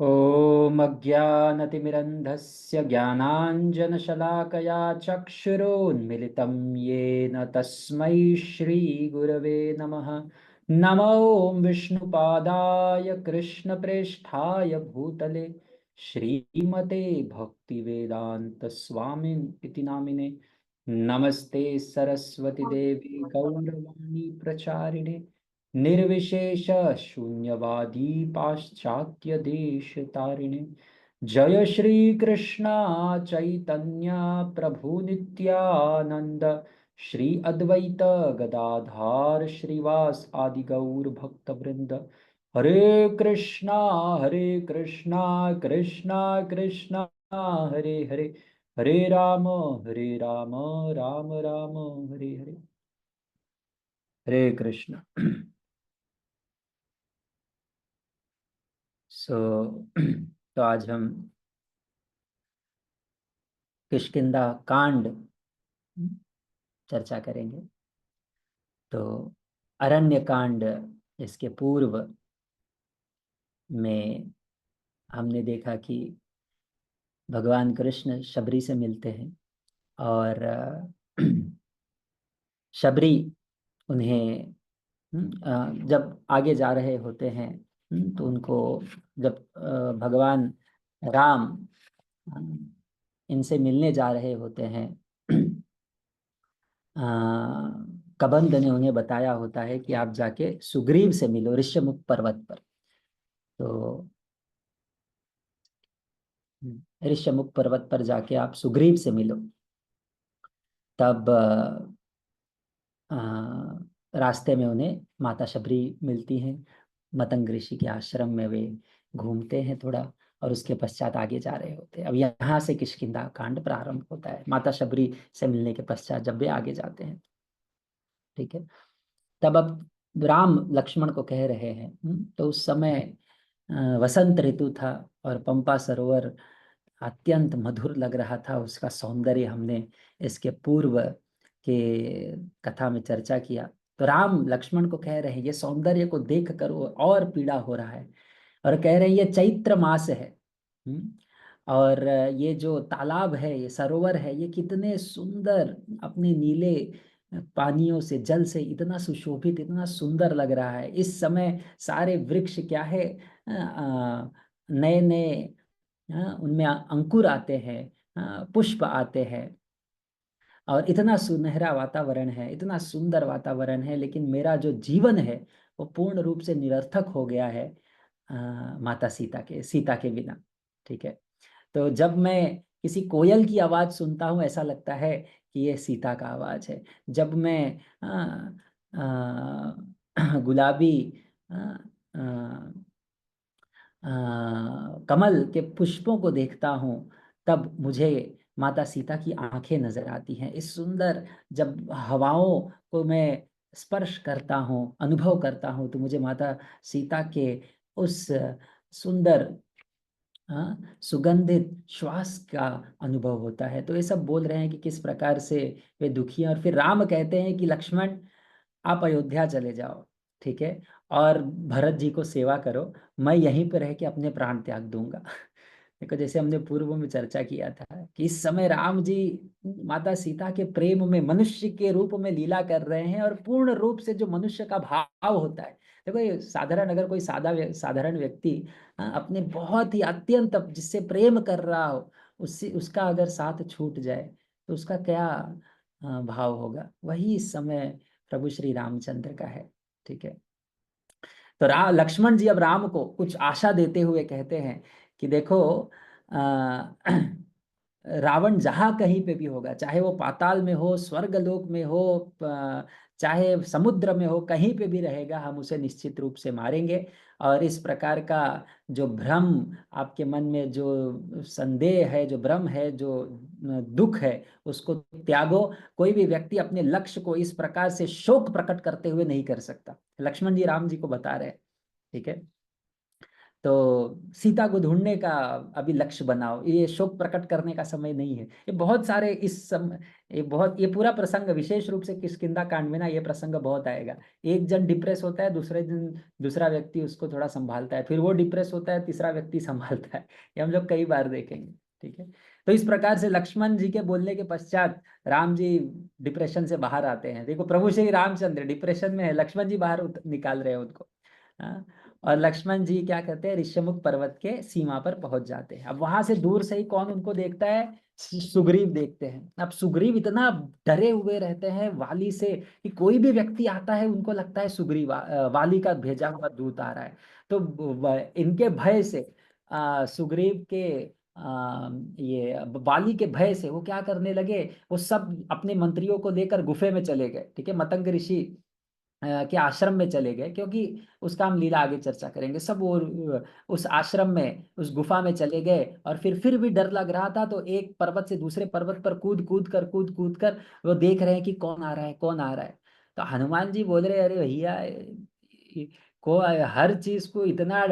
ॐ अज्ञानतिमिरन्धस्य ज्ञानाञ्जनशलाकया चक्षुरोन्मिलितं येन तस्मै श्रीगुरवे नमः। नमो विष्णुपादाय कृष्णप्रेष्ठाय भूतले श्रीमते भक्तिवेदान्तस्वामिन् इति नामिने। नमस्ते सरस्वती देवी गौरवाणी प्रचारिणे निर्विशेष शून्यवादी पाश्चात्य देश तारिणे। जय श्री कृष्ण चैतन्य प्रभु नित्यानंद श्री अद्वैत गदाधार श्रीवास आदि गौर भक्त वृंद। हरे कृष्णा कृष्णा कृष्णा हरे हरे, हरे राम राम राम हरे हरे। हरे कृष्ण। सो तो आज हम किष्किंधा कांड चर्चा करेंगे। तो अरण्य कांड, इसके पूर्व में हमने देखा कि भगवान कृष्ण शबरी से मिलते हैं और शबरी उन्हें जब आगे जा रहे होते हैं तो उनको जब भगवान राम इनसे मिलने जा रहे होते हैं, कबंध ने उन्हें बताया होता है कि आप जाके सुग्रीव से मिलो ऋष्यमुख पर्वत पर। तो ऋष्यमुख पर्वत पर जाके आप सुग्रीव से मिलो। तब रास्ते में उन्हें माता शबरी मिलती हैं। मतंग ऋषि के आश्रम में वे घूमते हैं थोड़ा और उसके पश्चात आगे जा रहे होते हैं। अब यहाँ से किष्किंधा कांड प्रारंभ होता है, माता शबरी से मिलने के पश्चात जब वे आगे जाते हैं। ठीक है। तब अब राम लक्ष्मण को कह रहे हैं, तो उस समय वसंत ऋतु था और पंपा सरोवर अत्यंत मधुर लग रहा था। उसका सौंदर्य हमने इसके पूर्व के कथा में चर्चा किया। तो राम लक्ष्मण को कह रहे हैं, ये सौंदर्य को देख कर वो और पीड़ा हो रहा है और कह रहे हैं ये चैत्र मास है। और ये जो तालाब है, ये सरोवर है, ये कितने सुंदर अपने नीले पानियों से, जल से इतना सुशोभित, इतना सुंदर लग रहा है। इस समय सारे वृक्ष क्या है, नए नए उनमें अंकुर आते हैं, पुष्प आते हैं और इतना सुनहरा वातावरण है, इतना सुंदर वातावरण है। लेकिन मेरा जो जीवन है वो पूर्ण रूप से निरर्थक हो गया है माता सीता के बिना। ठीक है। तो जब मैं किसी कोयल की आवाज सुनता हूँ ऐसा लगता है कि ये सीता का आवाज है। जब मैं गुलाबी आ, आ, कमल के पुष्पों को देखता हूँ तब मुझे माता सीता की आंखें नजर आती हैं। इस सुंदर जब हवाओं को मैं स्पर्श करता हूँ, अनुभव करता हूँ, तो मुझे माता सीता के उस सुंदर सुगंधित श्वास का अनुभव होता है। तो ये सब बोल रहे हैं कि किस प्रकार से वे दुखी हैं। और फिर राम कहते हैं कि लक्ष्मण आप अयोध्या चले जाओ, ठीक है, और भरत जी को सेवा करो, मैं यहीं पर रह के अपने प्राण त्याग दूंगा। देखो, जैसे हमने पूर्व में चर्चा किया था कि इस समय राम जी माता सीता के प्रेम में मनुष्य के रूप में लीला कर रहे हैं और पूर्ण रूप से जो मनुष्य का भाव होता है। देखो, ये साधारण, अगर कोई साधारण व्यक्ति अपने बहुत ही अत्यंत जिससे प्रेम कर रहा हो, उससे उसका अगर साथ छूट जाए तो उसका क्या भाव होगा। वही इस समय प्रभु श्री रामचंद्र का है। ठीक है। तो लक्ष्मण जी अब राम को कुछ आशा देते हुए कहते हैं कि देखो, रावण जहां कहीं पे भी होगा, चाहे वो पाताल में हो, स्वर्गलोक में हो, चाहे समुद्र में हो, कहीं पे भी रहेगा, हम उसे निश्चित रूप से मारेंगे। और इस प्रकार का जो भ्रम आपके मन में, जो संदेह है, जो भ्रम है, जो दुख है, उसको त्यागो। कोई भी व्यक्ति अपने लक्ष्य को इस प्रकार से शोक प्रकट करते हुए नहीं कर सकता। लक्ष्मण जी राम जी को बता रहे हैं। ठीक है। तो सीता को ढूंढने का अभी लक्ष्य बनाओ, ये शोक प्रकट करने का समय नहीं है। ये बहुत सारे इस समय, ये पूरा प्रसंग विशेष रूप से किष्किंधा कांड में ना ये प्रसंग बहुत आएगा। एक जन डिप्रेस होता है, दूसरे दिन दूसरा व्यक्ति उसको थोड़ा संभालता है, फिर वो डिप्रेस होता है, तीसरा व्यक्ति संभालता है। ये हम लोग कई बार देखेंगे। ठीक है, तो इस प्रकार से लक्ष्मण जी के बोलने के पश्चात राम जी डिप्रेशन से बाहर आते हैं। देखो, प्रभु श्री रामचंद्र डिप्रेशन में है, लक्ष्मण जी बाहर निकाल रहे हैं उनको। हाँ, और लक्ष्मण जी क्या करते हैं, ऋष्यमुख पर्वत के सीमा पर पहुंच जाते हैं। अब वहां से दूर से ही कौन उनको देखता है, सुग्रीव देखते हैं। अब सुग्रीव इतना डरे हुए रहते हैं वाली से कि कोई भी व्यक्ति आता है उनको लगता है सुग्रीव वाली का भेजा हुआ दूत आ रहा है। तो इनके भय से सुग्रीव के ये वाली के भय से वो क्या करने लगे, वो सब अपने मंत्रियों को लेकर गुफे में चले गए। ठीक है, मतंग ऋषि के आश्रम में चले गए, क्योंकि उसका हम लीला आगे चर्चा करेंगे। सब वो उस आश्रम में, उस गुफा में चले गए। और फिर भी डर लग रहा था, तो एक पर्वत से दूसरे पर्वत पर कूद कूद कर वो देख रहे हैं कि कौन आ रहा है, कौन आ रहा है। तो हनुमान जी बोल रहे, अरे भैया, को हर चीज को इतना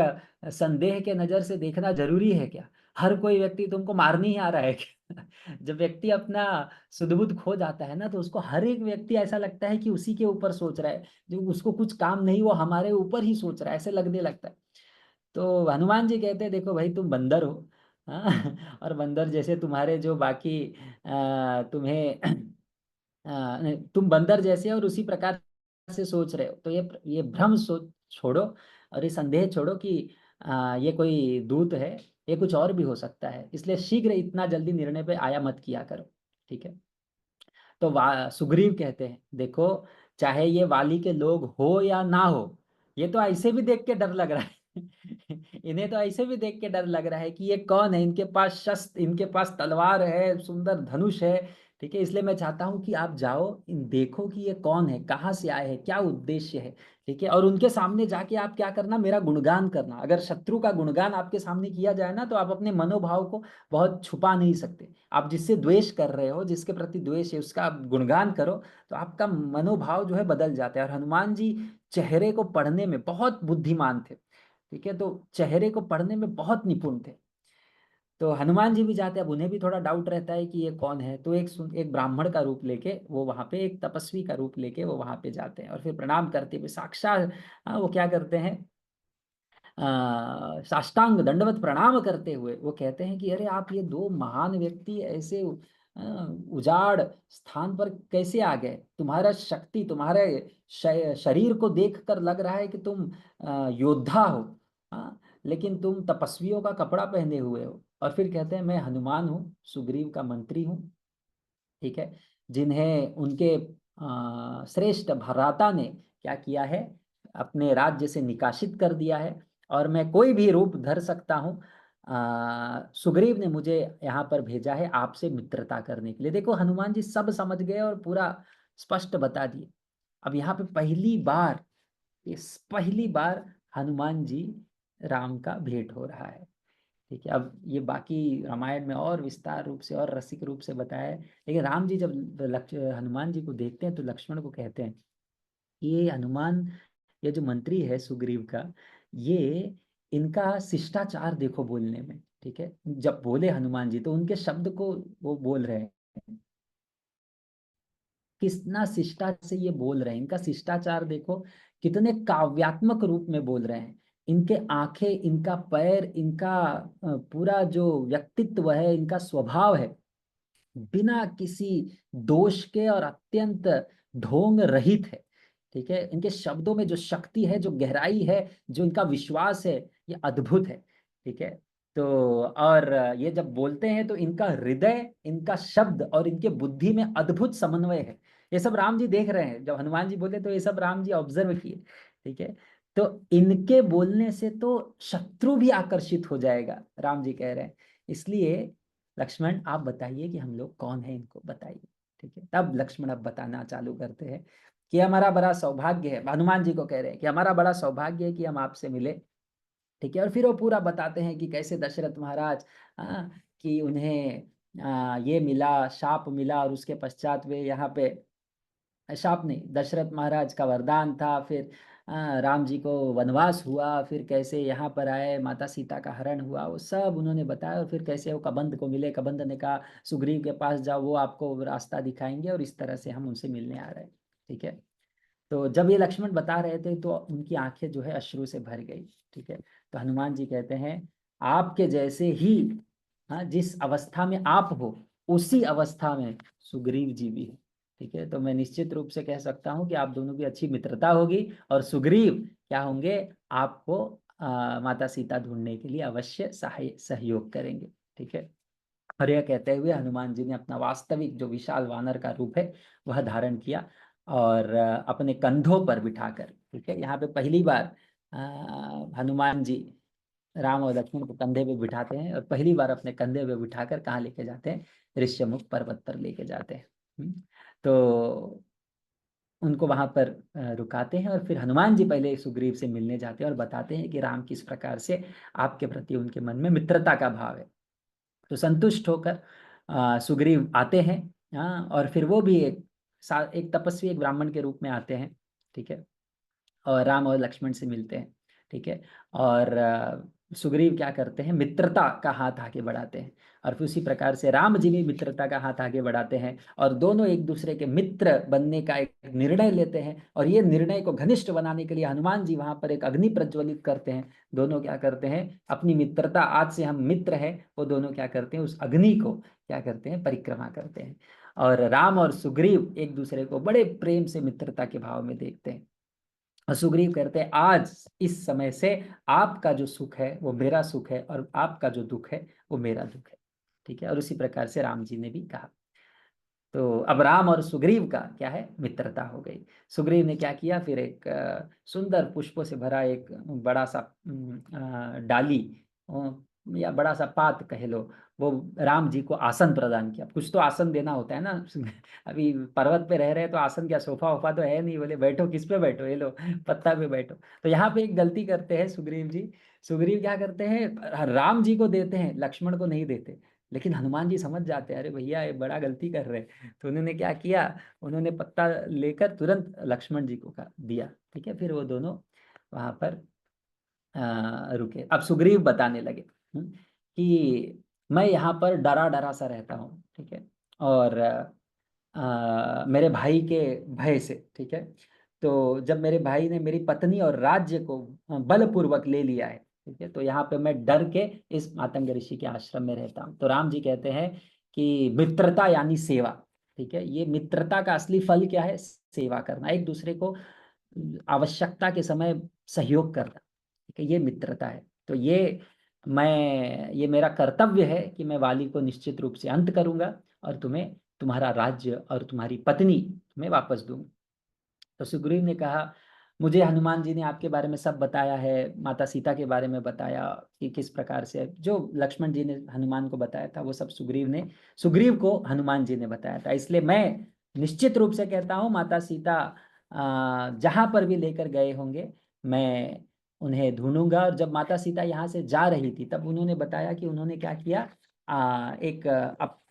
संदेह के नजर से देखना जरूरी है क्या? हर कोई व्यक्ति तुमको मारने ही आ रहा है क्या? जब व्यक्ति अपना सुध खो जाता है ना, तो उसको हर एक व्यक्ति ऐसा लगता है कि उसी के ऊपर सोच रहा है, जो उसको कुछ काम नहीं, वो हमारे ऊपर ही सोच रहा है, ऐसे लगने लगता है। तो हनुमान जी कहते हैं, देखो भाई, तुम बंदर हो। हाँ, और बंदर जैसे तुम्हारे जो बाकी तुम्हें तुम बंदर जैसे हो और उसी प्रकार से सोच रहे हो, तो ये भ्रम सोच छोड़ो, और ये संदेह छोड़ो कि ये कोई दूत है। ये कुछ और भी हो सकता है, इसलिए शीघ्र इतना जल्दी निर्णय पे आया मत किया करो। ठीक है, तो सुग्रीव कहते हैं, देखो, चाहे ये वाली के लोग हो या ना हो, ये तो ऐसे भी देख के डर लग रहा है। इन्हें तो ऐसे भी देख के डर लग रहा है कि ये कौन है, इनके पास शस्त्र, इनके पास तलवार है, सुंदर धनुष है। ठीक है, इसलिए मैं चाहता हूं कि आप जाओ, देखो कि ये कौन है, कहाँ से आए हैं, क्या उद्देश्य है। ठीक है, और उनके सामने जाके आप क्या करना, मेरा गुणगान करना। अगर शत्रु का गुणगान आपके सामने किया जाए ना, तो आप अपने मनोभाव को बहुत छुपा नहीं सकते। आप जिससे द्वेष कर रहे हो, जिसके प्रति द्वेष है, उसका आप गुणगान करो, तो आपका मनोभाव जो है बदल जाता है। और हनुमान जी चेहरे को पढ़ने में बहुत बुद्धिमान थे। ठीक है, तो चेहरे को पढ़ने में बहुत निपुण थे। तो हनुमान जी भी जाते हैं, अब उन्हें भी थोड़ा डाउट रहता है कि ये कौन है। तो एक ब्राह्मण का रूप लेके वो वहां पे, एक तपस्वी का रूप लेके वो वहां पे जाते हैं, और फिर प्रणाम करते हुए साक्षात वो क्या करते हैं, साष्टांग दंडवत प्रणाम करते हुए वो कहते हैं कि अरे, आप ये दो महान व्यक्ति ऐसे उजाड़ स्थान पर कैसे आ गए? तुम्हारा शक्ति, तुम्हारे शरीर को देखकर लग रहा है कि तुम योद्धा हो। हाँ, लेकिन तुम तपस्वियों का कपड़ा पहने हुए हो। और फिर कहते हैं, मैं हनुमान हूँ, सुग्रीव का मंत्री हूँ। ठीक है, जिन्हें उनके श्रेष्ठ भ्राता ने क्या किया है, अपने राज्य से निकासित कर दिया है। और मैं कोई भी रूप धर सकता हूँ। सुग्रीव ने मुझे यहाँ पर भेजा है आपसे मित्रता करने के लिए। देखो, हनुमान जी सब समझ गए और पूरा स्पष्ट बता दिए। अब यहाँ पे पहली बार हनुमान जी राम का भेंट हो रहा है। ठीक है, अब ये बाकी रामायण में और विस्तार रूप से और रसिक रूप से बताया है, लेकिन राम जी जब हनुमान जी को देखते हैं, तो लक्ष्मण को कहते हैं कि ये हनुमान, ये जो मंत्री है सुग्रीव का, ये इनका शिष्टाचार देखो बोलने में। ठीक है, जब बोले हनुमान जी, तो उनके शब्द को वो बोल रहे हैं, कितना शिष्टा से ये बोल रहे हैं, इनका शिष्टाचार देखो, कितने काव्यात्मक रूप में बोल रहे हैं। इनके आंखें, इनका पैर, इनका पूरा जो व्यक्तित्व है, इनका स्वभाव है, बिना किसी दोष के और अत्यंत ढोंग रहित है। ठीक है, इनके शब्दों में जो शक्ति है, जो गहराई है, जो इनका विश्वास है, ये अद्भुत है। ठीक है, तो और ये जब बोलते हैं, तो इनका हृदय, इनका शब्द और इनके बुद्धि में अद्भुत समन्वय है। ये सब राम जी देख रहे हैं, जब हनुमान जी बोले तो ये सब राम जी ऑब्जर्व किए। ठीक है, तो इनके बोलने से तो शत्रु भी आकर्षित हो जाएगा, राम जी कह रहे हैं। इसलिए लक्ष्मण, आप बताइए कि हम लोग कौन है, इनको बताइए। ठीक है, तब लक्ष्मण अब बताना चालू करते हैं कि हमारा बड़ा सौभाग्य है, हनुमान जी को कह रहे हैं कि हमारा बड़ा सौभाग्य है कि हम आपसे मिले। ठीक है, और फिर वो पूरा बताते हैं कि कैसे दशरथ महाराज, कि उन्हें ये मिला, शाप मिला, और उसके पश्चात वे यहाँ पे, शाप नहीं, दशरथ महाराज का वरदान था। फिर राम जी को वनवास हुआ, फिर कैसे यहाँ पर आए, माता सीता का हरण हुआ, वो सब उन्होंने बताया। और फिर कैसे वो कबंध को मिले, कबंध ने कहा सुग्रीव के पास जाओ, वो आपको रास्ता दिखाएंगे, और इस तरह से हम उनसे मिलने आ रहे हैं। ठीक है। तो जब ये लक्ष्मण बता रहे थे तो उनकी आंखें जो है अश्रु से भर गई। ठीक है। तो हनुमान जी कहते हैं आपके जैसे ही, हाँ, जिस अवस्था में आप हो उसी अवस्था में सुग्रीव जी भी है। ठीक है। तो मैं निश्चित रूप से कह सकता हूँ कि आप दोनों की अच्छी मित्रता होगी, और सुग्रीव क्या होंगे, आपको माता सीता ढूंढने के लिए अवश्य सहयोग करेंगे। ठीक है। और यह कहते हुए हनुमान जी ने अपना वास्तविक जो विशाल वानर का रूप है वह धारण किया, और अपने कंधों पर बिठाकर, ठीक है, यहाँ पे पहली बार हनुमान जी राम और लक्ष्मण को कंधे पे बिठाते हैं, और पहली बार अपने कंधे पे बिठाकर कहाँ लेके जाते हैं, ऋष्यमुख पर्वत पर लेके जाते हैं। तो उनको वहां पर रुकाते हैं, और फिर हनुमान जी पहले सुग्रीव से मिलने जाते हैं और बताते हैं कि राम किस प्रकार से आपके प्रति उनके मन में मित्रता का भाव है। तो संतुष्ट होकर सुग्रीव आते हैं। हाँ, और फिर वो भी एक तपस्वी, एक ब्राह्मण के रूप में आते हैं। ठीक है। और राम और लक्ष्मण से मिलते हैं। ठीक है। और सुग्रीव क्या करते हैं, मित्रता का हाथ आगे बढ़ाते हैं, और फिर उसी प्रकार से राम जी भी मित्रता का हाथ आगे बढ़ाते हैं, और दोनों एक दूसरे के मित्र बनने का एक निर्णय लेते हैं। और ये निर्णय को घनिष्ठ बनाने के लिए हनुमान जी वहां पर एक अग्नि प्रज्वलित करते हैं। दोनों क्या करते हैं, अपनी मित्रता, आज से हम मित्र हैं, वो दोनों क्या करते हैं, उस अग्नि को क्या करते हैं, परिक्रमा करते हैं। और राम और सुग्रीव एक दूसरे को बड़े प्रेम से मित्रता के भाव में देखते हैं। और सुग्रीव कहते हैं आज इस समय से आपका जो सुख है वो मेरा सुख है, और आपका जो दुख है वो मेरा दुख है। ठीक है। और उसी प्रकार से राम जी ने भी कहा। तो अब राम और सुग्रीव का क्या है, मित्रता हो गई। सुग्रीव ने क्या किया, फिर एक सुंदर पुष्पों से भरा एक बड़ा सा डाली, या बड़ा सा पात कह लो, वो राम जी को आसन प्रदान किया। कुछ तो आसन देना होता है ना। अभी पर्वत पे रह रहे हैं तो आसन क्या, सोफा वोफा तो है नहीं, बोले बैठो, किस पे बैठो, ये लो पत्ता पे बैठो। तो यहाँ पे एक गलती करते हैं सुग्रीव जी। सुग्रीव क्या करते हैं, राम जी को देते हैं, लक्ष्मण को नहीं देते। लेकिन हनुमान जी समझ जाते हैं, अरे भैया ये बड़ा गलती कर रहे हैं। तो उन्होंने क्या किया, उन्होंने पत्ता लेकर तुरंत लक्ष्मण जी को दिया। ठीक है। फिर वो दोनों वहां पर रुके। अब सुग्रीव बताने लगे कि मैं यहाँ पर डरा डरा सा रहता हूँ। ठीक है। और मेरे भाई के भय से। ठीक है। तो जब मेरे भाई ने मेरी पत्नी और राज्य को बलपूर्वक ले लिया है, ठीक है, तो यहाँ पे मैं डर के इस मातंग ऋषि के आश्रम में रहता हूँ। तो राम जी कहते हैं कि मित्रता यानी सेवा। ठीक है। ये मित्रता का असली फल क्या है, सेवा करना, एक दूसरे को आवश्यकता के समय सहयोग करना। ठीक है। ये मित्रता है। तो ये मेरा कर्तव्य है कि मैं वाली को निश्चित रूप से अंत करूंगा, और तुम्हें तुम्हारा राज्य और तुम्हारी पत्नी तुम्हें वापस दूंगा। तो सुग्रीव ने कहा मुझे हनुमान जी ने आपके बारे में सब बताया है, माता सीता के बारे में बताया कि किस प्रकार से जो लक्ष्मण जी ने हनुमान को बताया था वो सब सुग्रीव को हनुमान जी ने बताया था। इसलिए मैं निश्चित रूप से कहता हूँ माता सीता जहां पर भी लेकर गए होंगे मैं उन्हें ढूंढूंगा। और जब माता सीता यहाँ से जा रही थी तब उन्होंने बताया कि उन्होंने क्या किया, एक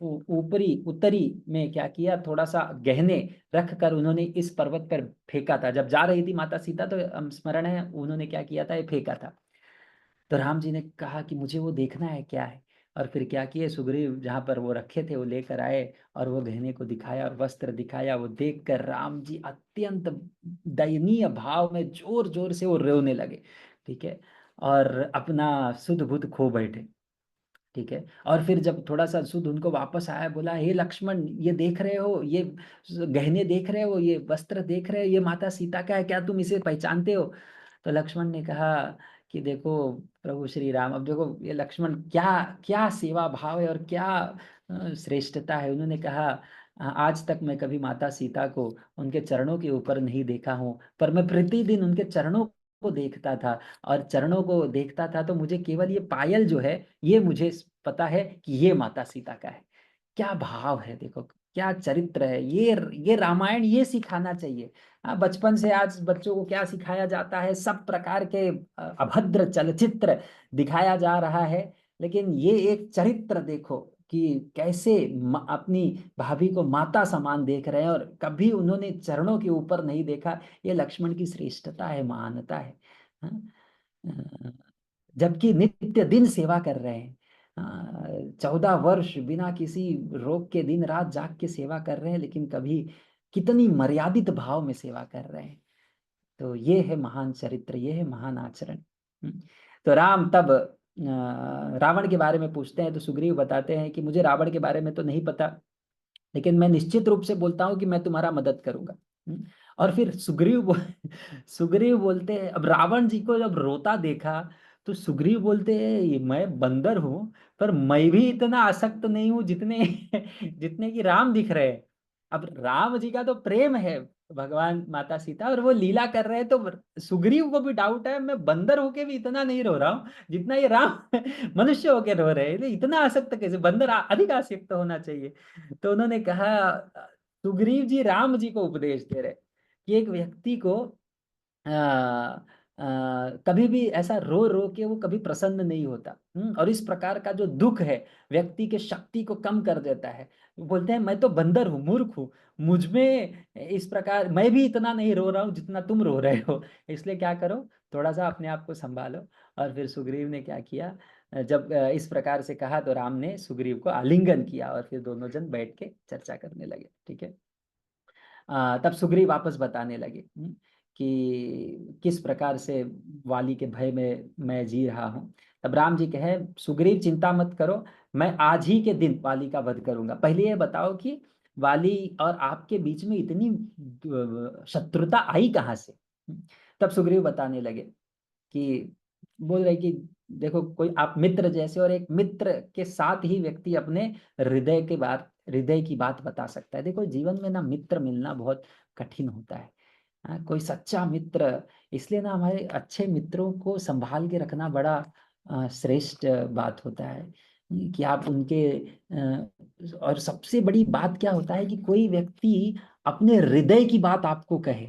ऊपरी उत्तरी में क्या किया, थोड़ा सा गहने रख कर उन्होंने इस पर्वत पर फेंका था। जब जा रही थी माता सीता तो स्मरण है उन्होंने क्या किया था, ये फेंका था। तो राम जी ने कहा कि मुझे वो देखना है क्या है। और फिर क्या किए, सुग्रीव जहाँ पर वो रखे थे वो लेकर आए, और वो गहने को दिखाया और वस्त्र दिखाया। वो देखकर राम जी अत्यंत दयनीय भाव में जोर जोर से वो रोने लगे। ठीक है। और अपना सुध बुध खो बैठे। ठीक है। और फिर जब थोड़ा सा सुध उनको वापस आया, बोला हे लक्ष्मण, ये देख रहे हो, ये गहने देख रहे हो, ये वस्त्र देख रहे हो, ये माता सीता का है, क्या तुम इसे पहचानते हो। तो लक्ष्मण ने कहा कि देखो प्रभु श्री राम, अब देखो ये लक्ष्मण क्या क्या सेवा भाव है और क्या श्रेष्ठता है। उन्होंने कहा आज तक मैं कभी माता सीता को उनके चरणों के ऊपर नहीं देखा हूँ, पर मैं प्रतिदिन उनके चरणों को देखता था, और चरणों को देखता था तो मुझे केवल ये पायल जो है ये मुझे पता है कि ये माता सीता का है। क्या भाव है, देखो क्या चरित्र है। ये रामायण ये सिखाना चाहिए। बचपन से आज बच्चों को क्या सिखाया जाता है, सब प्रकार के अभद्र चलचित्र दिखाया जा रहा है। लेकिन ये एक चरित्र देखो कि कैसे अपनी भाभी को माता समान देख रहे हैं और कभी उन्होंने चरणों के ऊपर नहीं देखा। ये लक्ष्मण की श्रेष्ठता है, महानता है। हाँ? अ, जबकि नित्य दिन सेवा कर रहे हैं, 14 वर्ष बिना किसी रोग के दिन रात जाग के सेवा कर रहे हैं, लेकिन कभी कितनी मर्यादित भाव में सेवा कर रहे हैं। तो ये है महान चरित्र, ये है महान आचरण। तो राम तब रावण के बारे में पूछते हैं, तो सुग्रीव बताते हैं कि मुझे रावण के बारे में तो नहीं पता, लेकिन मैं निश्चित रूप से बोलता हूँ कि मैं तुम्हारा मदद करूंगा। और फिर सुग्रीव बोलते हैं, अब रावण जी को जब रोता देखा तो सुग्रीव बोलते हैं, "ये मैं बंदर हूं, पर मैं भी इतना आसक्त नहीं हूं जितने जितने कि राम दिख रहे हैं।" अब राम जी का तो प्रेम है भगवान माता सीता, और वो लीला कर रहे हैं, तो सुग्रीव को भी डाउट है, मैं बंदर होके भी इतना नहीं रो रहा हूँ जितना ये राम मनुष्य होके रो रहे हैं, तो इतना आसक्त कैसे, बंदर अधिक आसक्त होना चाहिए। तो उन्होंने कहा, सुग्रीव जी राम जी को उपदेश दे रहे कि एक व्यक्ति को आ, कभी भी ऐसा रो रो के वो कभी प्रसन्न नहीं होता। और इस प्रकार का जो दुख है व्यक्ति के शक्ति को कम कर देता है। बोलते हैं मैं तो बंदर हूँ, मूर्ख हूँ, मुझ में इस प्रकार मैं भी इतना नहीं रो रहा हूँ जितना तुम रो रहे हो, इसलिए क्या करो, थोड़ा सा अपने आप को संभालो। और फिर सुग्रीव ने क्या किया, जब इस प्रकार से कहा तो राम ने सुग्रीव को आलिंगन किया और फिर दोनों जन बैठ के चर्चा करने लगे। ठीक है। तब सुग्रीव वापस बताने लगे कि किस प्रकार से वाली के भय में मैं जी रहा हूँ। तब राम जी कहे, सुग्रीव चिंता मत करो, मैं आज ही के दिन वाली का वध करूंगा। पहले ये बताओ कि वाली और आपके बीच में इतनी शत्रुता आई कहाँ से। तब सुग्रीव बताने लगे कि, बोल रहे कि देखो, कोई आप मित्र जैसे, और एक मित्र के साथ ही व्यक्ति अपने हृदय की बात बता सकता है। देखो जीवन में ना मित्र मिलना बहुत कठिन होता है। कोई सच्चा मित्र, इसलिए ना हमारे अच्छे मित्रों को संभाल के रखना बड़ा श्रेष्ठ बात होता है कि आप उनके और सबसे बड़ी बात क्या होता है कि कोई व्यक्ति अपने हृदय की बात आपको कहे,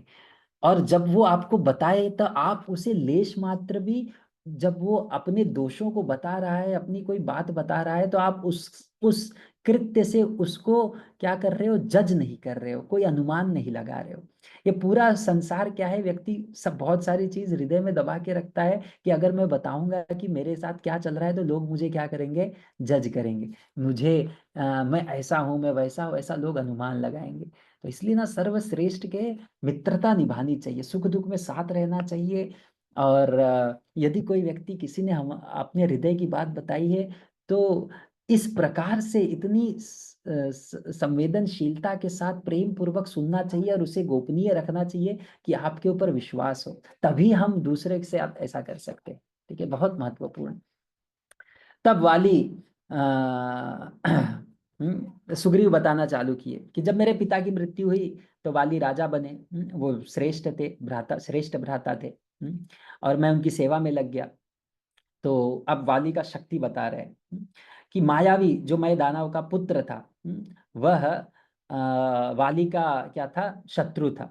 और जब वो आपको बताए तो आप उसे लेश मात्र भी, जब वो अपने दोषों को बता रहा है, अपनी कोई बात बता रहा है, तो आप उस कृत्य से उसको क्या कर रहे हो, जज नहीं कर रहे हो, कोई अनुमान नहीं लगा रहे हो। ये पूरा संसार क्या है, व्यक्ति सब बहुत सारी चीज हृदय में दबा के रखता है कि अगर मैं बताऊंगा कि मेरे साथ क्या चल रहा है तो लोग मुझे क्या करेंगे, जज करेंगे मुझे, मैं ऐसा हूं, मैं वैसा हूं, ऐसा लोग अनुमान लगाएंगे। तो इसलिए ना सर्वश्रेष्ठ के मित्रता निभानी चाहिए, सुख दुख में साथ रहना चाहिए। और यदि कोई व्यक्ति, किसी ने हम अपने हृदय की बात बताई है, तो इस प्रकार से इतनी संवेदनशीलता के साथ प्रेम पूर्वक सुनना चाहिए और उसे गोपनीय रखना चाहिए कि आपके ऊपर विश्वास हो, तभी हम दूसरे से आप ऐसा कर सकते हैं। ठीक है, बहुत महत्वपूर्ण। तब वाली सुग्रीव बताना चालू किए कि जब मेरे पिता की मृत्यु हुई तो वाली राजा बने। वो श्रेष्ठ थे, भ्राता, श्रेष्ठ भ्राता थे। और मैं उनकी सेवा में लग गया। तो अब वाली का शक्ति बता रहे हैं कि मायावी जो मैं दानव का पुत्र था, वह वाली का क्या था, शत्रु था।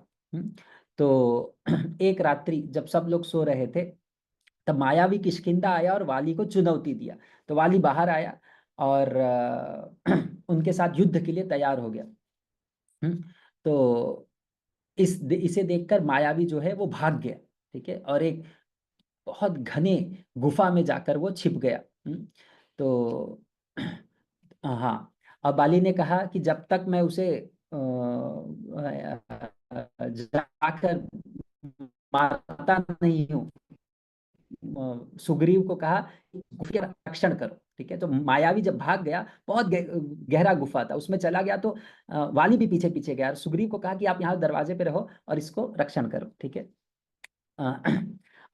तो एक रात्रि जब सब लोग सो रहे थे, तब मायावी किष्किंधा आया और वाली को चुनौती दिया। तो वाली बाहर आया और उनके साथ युद्ध के लिए तैयार हो गया। तो इसे देखकर मायावी जो है वो भाग गया। ठीक है, और एक बहुत घने गुफा में जाकर वो छिप गया। तो हाँ, अब बाली ने कहा कि जब तक मैं उसे जाकर मारता नहीं हूँ, सुग्रीव को कहा कि गुफा का रक्षण करो। ठीक है, तो मायावी जब भाग गया, बहुत गहरा गुफा था, उसमें चला गया, तो वाली भी पीछे पीछे गया और सुग्रीव को कहा कि आप यहाँ दरवाजे पे रहो और इसको रक्षण करो। ठीक है। अ,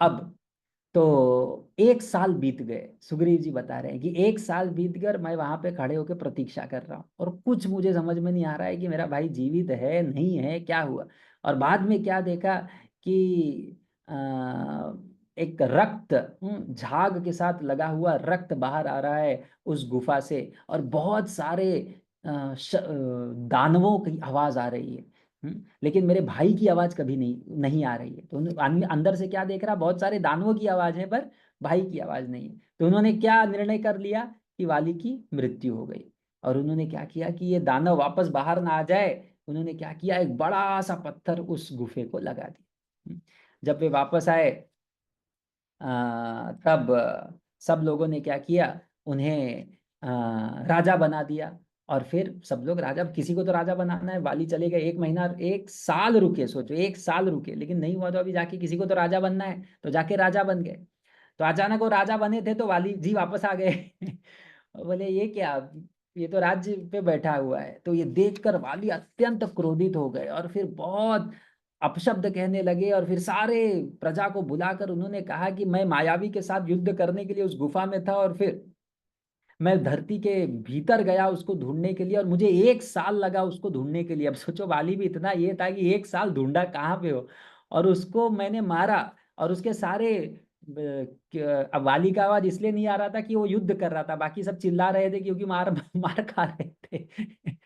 अब तो 1 साल बीत गए। सुग्रीव जी बता रहे हैं कि 1 साल बीत गए और मैं वहां पे खड़े होकर प्रतीक्षा कर रहा हूँ, और कुछ मुझे समझ में नहीं आ रहा है कि मेरा भाई जीवित है नहीं है, क्या हुआ। और बाद में क्या देखा कि एक रक्त, झाग के साथ लगा हुआ रक्त बाहर आ रहा है उस गुफा से, और बहुत सारे दानवों की आवाज आ रही है। लेकिन मेरे भाई की आवाज कभी नहीं नहीं आ रही है। तो अंदर से क्या देख रहा, बहुत सारे दानवों की आवाज है, पर भाई की आवाज नहीं है। तो उन्होंने क्या निर्णय कर लिया कि वाली की मृत्यु हो गई। और उन्होंने क्या किया कि ये दानव वापस बाहर ना आ जाए, उन्होंने क्या किया, एक बड़ा सा पत्थर उस गुफे को लगा दिया। जब वे वापस आए तब सब लोगों ने क्या किया, उन्हें राजा बना दिया। और फिर सब लोग राजा, किसी को तो राजा बनाना है। वाली चले गए, 1 महीना 1 साल रुके, सोचो 1 साल रुके, लेकिन नहीं हुआ। तो अभी जाके किसी को तो राजा बनना है, तो जाके राजा बन गए। तो अचानक वो राजा बने थे तो वाली जी वापस आ गए। और बोले ये क्या, ये तो राज्य पे बैठा हुआ है। तो ये देखकर वाली अत्यंत क्रोधित हो गए और फिर बहुत अपशब्द कहने लगे। और फिर सारे प्रजा को बुलाकर उन्होंने कहा कि मैं मायावी के साथ युद्ध करने के लिए उस गुफा में था, और फिर मैं धरती के भीतर गया उसको ढूंढने के लिए, और मुझे 1 साल लगा उसको ढूंढने के लिए। अब सोचो वाली भी इतना ये था कि 1 साल ढूंढा कहाँ पे हो, और उसको मैंने मारा। और उसके सारे अब वाली का आवाज इसलिए नहीं आ रहा था कि वो युद्ध कर रहा था, बाकी सब चिल्ला रहे थे क्योंकि मार मार खा रहे थे।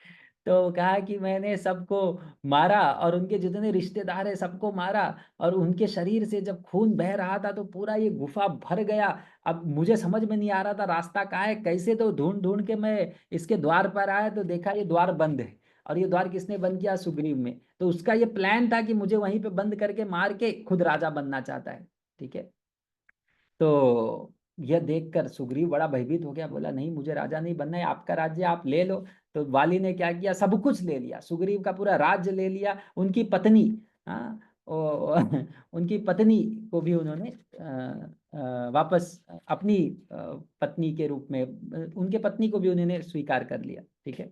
तो कहा कि मैंने सबको मारा और उनके जितने रिश्तेदार है सबको मारा, और उनके शरीर से जब खून बह रहा था तो पूरा ये गुफा भर गया। अब मुझे समझ में नहीं आ रहा था रास्ता कहाँ है कैसे, तो ढूंढ ढूंढ के मैं इसके द्वार पर आया तो देखा ये द्वार बंद है। और ये द्वार किसने बंद किया, सुग्रीव में। तो उसका ये प्लान था कि मुझे वहीं पे बंद करके मार के खुद राजा बनना चाहता है। ठीक है। तो यह देखकर सुग्रीव बड़ा भयभीत हो गया, बोला नहीं मुझे राजा नहीं बनना है, आपका राज्य आप ले लो। तो वाली ने क्या किया, सब कुछ ले लिया, सुग्रीव का पूरा राज्य ले लिया, उनकी पत्नी, हाँ, उनकी पत्नी को भी उन्होंने वापस अपनी पत्नी के रूप में, उनके पत्नी को भी उन्होंने स्वीकार कर लिया। ठीक है।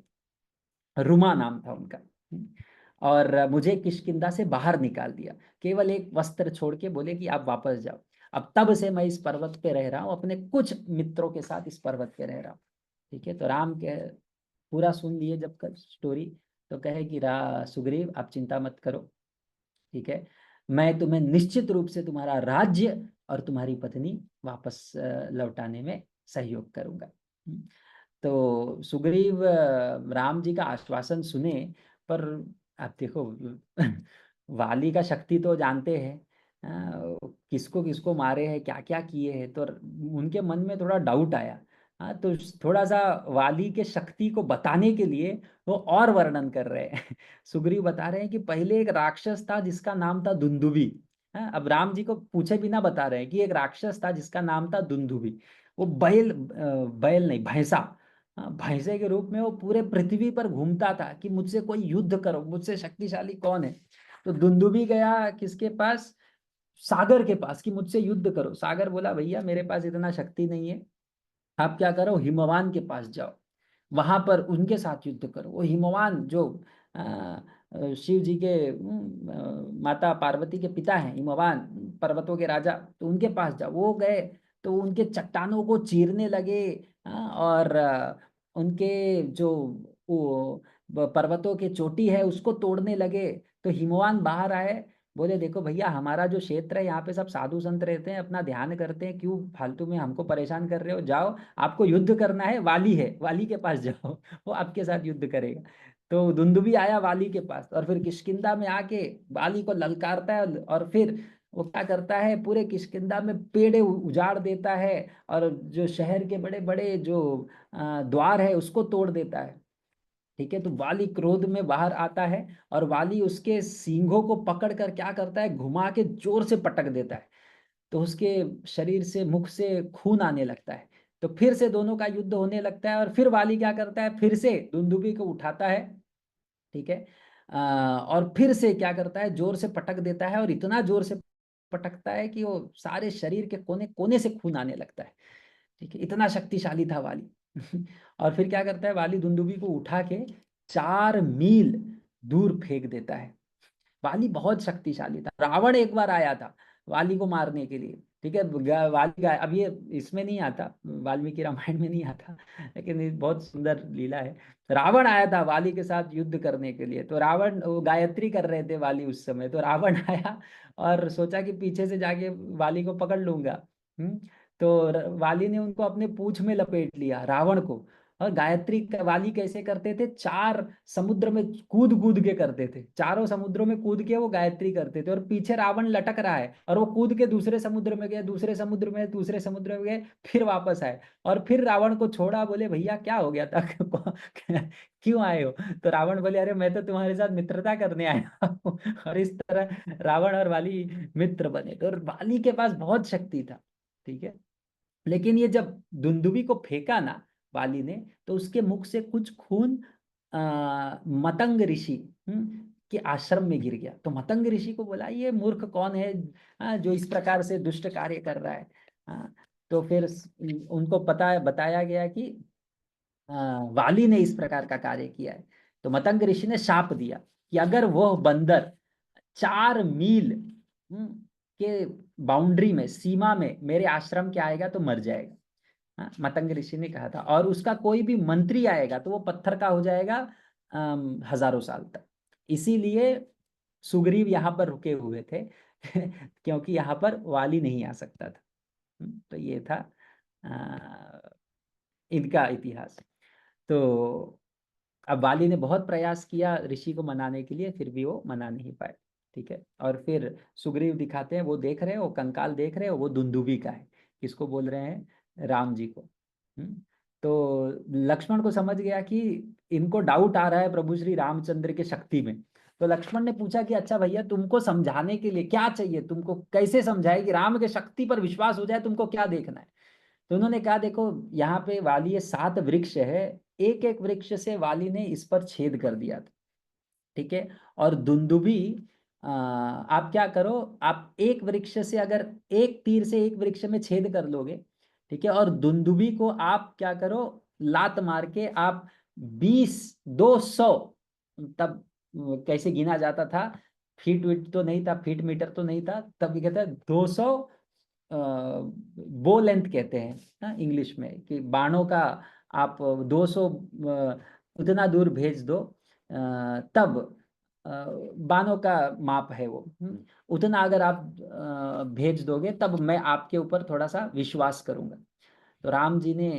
रुमा नाम था उनका। और मुझे किष्किंधा से बाहर निकाल दिया, केवल एक वस्त्र छोड़ के बोले कि आप वापस जाओ। अब तब से मैं इस पर्वत पे रह रहा हूँ, अपने कुछ मित्रों के साथ इस पर्वत पे रह रहा हूँ। ठीक है। तो राम के पूरा सुन लिए जब कर स्टोरी, तो कहे कि रा सुग्रीव आप चिंता मत करो। ठीक है। मैं तुम्हें निश्चित रूप से तुम्हारा राज्य और तुम्हारी पत्नी वापस लौटाने में सहयोग करूंगा। तो सुग्रीव राम जी का आश्वासन सुने, पर आप देखो वाली का शक्ति तो जानते हैं, किसको किसको मारे हैं क्या क्या किए हैं, तो उनके मन में थोड़ा डाउट आया। हाँ, तो थोड़ा सा वाली के शक्ति को बताने के लिए वो और वर्णन कर रहे हैं। सुग्रीव बता रहे हैं कि पहले एक राक्षस था जिसका नाम था दुंदुभी। हाँ, अब राम जी को पूछे बिना बता रहे हैं कि एक राक्षस था जिसका नाम था दुंदुभी। वो बैल नहीं, भैंसा, हाँ, भैंसे के रूप में वो पूरे पृथ्वी पर घूमता था कि मुझसे कोई युद्ध करो, मुझसे शक्तिशाली कौन है। तो दुंदुभी गया किसके पास, सागर के पास, कि मुझसे युद्ध करो। सागर बोला भैया मेरे पास इतना शक्ति नहीं है, आप क्या करो हिमवान के पास जाओ, वहां पर उनके साथ युद्ध करो। वो हिमवान जो शिव जी के माता पार्वती के पिता हैं, हिमवान पर्वतों के राजा, तो उनके पास जाओ। वो गए तो उनके चट्टानों को चीरने लगे। और उनके जो वो पर्वतों के चोटी है उसको तोड़ने लगे। तो हिमवान बाहर आए, बोले देखो भैया हमारा जो क्षेत्र है यहाँ पे सब साधु संत रहते हैं, अपना ध्यान करते हैं, क्यों फालतू में हमको परेशान कर रहे हो, जाओ आपको युद्ध करना है वाली के पास जाओ। वो आपके साथ युद्ध करेगा। तो दुंदुभी आया वाली के पास, और फिर किष्किंधा में आके वाली को ललकारता है, और फिर वो क्या करता है, पूरे किष्किंधा में पेड़ उजाड़ देता है, और जो शहर के बड़े बड़े जो द्वार है उसको तोड़ देता है। ठीक है। तो वाली क्रोध में बाहर आता है, और वाली उसके सींगों को पकड़ कर क्या करता है, घुमा के जोर से पटक देता है। तो उसके शरीर से, मुख से खून आने लगता है। तो फिर से दोनों का युद्ध होने लगता है, और फिर वाली क्या करता है, फिर से दुंदुभी को उठाता है। ठीक है। और फिर से क्या करता है, जोर से पटक देता है, और इतना जोर से पटकता है कि वो सारे शरीर के कोने कोने से खून आने लगता है। ठीक है। इतना शक्तिशाली था वाली। और फिर क्या करता है, वाली दुंदुभी को उठा के 4 मील दूर फेंक देता है। वाली बहुत शक्तिशाली था। रावण एक बार आया था वाली को मारने के लिए। ठीक है। वाली का अब ये इसमें नहीं आता, वाल्मीकि रामायण में नहीं आता, लेकिन ये बहुत सुंदर लीला है। रावण आया था वाली के साथ युद्ध करने के लिए। तो रावण, वो गायत्री कर रहे थे वाली उस समय, तो रावण आया और सोचा कि पीछे से जाके वाली को पकड़ लूंगा। हम्म। तो वाली ने उनको अपने पूंछ में लपेट लिया, रावण को। और गायत्री वाली कैसे करते थे, 4 समुद्र में कूद कूद के करते थे, चारों समुद्रों में कूद के वो गायत्री करते थे, और पीछे रावण लटक रहा है और वो कूद के दूसरे समुद्र में गए, दूसरे समुद्र में, दूसरे समुद्र में गए, फिर वापस आए, और फिर रावण को छोड़ा, बोले भैया क्या हो गया था क्यों आए हो? तो रावण बोले अरे मैं तो तुम्हारे साथ मित्रता करने आया हूँ। और इस तरह रावण और वाली मित्र बने। तो वाली के पास बहुत शक्ति था, ठीक है। लेकिन ये जब दुंदुभी को फेंका ना वाली ने, तो उसके मुख से कुछ खून मतंग ऋषि के आश्रम में गिर गया। तो मतंग ऋषि को बोला ये मूर्ख कौन है जो इस प्रकार से दुष्ट कार्य कर रहा है। तो फिर उनको पता बताया गया कि वाली ने इस प्रकार का कार्य किया है। तो मतंग ऋषि ने शाप दिया कि अगर वह बंदर 4 मील के बाउंड्री में, सीमा में मेरे आश्रम के आएगा तो मर जाएगा। मतंग ऋषि ने कहा था, और उसका कोई भी मंत्री आएगा तो वो पत्थर का हो जाएगा हजारों साल तक। इसीलिए सुग्रीव यहाँ पर रुके हुए थे क्योंकि यहाँ पर वाली नहीं आ सकता था। तो ये था इनका इतिहास। तो अब वाली ने बहुत प्रयास किया ऋषि को मनाने के लिए, फिर भी वो मना नहीं पाए, ठीक है। और फिर सुग्रीव दिखाते हैं, वो देख रहे हैं, वो कंकाल देख रहे हैं, वो दुंदुभी का है। किसको बोल रहे हैं? राम जी को। तो लक्ष्मण को समझ गया कि इनको डाउट आ रहा है प्रभु श्री रामचंद्र के शक्ति में। तो लक्ष्मण ने पूछा कि अच्छा भैया तुमको समझाने के लिए क्या चाहिए, तुमको कैसे समझाए कि राम के शक्ति पर विश्वास हो जाए, तुमको क्या देखना है? तो उन्होंने कहा देखो यहाँ पे वाली ये 7 वृक्ष है, एक एक वृक्ष से वाली ने इस पर छेद कर दिया था, ठीक है। और दुंदुभी आप क्या करो, आप एक वृक्ष से अगर एक तीर से एक वृक्ष में छेद कर लोगे, ठीक है, और दुंदुभी को आप क्या करो, लात मार के आप 20 200, तब कैसे गिना जाता था, फीट वीट तो नहीं था, फीट मीटर तो नहीं था तब, ये कहता है 200 बो लेंथ कहते हैं ना इंग्लिश में, कि बाणों का आप 200 उतना दूर भेज दो, तब बाणों का माप है वो, उतना अगर आप भेज दोगे तब मैं आपके ऊपर थोड़ा सा विश्वास करूंगा। तो राम जी ने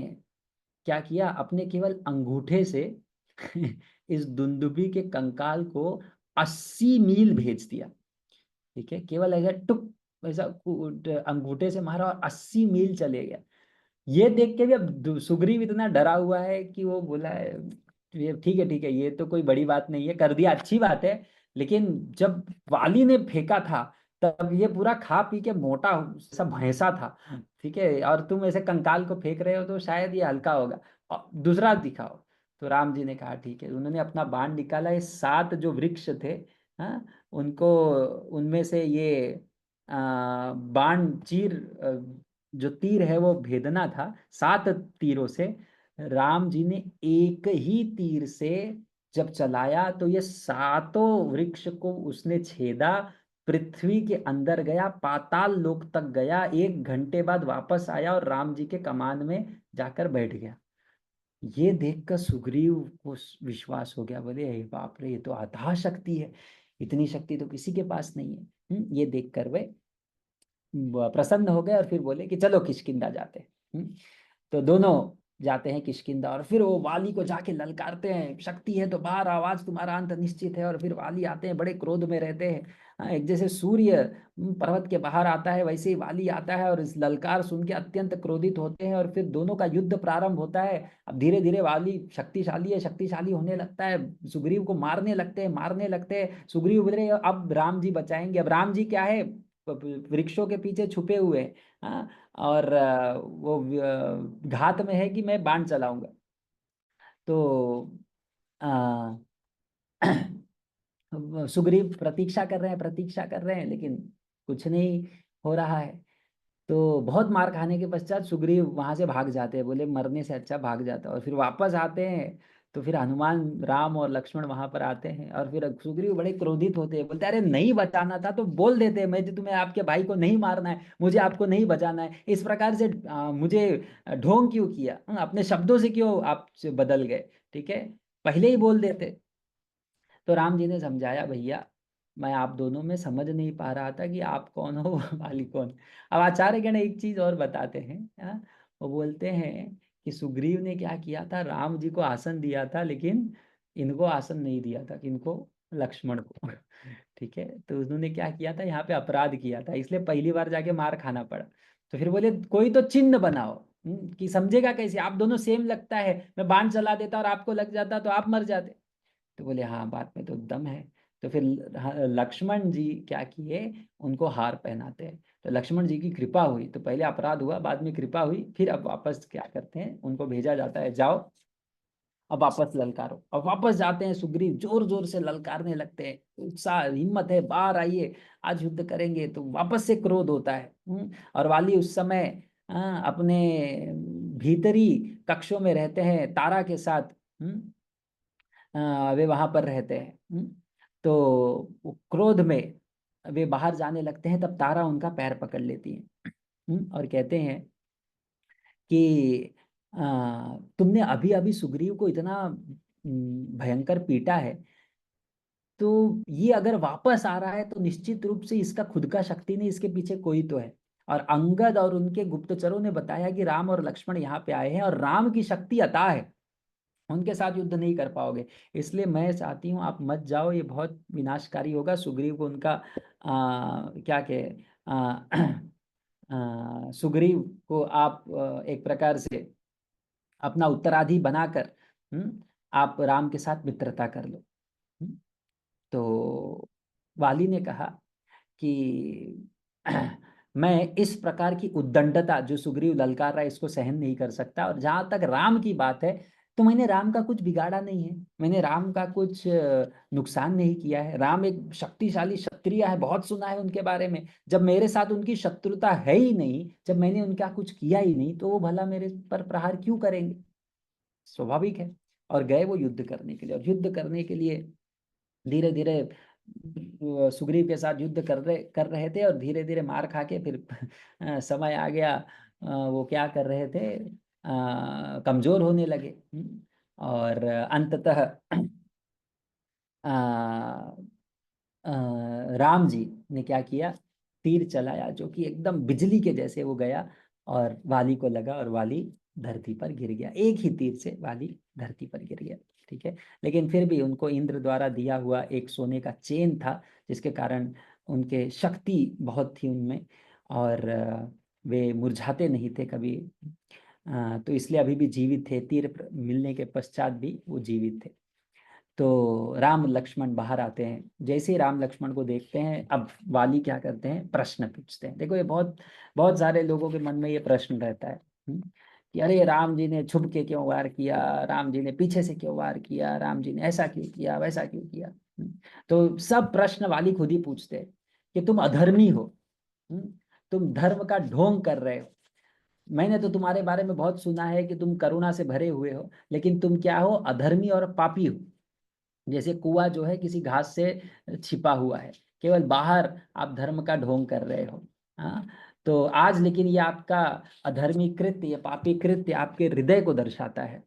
क्या किया, अपने केवल अंगूठे से इस दुंदुभी के कंकाल को 80 मील भेज दिया, ठीक है। केवल ऐसा टुक वैसा अंगूठे से मारा और 80 मील चले गया। ये देख के भी अब सुग्रीव इतना डरा हुआ है कि वो बोला है ये ठीक है, ये तो कोई बड़ी बात नहीं है, कर दिया अच्छी बात है, लेकिन जब वाली ने फेंका था तब ये पूरा खा पी के मोटा सा भैंसा था, ठीक है, और तुम ऐसे कंकाल को फेंक रहे हो तो शायद ये हल्का होगा, और दूसरा दिखाओ। तो राम जी ने कहा ठीक है, उन्होंने अपना बाण निकाला, ये 7 जो वृक्ष थे, हाँ, उनको, उनमें से ये बाण चीर, जो तीर है वो भेदना था 7 तीरों से। राम जी ने एक ही तीर से जब चलाया तो ये 7 वृक्ष को उसने छेदा, पृथ्वी के अंदर गया, पाताल लोक तक गया, 1 घंटे बाद वापस आया और राम जी के कमान में जाकर बैठ गया। ये देखकर सुग्रीव को विश्वास हो गया, बोले हे बाप रे, ये तो अथाह शक्ति है, इतनी शक्ति तो किसी के पास नहीं है। ये देखकर वे प्रसन्न हो गए और फिर बोले कि चलो किष्किंधा जाते हैं। तो दोनों जाते हैं किष्किंधा, और फिर वो वाली को जाके ललकारते हैं, शक्ति है तो बाहर, आवाज तुम्हारा अंत निश्चित है। और फिर वाली आते हैं, बड़े क्रोध में रहते हैं। एक जैसे सूर्य पर्वत के बाहर आता है वैसे ही वाली आता है, और इस ललकार सुन के अत्यंत क्रोधित होते हैं, और फिर दोनों का युद्ध प्रारंभ होता है। अब धीरे धीरे वाली शक्तिशाली है, शक्तिशाली होने लगता है, सुग्रीव को मारने लगते हैं, मारने लगते हैं। सुग्रीव बोल रहे अब राम जी बचाएंगे। अब राम जी क्या है, वृक्षों के पीछे छुपे हुए हैं, हाँ, और वो घात में है कि मैं बाण चलाऊंगा। तो आ, सुग्रीव प्रतीक्षा कर रहे हैं, प्रतीक्षा कर रहे हैं, लेकिन कुछ नहीं हो रहा है। तो बहुत मार खाने के पश्चात सुग्रीव वहां से भाग जाते हैं, बोले मरने से अच्छा भाग जाता, और फिर वापस आते हैं। तो फिर हनुमान, राम और लक्ष्मण वहां पर आते हैं, और फिर सुग्रीव बड़े क्रोधित होते हैं, बोलते अरे नहीं बचाना था तो बोल देते, मैं तो तुम्हें आपके भाई को नहीं मारना है, मुझे आपको नहीं बचाना है, इस प्रकार से मुझे ढोंग क्यों किया, अपने शब्दों से क्यों आप बदल गए, ठीक है, पहले ही बोल देते। तो राम जी ने समझाया भैया मैं आप दोनों में समझ नहीं पा रहा था कि आप कौन हो वाली कौन। अब आचार्य गण एक चीज और बताते हैं, हाँ, वो बोलते हैं कि सुग्रीव ने क्या किया था, राम जी को आसन दिया था लेकिन इनको आसन नहीं दिया था, किनको, लक्ष्मण को। ठीक है, तो उन्होंने क्या किया था, यहाँ पे अपराध किया था, इसलिए पहली बार जाके मार खाना पड़ा। तो फिर बोले कोई तो चिन्ह बनाओ, कि समझेगा कैसे, आप दोनों सेम लगता है, मैं बाण चला देता और आपको लग जाता तो आप मर जाते। तो बोले हाँ, बात में तो दम है। तो फिर लक्ष्मण जी क्या किए, उनको हार पहनाते हैं। तो लक्ष्मण जी की कृपा हुई, तो पहले अपराध हुआ, बाद में कृपा हुई, फिर अब वापस क्या करते हैं, उनको भेजा जाता है, जाओ अब वापस ललकारो। अब वापस जाते हैं, सुग्रीव जोर जोर से ललकारने लगते हैं, उत्साह हिम्मत है, बाहर आइए, आज युद्ध करेंगे। तो वापस से क्रोध होता है। और वाली उस समय अपने भीतरी कक्षों में रहते हैं तारा के साथ। वे वहां पर रहते हैं। तो वो क्रोध में वे बाहर जाने लगते हैं, तब तारा उनका पैर पकड़ लेती है। और कहते हैं कि तुमने अभी अभी सुग्रीव को इतना भयंकर पीटा है, तो ये अगर वापस आ रहा है तो निश्चित रूप से इसका खुद का शक्ति नहीं, इसके पीछे कोई तो है। और अंगद और उनके गुप्तचरों ने बताया कि राम और लक्ष्मण यहाँ पे आए हैं और राम की शक्ति अथाह है, उनके साथ युद्ध नहीं कर पाओगे। इसलिए मैं चाहती हूँ आप मत जाओ, ये बहुत विनाशकारी होगा। सुग्रीव को उनका क्या कहे, सुग्रीव को आप एक प्रकार से अपना उत्तराधी बनाकर आप राम के साथ मित्रता कर लो। हम्म, तो वाली ने कहा कि मैं इस प्रकार की उद्दंडता जो सुग्रीव ललकार रहा है इसको सहन नहीं कर सकता। और जहां तक राम की बात है, तो मैंने राम का कुछ बिगाड़ा नहीं है, मैंने राम का कुछ नुकसान नहीं किया है। राम एक शक्तिशाली क्षत्रिय है, बहुत सुना है उनके बारे में। जब मेरे साथ उनकी शत्रुता है ही नहीं, जब मैंने उनका कुछ किया ही नहीं, तो वो भला मेरे पर प्रहार क्यों करेंगे, स्वाभाविक है। और गए वो युद्ध करने के लिए, और युद्ध करने के लिए धीरे धीरे सुग्रीव के साथ युद्ध कर रहे थे, और धीरे धीरे मार खा के फिर समय आ गया, वो क्या कर रहे थे, कमजोर होने लगे। और अंततः अ, राम जी ने क्या किया, तीर चलाया जो कि एकदम बिजली के जैसे वो गया, और वाली को लगा, और वाली धरती पर गिर गया, एक ही तीर से वाली धरती पर गिर गया। ठीक है, लेकिन फिर भी उनको इंद्र द्वारा दिया हुआ एक सोने का चेन था, जिसके कारण उनके शक्ति बहुत थी उनमें, और वे मुरझाते नहीं थे कभी। तो इसलिए अभी भी जीवित थे, तीर मिलने के पश्चात भी वो जीवित थे। तो राम लक्ष्मण बाहर आते हैं, जैसे ही राम लक्ष्मण को देखते हैं, अब वाली क्या करते हैं, प्रश्न पूछते हैं। देखो ये बहुत बहुत सारे लोगों के मन में ये प्रश्न रहता है, कि अरे राम जी ने छुप के क्यों वार किया, राम जी ने पीछे से क्यों वार किया, राम जी ने ऐसा क्यों किया, वैसा क्यों किया। तो सब प्रश्न वाली खुद ही पूछते हैं कि तुम अधर्मी हो, तुम धर्म का ढोंग कर रहे हो। मैंने तो तुम्हारे बारे में बहुत सुना है कि तुम करुणा से भरे हुए हो, लेकिन तुम क्या हो, अधर्मी और पापी हो। जैसे कुआं जो है किसी घास से छिपा हुआ है, केवल बाहर आप धर्म का ढोंग कर रहे हो। हाँ, तो आज लेकिन ये आपका अधर्मी कृत्य, ये पापी कृत्य आपके हृदय को दर्शाता है।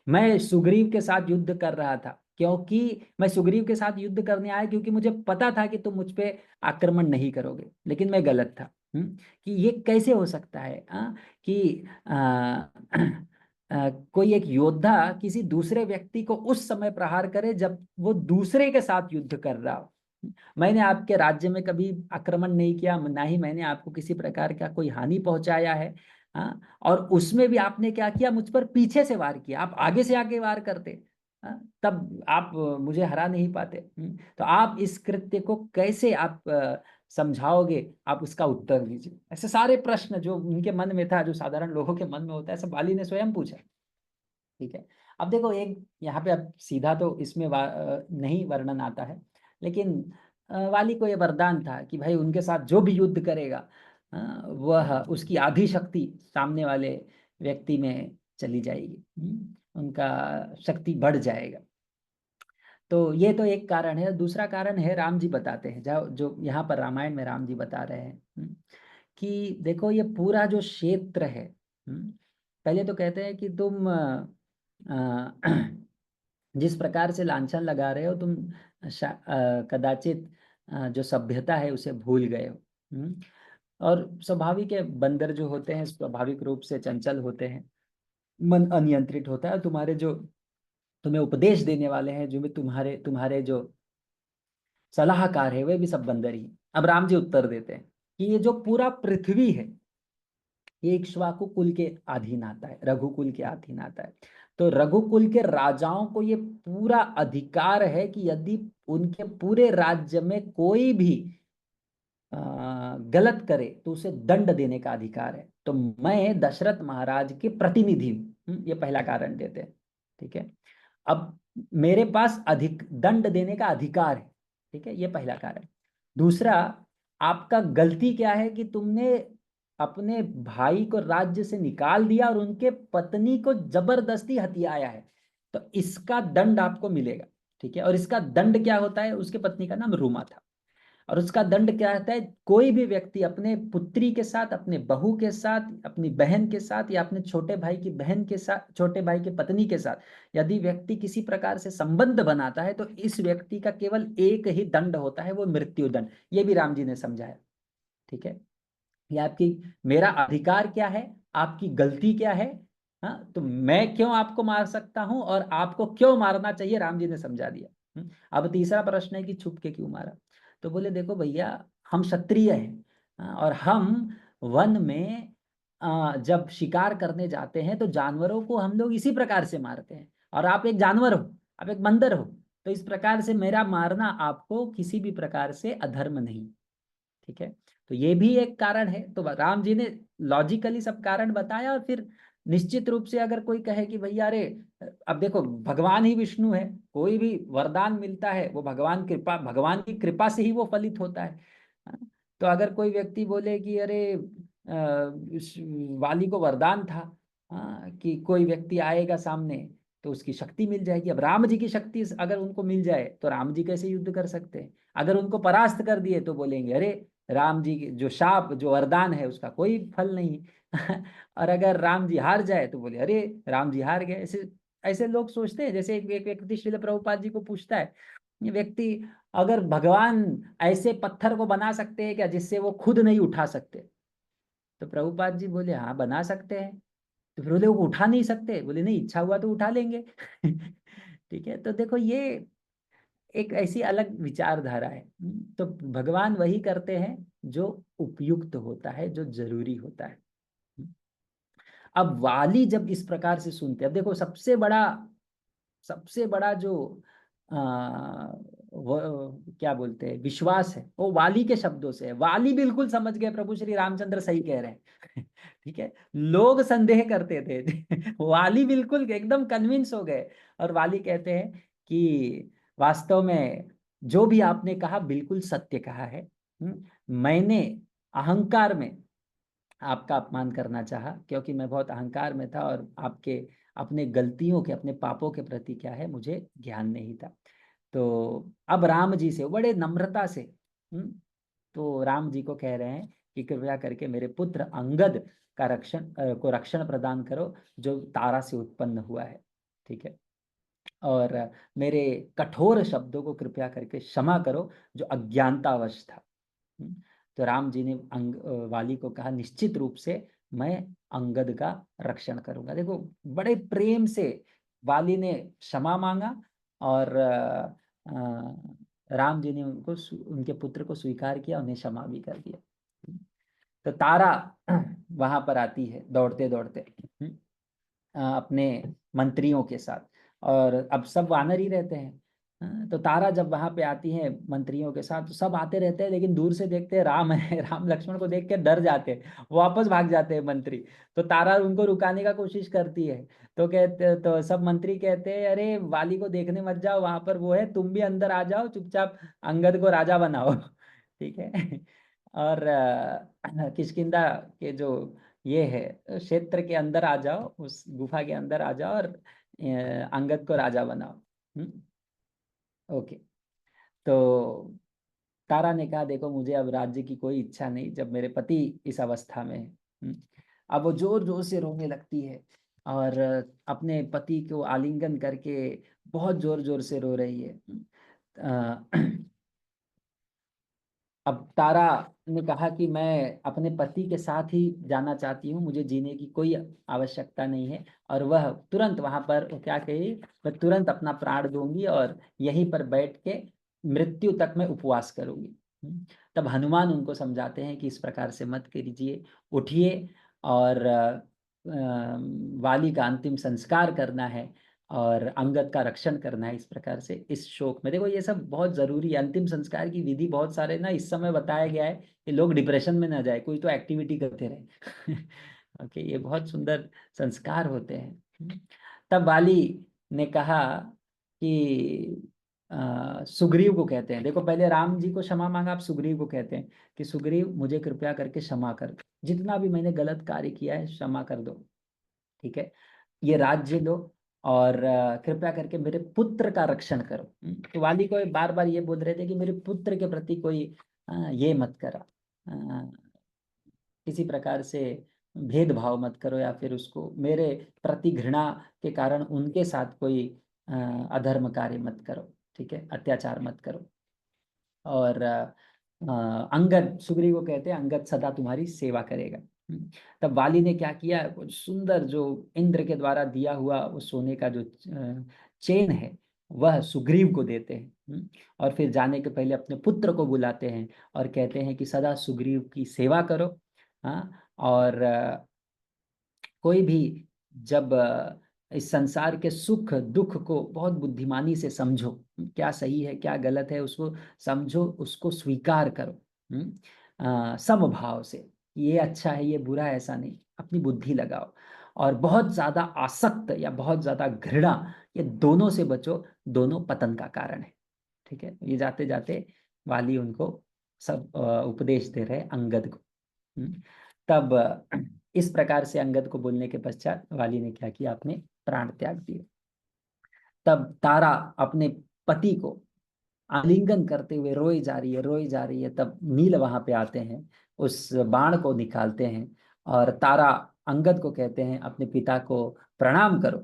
मैं सुग्रीव के साथ युद्ध कर रहा था, क्योंकि मैं सुग्रीव के साथ युद्ध करने आया क्योंकि मुझे पता था कि तुम मुझ पे आक्रमण नहीं करोगे, लेकिन मैं गलत था। कि ये कैसे हो सकता है, कि कोई एक योद्धा किसी दूसरे व्यक्ति को उस समय प्रहार करे जब वो दूसरे के साथ युद्ध कर रहा हो। मैंने आपके राज्य में कभी आक्रमण नहीं किया, ना ही मैंने आपको किसी प्रकार का कोई हानि पहुंचाया है। और उसमें भी आपने क्या किया, मुझ पर पीछे से वार किया, आप आगे से आगे वार करते। तब आप मुझे हरा नहीं पाते। तो आप इस कृत्य को कैसे आप समझाओगे, आप उसका उत्तर दीजिए। ऐसे सारे प्रश्न जो उनके मन में था, जो साधारण लोगों के मन में होता है, सब बाली ने स्वयं पूछा। ठीक है, अब देखो एक यहाँ पे, अब सीधा तो इसमें नहीं वर्णन आता है, लेकिन वाली को ये वरदान था कि भाई उनके साथ जो भी युद्ध करेगा, वह उसकी आधी शक्ति सामने वाले व्यक्ति में चली जाएगी। उनका शक्ति बढ़ जाएगा। तो ये तो एक कारण है। दूसरा कारण है, राम जी बताते हैं, जो जो यहाँ पर रामायण में राम जी बता रहे हैं, कि देखो ये पूरा जो क्षेत्र है, पहले तो कहते हैं कि तुम जिस प्रकार से लांछन लगा रहे हो तुम, कदाचित जो सभ्यता है उसे भूल गए हो। और स्वाभाविक है, बंदर जो होते हैं स्वाभाविक रूप से चंचल होते हैं। मन अनियंत्रित होता है। तुम्हारे जो तुम्हें उपदेश देने वाले हैं, जो भी तुम्हारे तुम्हारे जो सलाहकार है, वे भी सब बंदर ही हैं। अब राम जी उत्तर देते हैं कि ये जो पूरा पृथ्वी है, ये इक्ष्वाकु कुल के अधीन आता है, रघुकुल के अधीन आता है। तो रघुकुल के राजाओं को ये पूरा अधिकार है कि यदि उनके पूरे राज्य में कोई भी गलत करे तो उसे दंड देने का अधिकार है। तो मैं दशरथ महाराज के प्रतिनिधि हूँ। ये पहला कारण देते हैं। ठीक है। अब मेरे पास अधिक दंड देने का अधिकार है। ठीक है, ये पहला कारण। दूसरा, आपका गलती क्या है कि तुमने अपने भाई को राज्य से निकाल दिया और उनके पत्नी को जबरदस्ती हथियाया है, तो इसका दंड आपको मिलेगा। ठीक है, और इसका दंड क्या होता है? उसके पत्नी का नाम रूमा था, और उसका दंड क्या रहता है? कोई भी व्यक्ति अपने पुत्री के साथ, अपने बहू के साथ, अपनी बहन के साथ, या अपने छोटे भाई की बहन के साथ, छोटे भाई की पत्नी के साथ यदि व्यक्ति किसी प्रकार से संबंध बनाता है, तो इस व्यक्ति का केवल एक ही दंड होता है, वो मृत्यु दंड। ये भी राम जी ने समझाया। ठीक है, ये आपकी, मेरा अधिकार क्या है, आपकी गलती क्या है। हाँ, तो मैं क्यों आपको मार सकता हूं और आपको क्यों मारना चाहिए, राम जी ने समझा दिया। अब तीसरा प्रश्न है कि छुप के क्यों मारा? तो बोले देखो भैया, हम क्षत्रिय हैं, और हम वन में जब शिकार करने जाते हैं तो जानवरों को हम लोग इसी प्रकार से मारते हैं, और आप एक जानवर हो, आप एक बंदर हो, तो इस प्रकार से मेरा मारना आपको किसी भी प्रकार से अधर्म नहीं। ठीक है, तो ये भी एक कारण है। तो राम जी ने लॉजिकली सब कारण बताया, और फिर निश्चित रूप से अगर कोई कहे कि भैया अरे, अब देखो भगवान ही विष्णु है, कोई भी वरदान मिलता है वो भगवान की कृपा से ही वो फलित होता है। हाँ, तो अगर कोई व्यक्ति बोले कि अरे वाली को वरदान था, कि कोई व्यक्ति आएगा सामने तो उसकी शक्ति मिल जाएगी। अब राम जी की शक्ति अगर उनको मिल जाए तो राम जी कैसे युद्ध कर सकते हैं? अगर उनको परास्त कर दिए तो बोलेंगे अरे, राम जी की जो शाप, जो वरदान है उसका कोई फल नहीं। और अगर राम जी हार जाए तो बोले अरे, राम जी हार गए। ऐसे ऐसे लोग सोचते हैं। जैसे एक एक व्यक्ति श्रील प्रभुपाद जी को पूछता है, ये व्यक्ति, अगर भगवान ऐसे पत्थर को बना सकते हैं क्या जिससे वो खुद नहीं उठा सकते? तो प्रभुपाद जी बोले हाँ, बना सकते हैं। तो फिर बोले वो उठा नहीं सकते? बोले नहीं, इच्छा हुआ तो उठा लेंगे। ठीक है, तो देखो ये एक ऐसी अलग विचारधारा है। तो भगवान वही करते हैं जो उपयुक्त होता है, जो जरूरी होता है। अब वाली जब इस प्रकार से सुनते हैं, अब देखो सबसे बड़ा जो क्या बोलते हैं, विश्वास है, वो वाली के शब्दों से है। वाली बिल्कुल समझ गए प्रभु श्री रामचंद्र सही कह रहे हैं। ठीक है, लोग संदेह करते थे। वाली बिल्कुल एकदम कन्विंस हो गए, और वाली कहते हैं कि वास्तव में जो भी आपने कहा बिल्कुल सत्य कहा है। मैंने अहंकार में आपका अपमान करना चाहा, क्योंकि मैं बहुत अहंकार में था, और आपके अपने गलतियों के, अपने पापों के प्रति क्या है, मुझे ज्ञान नहीं था। तो अब राम जी से बड़े नम्रता से, हम्म, तो राम जी को कह रहे हैं कि कृपया करके मेरे पुत्र अंगद का रक्षण प्रदान करो, जो तारा से उत्पन्न हुआ है। ठीक है, और मेरे कठोर शब्दों को कृपया करके क्षमा करो, जो अज्ञानतावश था। हम्म, तो राम जी ने वाली को कहा निश्चित रूप से मैं अंगद का रक्षण करूंगा। देखो बड़े प्रेम से वाली ने क्षमा मांगा, और राम जी ने उनके पुत्र को स्वीकार किया, उन्हें क्षमा भी कर दिया। तो तारा वहां पर आती है दौड़ते दौड़ते, अपने मंत्रियों के साथ, और अब सब वानर ही रहते हैं। तो तारा जब वहां पे आती है मंत्रियों के साथ, तो सब आते रहते हैं, लेकिन दूर से देखते हैं राम है। राम लक्ष्मण को देख के डर जाते हैं, वापस भाग जाते हैं मंत्री। तो तारा उनको रुकाने का कोशिश करती है। तो सब मंत्री कहते हैं अरे, वाली को देखने मत जाओ, वहां पर वो है, तुम भी अंदर आ जाओ, चुपचाप अंगद को राजा बनाओ। ठीक है, और किष्किंधा के जो ये है क्षेत्र के अंदर आ जाओ, उस गुफा के अंदर आ जाओ, और अंगद को राजा बनाओ। ओके। तो तारा ने कहा देखो, मुझे अब राज्य की कोई इच्छा नहीं, जब मेरे पति इस अवस्था में है। अब वो जोर जोर से रोने लगती है, और अपने पति को आलिंगन करके बहुत जोर जोर से रो रही है। अब तारा ने कहा कि मैं अपने पति के साथ ही जाना चाहती हूँ, मुझे जीने की कोई आवश्यकता नहीं है। और वह तुरंत वहां पर वो क्या कही, मैं तुरंत अपना प्राण दूंगी और यहीं पर बैठ के मृत्यु तक मैं उपवास करूंगी। तब हनुमान उनको समझाते हैं कि इस प्रकार से मत कीजिए, उठिए और वाली का अंतिम संस्कार करना है और अंगद का रक्षण करना है। इस प्रकार से इस शोक में देखो ये सब बहुत जरूरी है। अंतिम संस्कार की विधि बहुत सारे ना इस समय बताया गया है कि लोग डिप्रेशन में ना जाए, कोई तो एक्टिविटी करते रहे। ओके, ये बहुत सुंदर संस्कार होते हैं। तब वाली ने कहा कि सुग्रीव को कहते हैं, देखो पहले राम जी को क्षमा मांगा, आप सुग्रीव को कहते हैं कि सुग्रीव मुझे कृपया करके क्षमा कर, जितना भी मैंने गलत कार्य किया है क्षमा कर दो। ठीक है, ये राज्य लो और कृपया करके मेरे पुत्र का रक्षण करो। तो वाली को बार बार ये बोल रहे थे कि मेरे पुत्र के प्रति कोई ये मत करा, किसी प्रकार से भेदभाव मत करो या फिर उसको मेरे प्रति घृणा के कारण उनके साथ कोई अधर्म कार्य मत करो। ठीक है, अत्याचार मत करो। और अंगद, सुग्रीव को कहते हैं अंगद सदा तुम्हारी सेवा करेगा। तब वाली ने क्या किया, कुछ सुंदर जो इंद्र के द्वारा दिया हुआ वो सोने का जो चेन है वह सुग्रीव को देते हैं। और फिर जाने के पहले अपने पुत्र को बुलाते हैं और कहते हैं कि सदा सुग्रीव की सेवा करो। हाँ, और कोई भी जब इस संसार के सुख दुख को बहुत बुद्धिमानी से समझो, क्या सही है क्या गलत है उसको समझो, उसको स्वीकार करो। समभाव से, ये अच्छा है ये बुरा है ऐसा नहीं, अपनी बुद्धि लगाओ। और बहुत ज्यादा आसक्त या बहुत ज्यादा घृणा, ये दोनों से बचो, दोनों पतन का कारण है। ठीक है, ये जाते जाते वाली उनको सब उपदेश दे रहे अंगद को। तब इस प्रकार से अंगद को बोलने के पश्चात वाली ने क्या किया, अपने प्राण त्याग दिए। तब तारा अपने पति को आलिंगन करते हुए रोई जा रही है, रोई जा रही है। तब नील वहां पे आते हैं, उस बाण को निकालते हैं और तारा अंगद को कहते हैं अपने पिता को प्रणाम करो।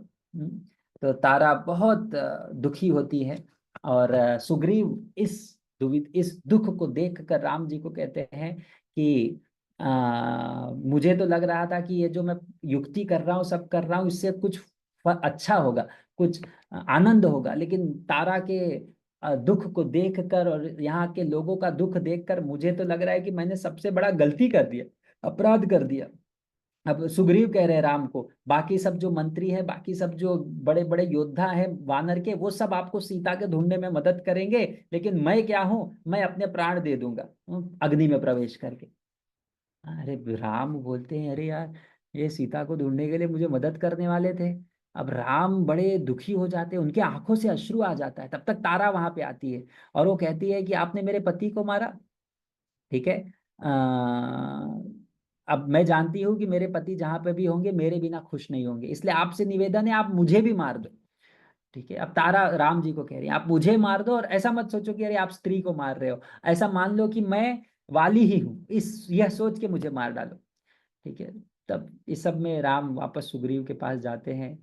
तो तारा बहुत दुखी होती है और सुग्रीव इस दुख को देखकर राम जी को कहते हैं कि मुझे तो लग रहा था कि ये जो मैं युक्ति कर रहा हूँ सब कर रहा हूँ इससे कुछ अच्छा होगा, कुछ आनंद होगा, लेकिन तारा के दुख को देखकर और यहाँ के लोगों का दुख देखकर मुझे तो लग रहा है कि मैंने सबसे बड़ा गलती कर दिया, अपराध कर दिया। अब सुग्रीव कह रहे हैं राम को, बाकी सब जो मंत्री है, बाकी सब जो बड़े बड़े योद्धा हैं वानर के, वो सब आपको सीता के ढूंढने में मदद करेंगे, लेकिन मैं क्या हूं, मैं अपने प्राण दे दूंगा अग्नि में प्रवेश करके। अरे राम बोलते हैं अरे यार, ये सीता को ढूंढने के लिए मुझे मदद करने वाले थे। अब राम बड़े दुखी हो जाते हैं, उनके आंखों से अश्रु आ जाता है। तब तक तारा वहां पे आती है और वो कहती है कि आपने मेरे पति को मारा। ठीक है, अब मैं जानती हूँ कि मेरे पति जहां पे भी होंगे मेरे बिना खुश नहीं होंगे, इसलिए आपसे निवेदन है आप मुझे भी मार दो। ठीक है, अब तारा राम जी को कह रही है आप मुझे मार दो, और ऐसा मत सोचो कि अरे आप स्त्री को मार रहे हो, ऐसा मान लो कि मैं वाली ही हूँ, इस यह सोच के मुझे मार डालो। ठीक है, तब इस सब में राम वापस सुग्रीव के पास जाते हैं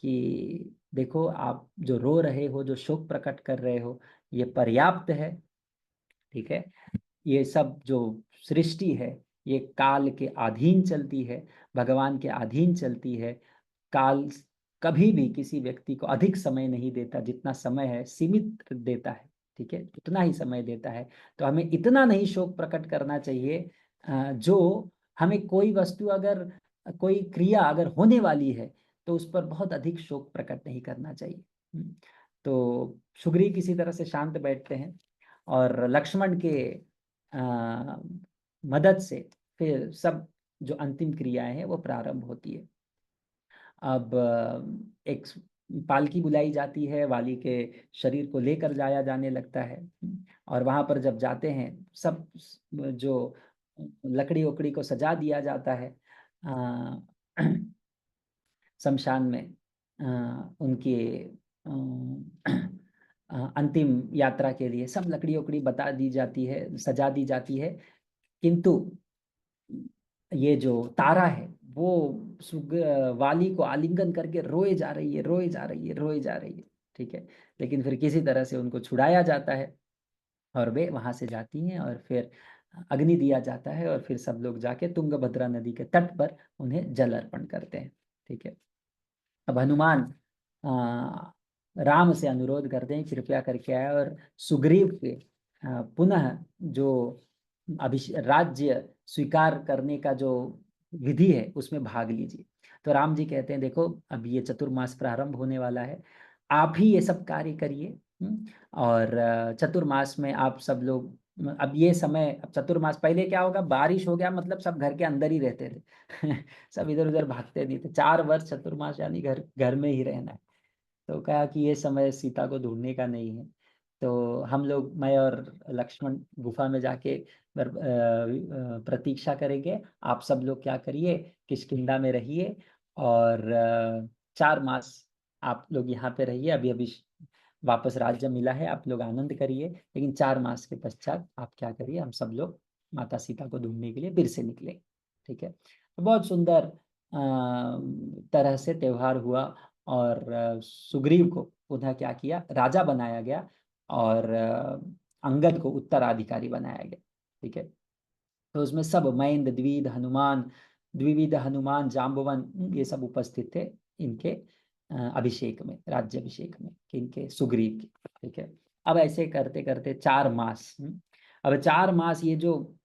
कि देखो आप जो रो रहे हो, जो शोक प्रकट कर रहे हो, ये पर्याप्त है। ठीक है, ये सब जो सृष्टि है ये काल के अधीन चलती है, भगवान के अधीन चलती है। काल कभी भी किसी व्यक्ति को अधिक समय नहीं देता, जितना समय है सीमित देता है। ठीक है, उतना ही समय देता है। तो हमें इतना नहीं शोक प्रकट करना चाहिए, जो हमें कोई वस्तु अगर कोई क्रिया अगर होने वाली है तो उस पर बहुत अधिक शोक प्रकट नहीं करना चाहिए। तो सुग्रीव किसी तरह से शांत बैठते हैं और लक्ष्मण के आ, मदद से फिर सब जो अंतिम क्रियाएं हैं वो प्रारंभ होती है। अब एक पालकी बुलाई जाती है, वाली के शरीर को लेकर जाया जाने लगता है। और वहां पर जब जाते हैं सब जो लकड़ी उकड़ी को सजा दिया जाता है आ, शमशान में उनके अंतिम यात्रा के लिए सब लकड़ी उकड़ी बता दी जाती है, सजा दी जाती है। किंतु ये जो तारा है वो वाली को आलिंगन करके रोए जा रही है, रोए जा रही है, रोए जा रही है। ठीक है, लेकिन फिर किसी तरह से उनको छुड़ाया जाता है। और वे वहां से जाती हैं और फिर अग्नि दिया जाता है और फिर सब लोग जाके तुंगभद्रा नदी के तट पर उन्हें जल अर्पण करते हैं। ठीक है। अब हनुमान आ, राम से अनुरोध करते हैं कृपया करके आए और सुग्रीव के पुनः जो राज्य स्वीकार करने का जो विधि है उसमें भाग लीजिए। तो राम जी कहते हैं देखो अब ये चतुर्मास प्रारंभ होने वाला है, आप ही ये सब कार्य करिए। और चतुर्मास में आप सब लोग, अब ये समय, अब चतुर्मास पहले क्या होगा, बारिश हो गया मतलब सब घर के अंदर ही रहते थे सब इधर उधर भागते नहीं थे। 4 वर्ष चतुर्मास यानी घर घर में ही रहना है। तो कहा कि ये समय सीता को ढूंढने का नहीं है, तो हम लोग, मैं और लक्ष्मण गुफा में जाके प्रतीक्षा करेंगे। आप सब लोग क्या करिए, किष्किंधा में रहिए और 4 मास आप लोग यहाँ पे रहिए। अभी अभी वापस राज्य मिला है, आप लोग आनंद करिए, लेकिन 4 मास के पश्चात आप क्या करिए, हम सब लोग माता सीता को ढूंढने के लिए फिर से निकले। ठीक है। तो बहुत सुंदर तरह से त्योहार हुआ और सुग्रीव को पुनः क्या किया, राजा बनाया गया और अंगद को उत्तराधिकारी बनाया गया। ठीक है। तो उसमें सब महेंद्र द्विविध हनुमान जाम्बवन ये सब उपस्थित थे इनके अभिषेक में, राज्यभिषेक में, इनके सुग्रीव की। ठीक है। अब ऐसे करते करते 4 मास, अब 4 मास ये जो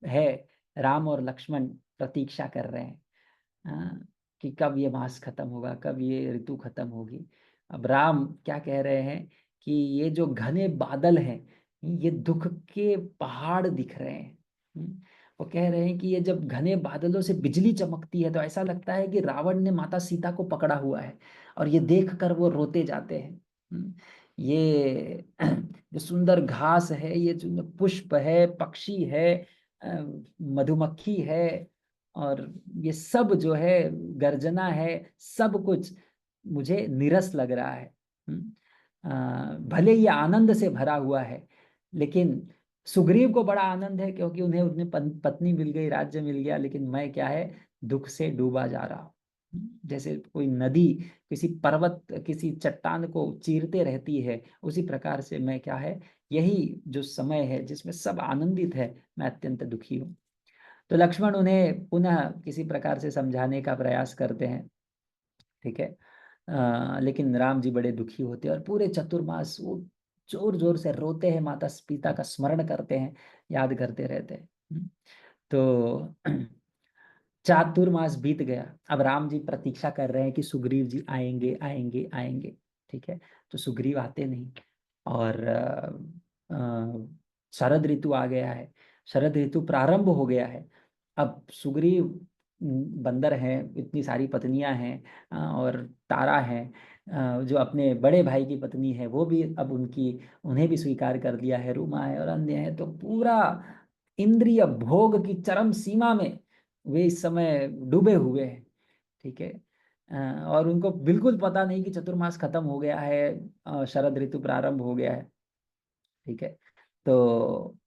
है, राम और लक्ष्मण प्रतीक्षा कर रहे हैं कि कब ये मास खत्म होगा, कब ये ऋतु खत्म होगी। अब राम क्या कह रहे हैं कि ये जो घने बादल हैं, ये दुख के पहाड़ दिख रहे हैं। वो कह रहे हैं कि ये जब घने बादलों से बिजली चमकती है तो ऐसा लगता है कि रावण ने माता सीता को पकड़ा हुआ है और ये देख कर वो रोते जाते हैं। ये जो सुंदर घास है, ये जो पुष्प है, पक्षी है, मधुमक्खी है, और ये सब जो है, गर्जना है, सब कुछ मुझे नीरस लग रहा है। भले ये आनंद से भरा हुआ है, लेकिन सुग्रीव को बड़ा आनंद है क्योंकि उन्हें उन्हें पत्नी मिल गई, राज्य मिल गया, लेकिन मैं क्या है, दुख से डूबा जा रहा हूँ। जैसे कोई नदी किसी पर्वत, किसी चट्टान को चीरते रहती है, उसी प्रकार से मैं क्या है, यही जो समय है जिसमें सब आनंदित है, मैं अत्यंत दुखी हूँ। तो लक्ष्मण उन्हें पुनः किसी प्रकार से समझाने का प्रयास करते हैं। ठीक है। लेकिन राम जी बड़े दुखी होते हैं और पूरे चतुर्मास वो जोर जोर से रोते हैं, माता पिता का स्मरण करते हैं, याद करते रहते हैं। तो चातुर्मास बीत गया। अब राम जी प्रतीक्षा कर रहे हैं कि सुग्रीव जी आएंगे आएंगे आएंगे। ठीक है। तो सुग्रीव आते नहीं और शरद ऋतु आ गया है, शरद ऋतु प्रारंभ हो गया है। अब सुग्रीव बंदर हैं, इतनी सारी पत्नियां हैं, और तारा है जो अपने बड़े भाई की पत्नी है, वो भी अब उन्हें भी स्वीकार कर लिया है, रूमा है और अन्य है। तो पूरा इंद्रिय भोग की चरम सीमा में वे इस समय डूबे हुए हैं। ठीक है। और उनको बिल्कुल पता नहीं कि चतुर्मास खत्म हो गया है, शरद ऋतु प्रारंभ हो गया है। ठीक है। तो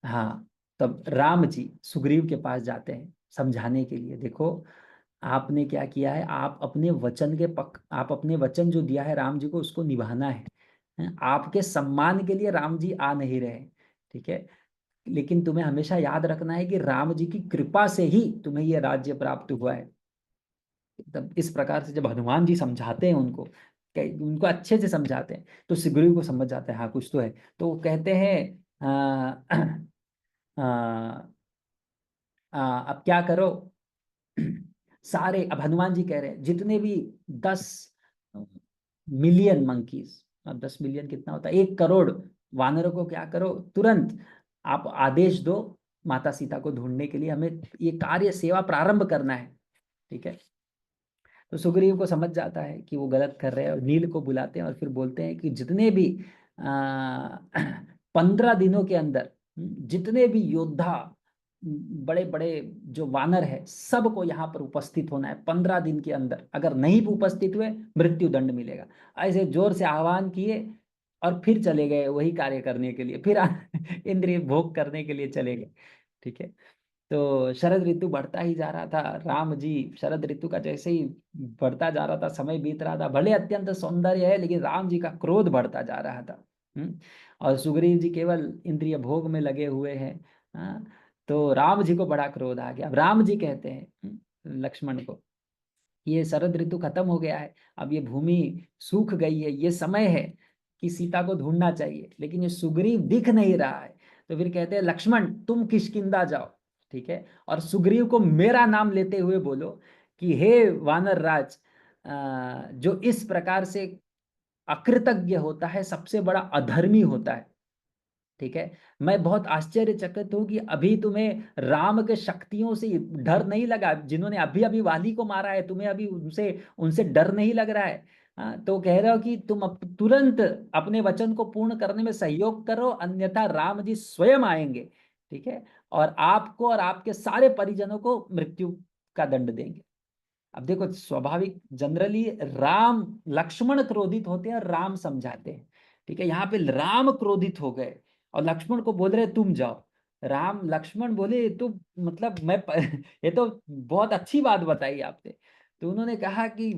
हाँ, तब राम जी सुग्रीव के पास जाते हैं समझाने के लिए, देखो आपने क्या किया है, आप अपने वचन जो दिया है राम जी को उसको निभाना है। आपके सम्मान के लिए राम जी आ नहीं रहे। ठीक है। लेकिन तुम्हें हमेशा याद रखना है कि राम जी की कृपा से ही तुम्हें यह राज्य प्राप्त हुआ है। तब इस प्रकार से जब हनुमान जी समझाते हैं उनको, उनको अच्छे से समझाते हैं, तो सुग्रीव को समझ जाता है हाँ कुछ तो है। तो वो कहते हैं आ, अब क्या करो, सारे, अब हनुमान जी कह रहे हैं जितने भी 10 मिलियन मंकीज, अब 10 मिलियन कितना होता है, 1 करोड़ वानरों को क्या करो, तुरंत आप आदेश दो माता सीता को ढूंढने के लिए, हमें ये कार्य सेवा प्रारंभ करना है। ठीक है। तो सुग्रीव को समझ जाता है कि वो गलत कर रहे हैं और नील को बुलाते हैं और फिर बोलते हैं कि जितने भी 15 दिनों के अंदर जितने भी योद्धा, बड़े बड़े जो वानर है, सबको यहाँ पर उपस्थित होना है 15 दिन के अंदर। अगर नहीं भी उपस्थित हुए मृत्यु दंड मिलेगा। ऐसे जोर से आह्वान किए और फिर चले गए वही कार्य करने के लिए, फिर इंद्रिय भोग करने के लिए चले गए। ठीक है। तो शरद ऋतु बढ़ता ही जा रहा था, राम जी शरद ऋतु का जैसे ही बढ़ता जा रहा था, समय बीत रहा था, भले अत्यंत सौंदर्य है लेकिन राम जी का क्रोध बढ़ता जा रहा था। और सुग्रीव जी केवल इंद्रिय भोग में लगे हुए हैं। हाँ, तो राम जी को बड़ा क्रोध आ गया। अब राम जी कहते हैं लक्ष्मण को, ये शरद ऋतु खत्म हो गया है, अब ये भूमि सूख गई है, ये समय है कि सीता को ढूंढना चाहिए, लेकिन ये सुग्रीव दिख नहीं रहा है। तो फिर कहते हैं लक्ष्मण तुम किष्किंधा जाओ, ठीक है, और सुग्रीव को मेरा नाम लेते हुए बोलो कि हे वानर राज, जो इस प्रकार से अकृतज्ञ होता है, सबसे बड़ा अधर्मी होता है, ठीक है, मैं बहुत आश्चर्यचकित हूं कि अभी तुम्हें राम के शक्तियों से डर नहीं लगा, जिन्होंने अभी अभी वाली को मारा है, तुम्हें अभी उनसे उनसे डर नहीं लग रहा है। हाँ, तो कह रहे हो कि तुम अब तुरंत अपने वचन को पूर्ण करने में सहयोग करो, अन्यथा राम जी स्वयं आएंगे, ठीक है, और आपको और आपके सारे परिजनों को मृत्यु का दंड देंगे। अब देखो स्वाभाविक जनरली राम लक्ष्मण क्रोधित होते हैं और राम समझाते हैं, ठीक है, यहाँ पे राम क्रोधित हो गए और लक्ष्मण को बोल रहे तुम जाओ। राम लक्ष्मण बोले ये तो मतलब ये तो बहुत अच्छी बात बताई आपने। तो उन्होंने कहा कि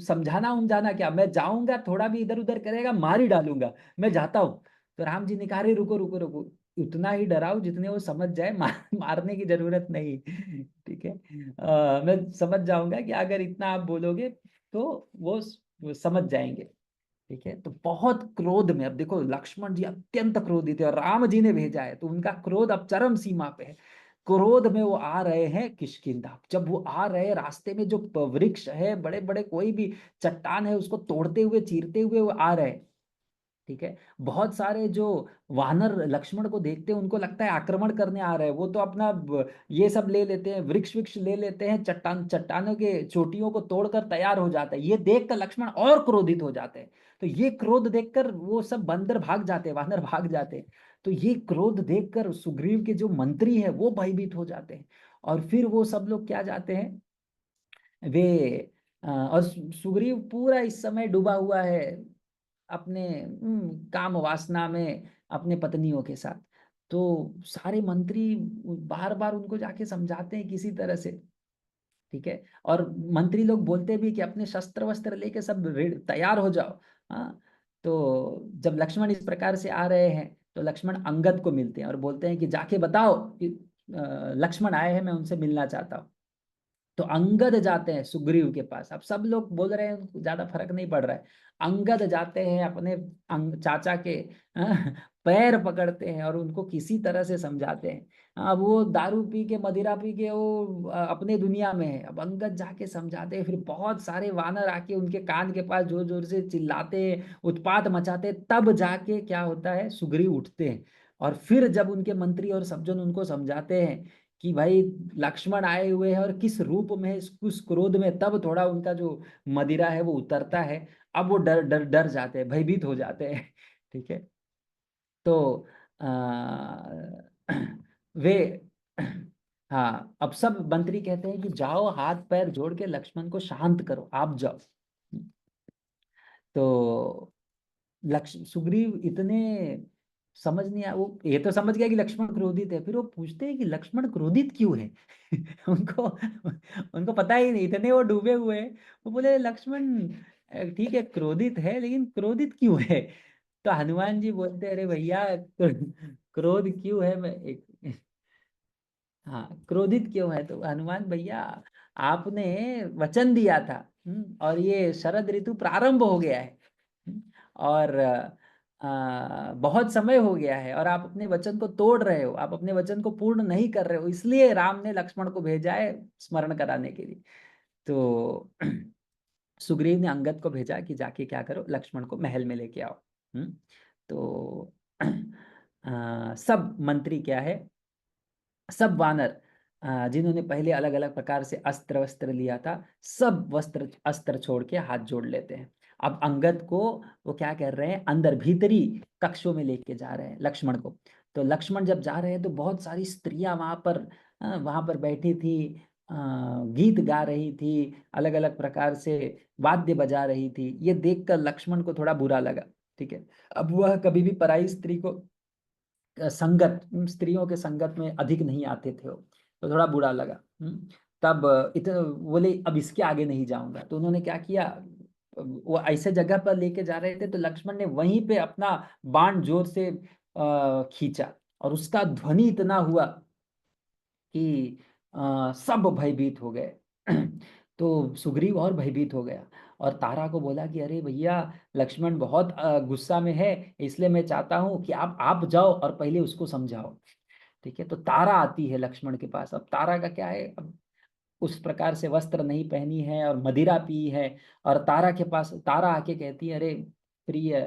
समझाना उमझाना क्या, मैं जाऊंगा, थोड़ा भी इधर उधर करेगा मार ही डालूंगा, मैं जाता हूँ। तो राम जी ने कहा अरे रुको रुको रुको, उतना ही डराओ जितने वो समझ जाए, मारने की जरूरत नहीं, ठीक है। मैं समझ जाऊंगा कि अगर इतना आप बोलोगे तो वो समझ जाएंगे, ठीक है। तो बहुत क्रोध में, अब देखो लक्ष्मण जी अत्यंत क्रोधित है और राम जी ने भेजा है, तो उनका क्रोध अब चरम सीमा पे है। क्रोध में वो आ रहे हैं किष्किंधा। जब वो आ रहे हैं, रास्ते में जो वृक्ष है, बड़े बड़े कोई भी चट्टान है, उसको तोड़ते हुए चीरते हुए वो आ रहे हैं, ठीक है। बहुत सारे जो वानर लक्ष्मण को देखते हैं, उनको लगता है आक्रमण करने आ रहे हैं, वो तो अपना ये सब ले लेते हैं, वृक्ष वृक्ष ले लेते हैं, चट्टानों के चोटियों को तोड़कर तैयार हो जाता है। ये देखकर लक्ष्मण और क्रोधित हो जाते हैं। तो ये क्रोध देखकर वो सब बंदर भाग जाते हैं, वानर भाग जाते हैं। तो ये क्रोध देखकर सुग्रीव के जो मंत्री है वो भयभीत हो जाते हैं। और फिर वो सब लोग क्या जाते हैं, वे और सुग्रीव पूरा इस समय डूबा हुआ है अपने काम वासना में, अपने पत्नियों के साथ। तो सारे मंत्री बार बार उनको जाके समझाते हैं किसी तरह से, ठीक है, और मंत्री लोग बोलते भी कि अपने शस्त्र वस्त्र लेके सब तैयार हो जाओ। हाँ, तो जब लक्ष्मण इस प्रकार से आ रहे हैं, तो लक्ष्मण अंगद को मिलते हैं और बोलते हैं कि जाके बताओ कि लक्ष्मण आए हैं, मैं उनसे मिलना चाहता हूँ। तो अंगद जाते हैं सुग्रीव के पास। अब सब लोग बोल रहे हैं ज्यादा फर्क नहीं पड़ रहा है, अंगद जाते हैं अपने चाचा के पैर पकड़ते हैं और उनको किसी तरह से समझाते हैं। अब वो दारू पी के, मदिरा पी के वो अपने दुनिया में है। अब अंगद जाके समझाते हैं, फिर बहुत सारे वानर आके उनके कान के पास जोर जोर से चिल्लाते हैं, उत्पात मचाते हैं, तब जाके क्या होता है, सुग्रीव उठते हैं। और फिर जब उनके मंत्री और सज्जन उनको समझाते हैं कि भाई लक्ष्मण आए हुए हैं और किस रूप में है, उस क्रोध में, तब थोड़ा उनका जो मदिरा है वो उतरता है। अब वो डर डर डर जाते हैं, भयभीत हो जाते हैं, ठीक है। तो वे हाँ, अब सब मंत्री कहते हैं कि जाओ हाथ पैर जोड़ के लक्ष्मण को शांत करो, आप जाओ। तो लक्ष्य सुग्रीव इतने समझ नहीं आया, वो ये तो समझ गया कि लक्ष्मण क्रोधित है, फिर वो पूछते हैं कि लक्ष्मण क्रोधित क्यों है। उनको उनको पता ही नहीं, इतने वो डूबे हुए हैं। वो बोले लक्ष्मण ठीक है क्रोधित है, लेकिन क्रोधित क्यों है। तो हनुमान जी बोलते अरे भैया क्रोध क्यों है, मैं एक हाँ क्रोधित क्यों है, तो हनुमान भैया आपने वचन दिया था, और ये शरद ऋतु प्रारंभ हो गया है, और बहुत समय हो गया है, और आप अपने वचन को तोड़ रहे हो, आप अपने वचन को पूर्ण नहीं कर रहे हो, इसलिए राम ने लक्ष्मण को भेजा है स्मरण कराने के लिए। तो सुग्रीव ने अंगद को भेजा कि जाके क्या करो, लक्ष्मण को महल में लेके आओ। तो सब मंत्री क्या है, सब वानर जिन्होंने पहले अलग अलग प्रकार से अस्त्र वस्त्र लिया था, सब वस्त्र अस्त्र छोड़ के हाथ जोड़ लेते हैं। अब अंगद को वो क्या कर रहे हैं, अंदर भीतरी कक्षों में लेके जा रहे हैं लक्ष्मण को। तो लक्ष्मण जब जा रहे हैं तो बहुत सारी स्त्रियां वहां पर बैठी थी, गीत गा रही थी, अलग अलग प्रकार से वाद्य बजा रही थी। ये देखकर लक्ष्मण को थोड़ा बुरा लगा, ठीक है। अब वह कभी भी पराई स्त्री को संगत, स्त्रियों के संगत में अधिक नहीं आते थे वो, तो थोड़ा बुरा लगा। तब इतने बोले अब इसके आगे नहीं जाऊंगा, तो उन्होंने क्या किया, वो ऐसे जगह पर लेके जा रहे थे, तो लक्ष्मण ने वहीं पे अपना बाण जोर से खींचा, और उसका ध्वनि इतना हुआ कि सब भयभीत हो गए। तो सुग्रीव और भयभीत हो गया, और तारा को बोला कि अरे भैया, लक्ष्मण बहुत गुस्सा में है, इसलिए मैं चाहता हूं कि आप जाओ और पहले उसको समझाओ। ठीक है, तो तारा आती है लक्ष्मण के पास। अब तारा का क्या है, अब उस प्रकार से वस्त्र नहीं पहनी है और मदिरा पी है, और तारा के पास, तारा आके कहती है, अरे प्रिय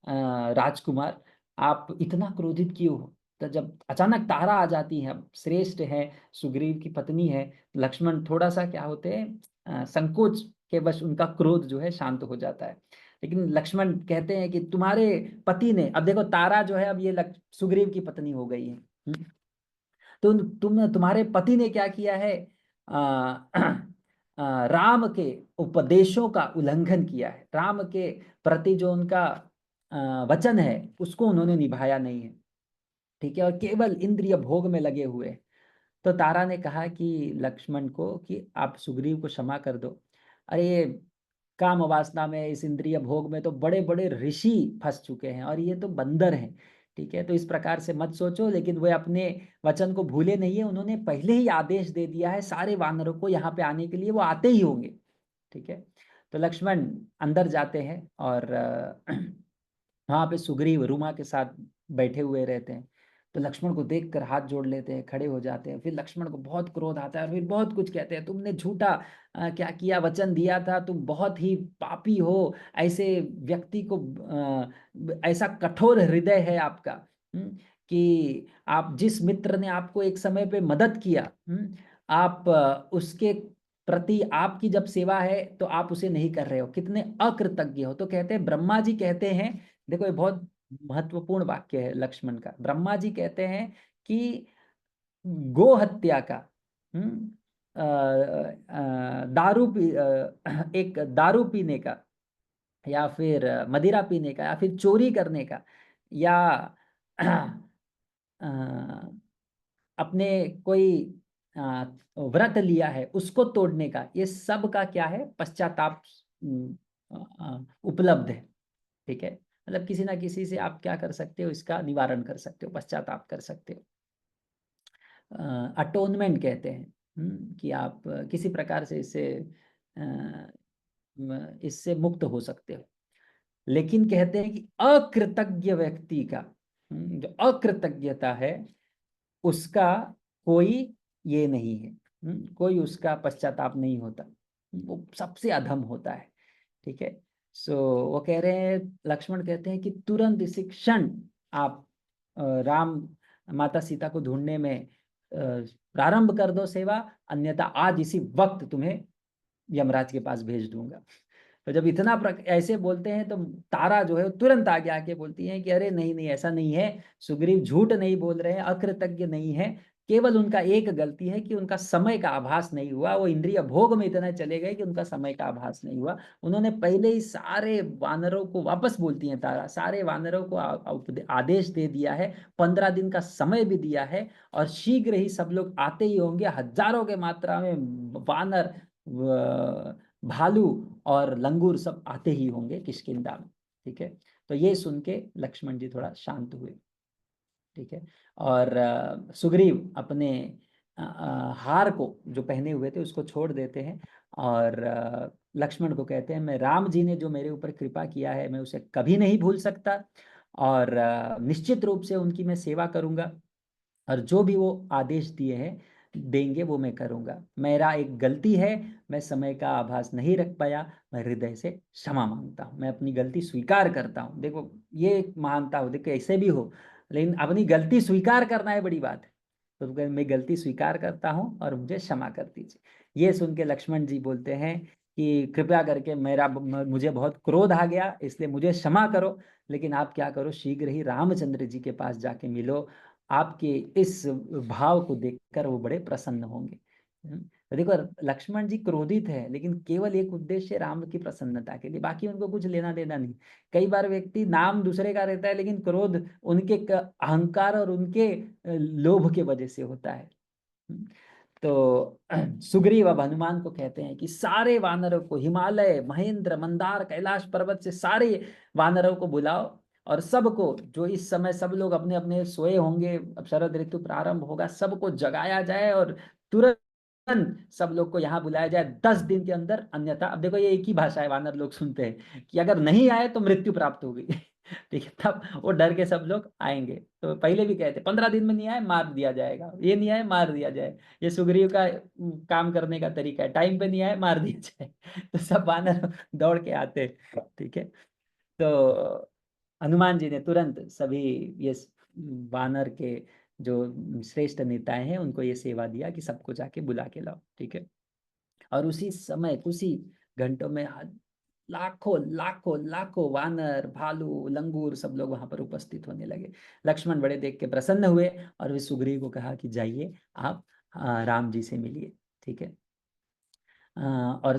राजकुमार, आप इतना क्रोधित क्यों हो। तो जब अचानक तारा आ जाती है, अब श्रेष्ठ है, सुग्रीव की पत्नी है, तो लक्ष्मण थोड़ा सा क्या होते हैं, संकोच के वश उनका क्रोध जो है शांत हो जाता है। लेकिन लक्ष्मण कहते हैं कि तुम्हारे पति ने, अब देखो तारा जो है अब ये सुग्रीव की पत्नी हो गई है। तो तुम्हारे पति ने क्या किया है, राम के उपदेशों का उल्लंघन किया है, राम के प्रति जो उनका वचन है उसको उन्होंने निभाया नहीं है। ठीक है, और केवल इंद्रिय भोग में लगे हुए हैं। तो तारा ने कहा कि लक्ष्मण को कि आप सुग्रीव को क्षमा कर दो। अरे ये काम वासना में, इस इंद्रिय भोग में तो बड़े बड़े ऋषि फंस चुके हैं, और ये तो बंदर हैं। ठीक है, तो इस प्रकार से मत सोचो। लेकिन वे अपने वचन को भूले नहीं है, उन्होंने पहले ही आदेश दे दिया है सारे वानरों को यहाँ पे आने के लिए, वो आते ही होंगे। ठीक है, तो लक्ष्मण अंदर जाते हैं, और वहां पे सुग्रीव रुमा के साथ बैठे हुए रहते हैं। तो लक्ष्मण को देखकर हाथ जोड़ लेते हैं, खड़े हो जाते हैं। फिर लक्ष्मण को बहुत क्रोध आता है, और फिर बहुत कुछ कहते हैं, तुमने झूठा क्या किया, वचन दिया था, तुम बहुत ही पापी हो, ऐसे व्यक्ति को ऐसा कठोर हृदय है आपका, कि आप, जिस मित्र ने आपको एक समय पे मदद किया, आप उसके प्रति आपकी जब सेवा है तो आप उसे नहीं कर रहे हो, कितने अकृतज्ञ हो। तो कहते हैं, ब्रह्मा जी कहते हैं, देखो ये बहुत महत्वपूर्ण वाक्य है लक्ष्मण का। ब्रह्मा जी कहते हैं कि गो हत्या का, एक दारू पीने का, या फिर मदिरा पीने का, या फिर चोरी करने का, या अ, अपने कोई व्रत लिया है उसको तोड़ने का, ये सब का क्या है, पश्चाताप उपलब्ध है। ठीक है, मतलब किसी ना किसी से आप क्या कर सकते हो, इसका निवारण कर सकते हो, पश्चाताप कर सकते हो। अटोनमेंट कहते हैं, कि आप किसी प्रकार से इससे मुक्त हो सकते हो। लेकिन कहते हैं कि अकृतज्ञ व्यक्ति का, जो अकृतज्ञता है उसका कोई ये नहीं है, कोई उसका पश्चाताप नहीं होता, वो सबसे अधम होता है। ठीक है, सो वो कह रहे हैं, लक्ष्मण कहते हैं कि तुरंत इसी क्षण आप राम माता सीता को ढूंढने में प्रारंभ कर दो सेवा, अन्यथा आज इसी वक्त तुम्हें यमराज के पास भेज दूंगा। तो जब इतना ऐसे बोलते हैं, तो तारा जो है वो तुरंत आगे आके बोलती है कि अरे नहीं नहीं, ऐसा नहीं है, सुग्रीव झूठ नहीं बोल रहे हैं, अकृतज्ञ नहीं है, केवल उनका एक गलती है कि उनका समय का आभास नहीं हुआ, वो इंद्रिय भोग में इतना चले गए कि उनका समय का आभास नहीं हुआ। उन्होंने पहले ही सारे वानरों को, वापस बोलती है तारा, सारे वानरों को आदेश दे दिया है, 15 दिन का समय भी दिया है, और शीघ्र ही सब लोग आते ही होंगे, हजारों के मात्रा में वानर, भालू और लंगूर सब आते ही होंगे किष्किंधा में। ठीक है, तो ये सुन के लक्ष्मण जी थोड़ा शांत हुए। ठीक है, और सुग्रीव अपने हार को जो पहने हुए थे उसको छोड़ देते हैं, और लक्ष्मण को कहते हैं, मैं, राम जी ने जो मेरे ऊपर कृपा किया है मैं उसे कभी नहीं भूल सकता, और निश्चित रूप से उनकी मैं सेवा करूंगा, और जो भी वो आदेश दिए हैं देंगे वो मैं करूंगा। मेरा एक गलती है, मैं समय का आभास नहीं रख पाया, मैं हृदय से क्षमा मांगता हूँ, मैं अपनी गलती स्वीकार करता हूँ। देखो ये एक महानता हो, देखो ऐसे भी हो, लेकिन अपनी गलती स्वीकार करना है बड़ी बात है। तो मैं गलती स्वीकार करता हूँ और मुझे क्षमा कर दीजिए। ये सुन के लक्ष्मण जी बोलते हैं कि कृपया करके, मुझे बहुत क्रोध आ गया, इसलिए मुझे क्षमा करो, लेकिन आप क्या करो, शीघ्र ही रामचंद्र जी के पास जाके मिलो, आपके इस भाव को देखकर वो बड़े प्रसन्न होंगे। तो देखो लक्ष्मण जी क्रोधित है, लेकिन केवल एक उद्देश्य, राम की प्रसन्नता के लिए, बाकी उनको कुछ लेना देना नहीं। कई बार व्यक्ति नाम दूसरे का रहता है, लेकिन क्रोध उनके अहंकार और उनके लोभ के वजह से होता है। तो सुग्रीव अब हनुमान को कहते हैं कि सारे वानरों को, हिमालय, महेंद्र, मंदार, कैलाश पर्वत से सारे वानरों को बुलाओ, और सबको, जो इस समय सब लोग अपने अपने सोए होंगे, अब शरद ऋतु प्रारंभ होगा, सबको जगाया जाए और तुरंत सब लोग को यहाँ बुलाया जाए 10 दिन के अंदर, अन्यथा, अब देखो ये एक ही भाषा है, वानर लोग सुनते हैं कि अगर नहीं आए तो मृत्यु प्राप्त होगी। ठीक है, तब वो डर के सब लोग आएंगे। तो पहले भी कहते 15 दिन में नहीं आए मार दिया जाएगा, ये नहीं आए मार दिया जाए, ये सुग्रीव का काम करने का तरीका है, टाइम पे नहीं आए मार दिया जाए। तो सब वानर दौड़ के आते। ठीक है, तो हनुमान जी ने तुरंत सभी ये वानर के जो श्रेष्ठ नेताएं हैं उनको ये सेवा दिया कि सबको जाके बुला के लाओ। ठीक है, और उसी समय कुछ ही घंटों में लाखों लाखों लाखों वानर, भालू, लंगूर सब लोग वहां पर उपस्थित होने लगे। लक्ष्मण बड़े देख के प्रसन्न हुए और वे सुग्रीव को कहा कि जाइए आप राम जी से मिलिए। ठीक है, और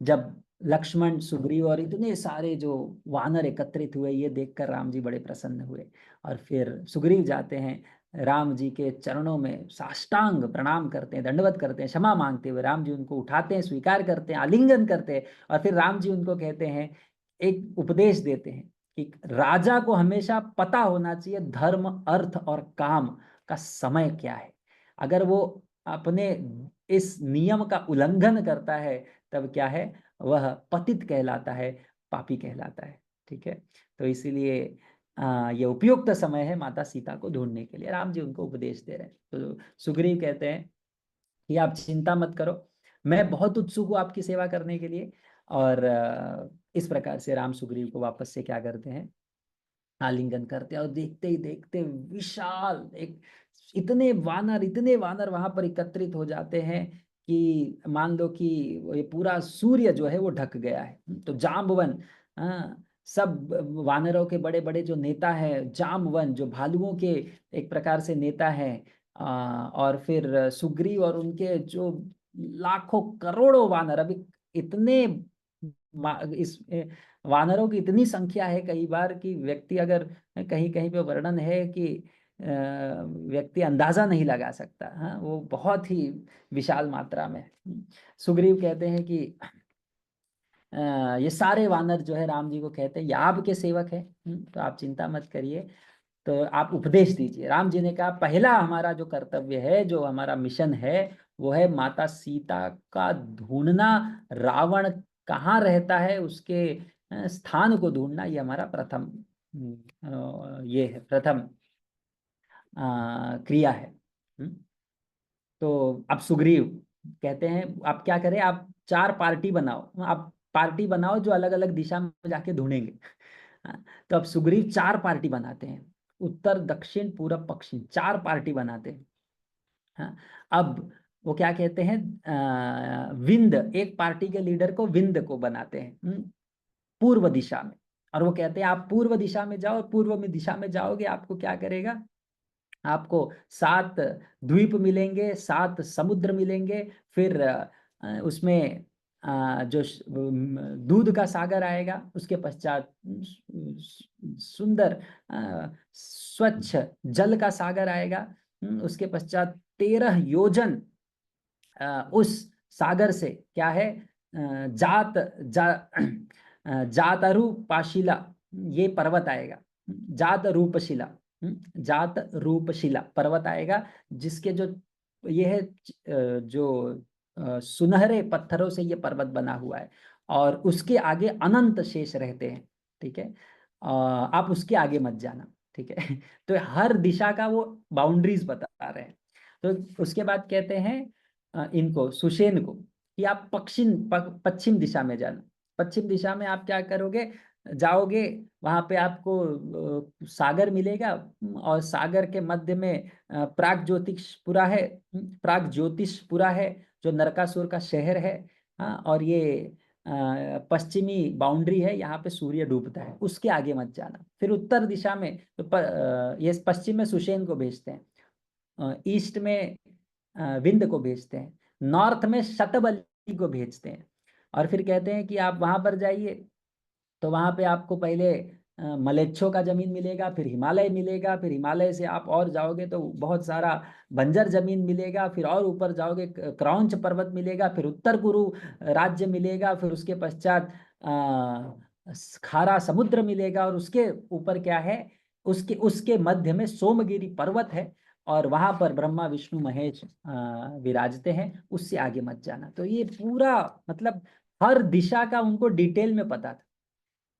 जब लक्ष्मण, सुग्रीव और इतने सारे जो वानर एकत्रित हुए, ये देखकर राम जी बड़े प्रसन्न हुए। और फिर सुग्रीव जाते हैं राम जी के चरणों में, साष्टांग प्रणाम करते हैं, दंडवत करते हैं, क्षमा मांगते हुए। राम जी उनको उठाते हैं, स्वीकार करते हैं, आलिंगन करते हैं, और फिर राम जी उनको कहते हैं, एक उपदेश देते हैं कि राजा को हमेशा पता होना चाहिए धर्म, अर्थ और काम का समय क्या है। अगर वो अपने इस नियम का उल्लंघन करता है तब क्या है, वह पतित कहलाता है, पापी कहलाता है। ठीक है, तो इसीलिए ये उपयुक्त समय है माता सीता को ढूंढने के लिए। राम जी उनको उपदेश दे रहे हैं। तो सुग्रीव कहते हैं कि आप चिंता मत करो, मैं बहुत उत्सुक हूँ आपकी सेवा करने के लिए। और इस प्रकार से राम सुग्रीव को वापस से क्या करते हैं, आलिंगन करते हैं। और देखते ही देखते विशाल एक, इतने वानर वहां पर एकत्रित हो जाते हैं कि मान लो कि ये पूरा सूर्य जो है वो ढक गया है। तो जाम्बवन, सब वानरों के बड़े बड़े जो नेता हैं, जाम्बवन जो भालुओं के एक प्रकार से नेता हैं, और फिर सुग्रीव और उनके जो लाखों करोड़ों वानर, अभी इतने इस वानरों की इतनी संख्या है कई बार कि व्यक्ति अगर, कहीं कहीं पे वर्णन है कि व्यक्ति अंदाजा नहीं लगा सकता। हाँ, वो बहुत ही विशाल मात्रा में। सुग्रीव कहते हैं कि ये सारे वानर जो है राम जी को कहते हैं ये आपके सेवक है, तो आप चिंता मत करिए, तो आप उपदेश दीजिए। राम जी ने कहा पहला हमारा जो कर्तव्य है, जो हमारा मिशन है, वो है माता सीता का ढूंढना, रावण कहाँ रहता है उसके स्थान को ढूंढना, ये हमारा प्रथम ये है, प्रथम क्रिया है। तो अब सुग्रीव कहते हैं आप क्या करें, आप 4 पार्टी बनाओ, आप पार्टी बनाओ जो अलग अलग दिशा में जाके ढूंढेंगे। तो अब सुग्रीव 4 पार्टी बनाते हैं, उत्तर, दक्षिण, पूरब, पश्चिम, 4 पार्टी बनाते हैं। हाँ, अब वो क्या कहते हैं, विंद, एक पार्टी के लीडर को विंद को बनाते हैं पूर्व दिशा में। और वो कहते हैं आप पूर्व दिशा में जाओ, पूर्व में दिशा में जाओगे आपको क्या करेगा, आपको 7 द्वीप मिलेंगे, 7 समुद्र मिलेंगे, फिर उसमें जो दूध का सागर आएगा, उसके पश्चात सुंदर स्वच्छ जल का सागर आएगा, उसके पश्चात 13 योजन उस सागर से क्या है, जात जात पाशिला, ये पर्वत आएगा, जात रूपशिला, जात रूपशिला पर्वत आएगा, जिसके जो ये है जो सुनहरे पत्थरों से ये पर्वत बना हुआ है, और उसके आगे अनंत शेष रहते हैं। ठीक है, आप उसके आगे मत जाना। ठीक है, तो हर दिशा का वो बाउंड्रीज बता रहे हैं। तो उसके बाद कहते हैं इनको, सुषेण को, कि आप पश्चिम दिशा में जाना। पश्चिम दिशा में आप क्या करोगे, जाओगे, वहां पे आपको सागर मिलेगा, और सागर के मध्य में प्राग ज्योतिषपुरा है, प्राग ज्योतिषपुरा है, जो नरकासुर का शहर है। हाँ, और ये पश्चिमी बाउंड्री है, यहाँ पे सूर्य डूबता है, उसके आगे मत जाना। फिर उत्तर दिशा में तो ये पश्चिम में सुषेण को भेजते हैं, ईस्ट में विंद को भेजते हैं, नॉर्थ में शतबली को भेजते हैं। और फिर कहते हैं कि आप वहां पर जाइए, तो वहां पे आपको पहले मलेच्छों का जमीन मिलेगा, फिर हिमालय मिलेगा, फिर हिमालय से आप और जाओगे तो बहुत सारा बंजर जमीन मिलेगा, फिर और ऊपर जाओगे क्रौंच पर्वत मिलेगा, फिर उत्तर कुरु राज्य मिलेगा, फिर उसके पश्चात खारा समुद्र मिलेगा, और उसके ऊपर क्या है, उसके उसके मध्य में सोमगिरी पर्वत है, और वहां पर ब्रह्मा विष्णु महेश विराजते हैं। उससे आगे मत जाना। तो ये पूरा मतलब हर दिशा का उनको डिटेल में पता था।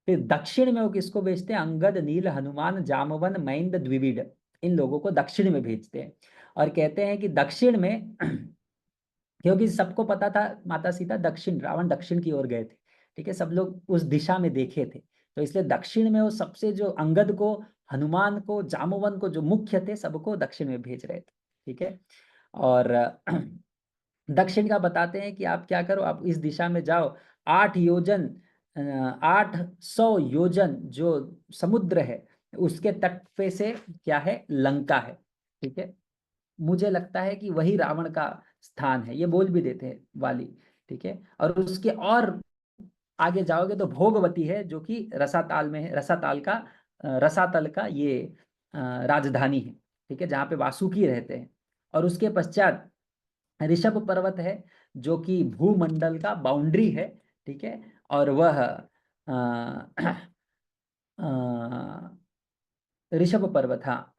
फिर दक्षिण में वो किसको भेजते हैं, अंगद, नील, हनुमान, जामवन, मैंद, द्विविड, इन लोगों को दक्षिण में भेजते हैं। और कहते हैं कि दक्षिण में क्योंकि सबको पता था माता सीता दक्षिण, रावण दक्षिण की ओर गए थे, ठीक है, सब लोग उस दिशा में देखे थे, तो इसलिए दक्षिण में वो सबसे जो अंगद को, हनुमान को, जामवन को, जो मुख्य थे, सबको दक्षिण में भेज रहे थे, ठीक है। और दक्षिण का बताते हैं कि आप क्या करो, आप इस दिशा में जाओ, 8 योजन, 800 योजन जो समुद्र है उसके तट पे से क्या है, लंका है, ठीक है। मुझे लगता है कि वही रावण का स्थान है, ये बोल भी देते हैं वाली, ठीक है। और उसके और आगे जाओगे तो भोगवती है, जो कि रसाताल में है, रसातल का ये राजधानी है, ठीक है, जहाँ पे वासुकी रहते हैं। और उसके पश्चात ऋषभ पर्वत है, जो कि भूमंडल का बाउंड्री है, ठीक है। और वह ऋषभ पर्वत, हाँ,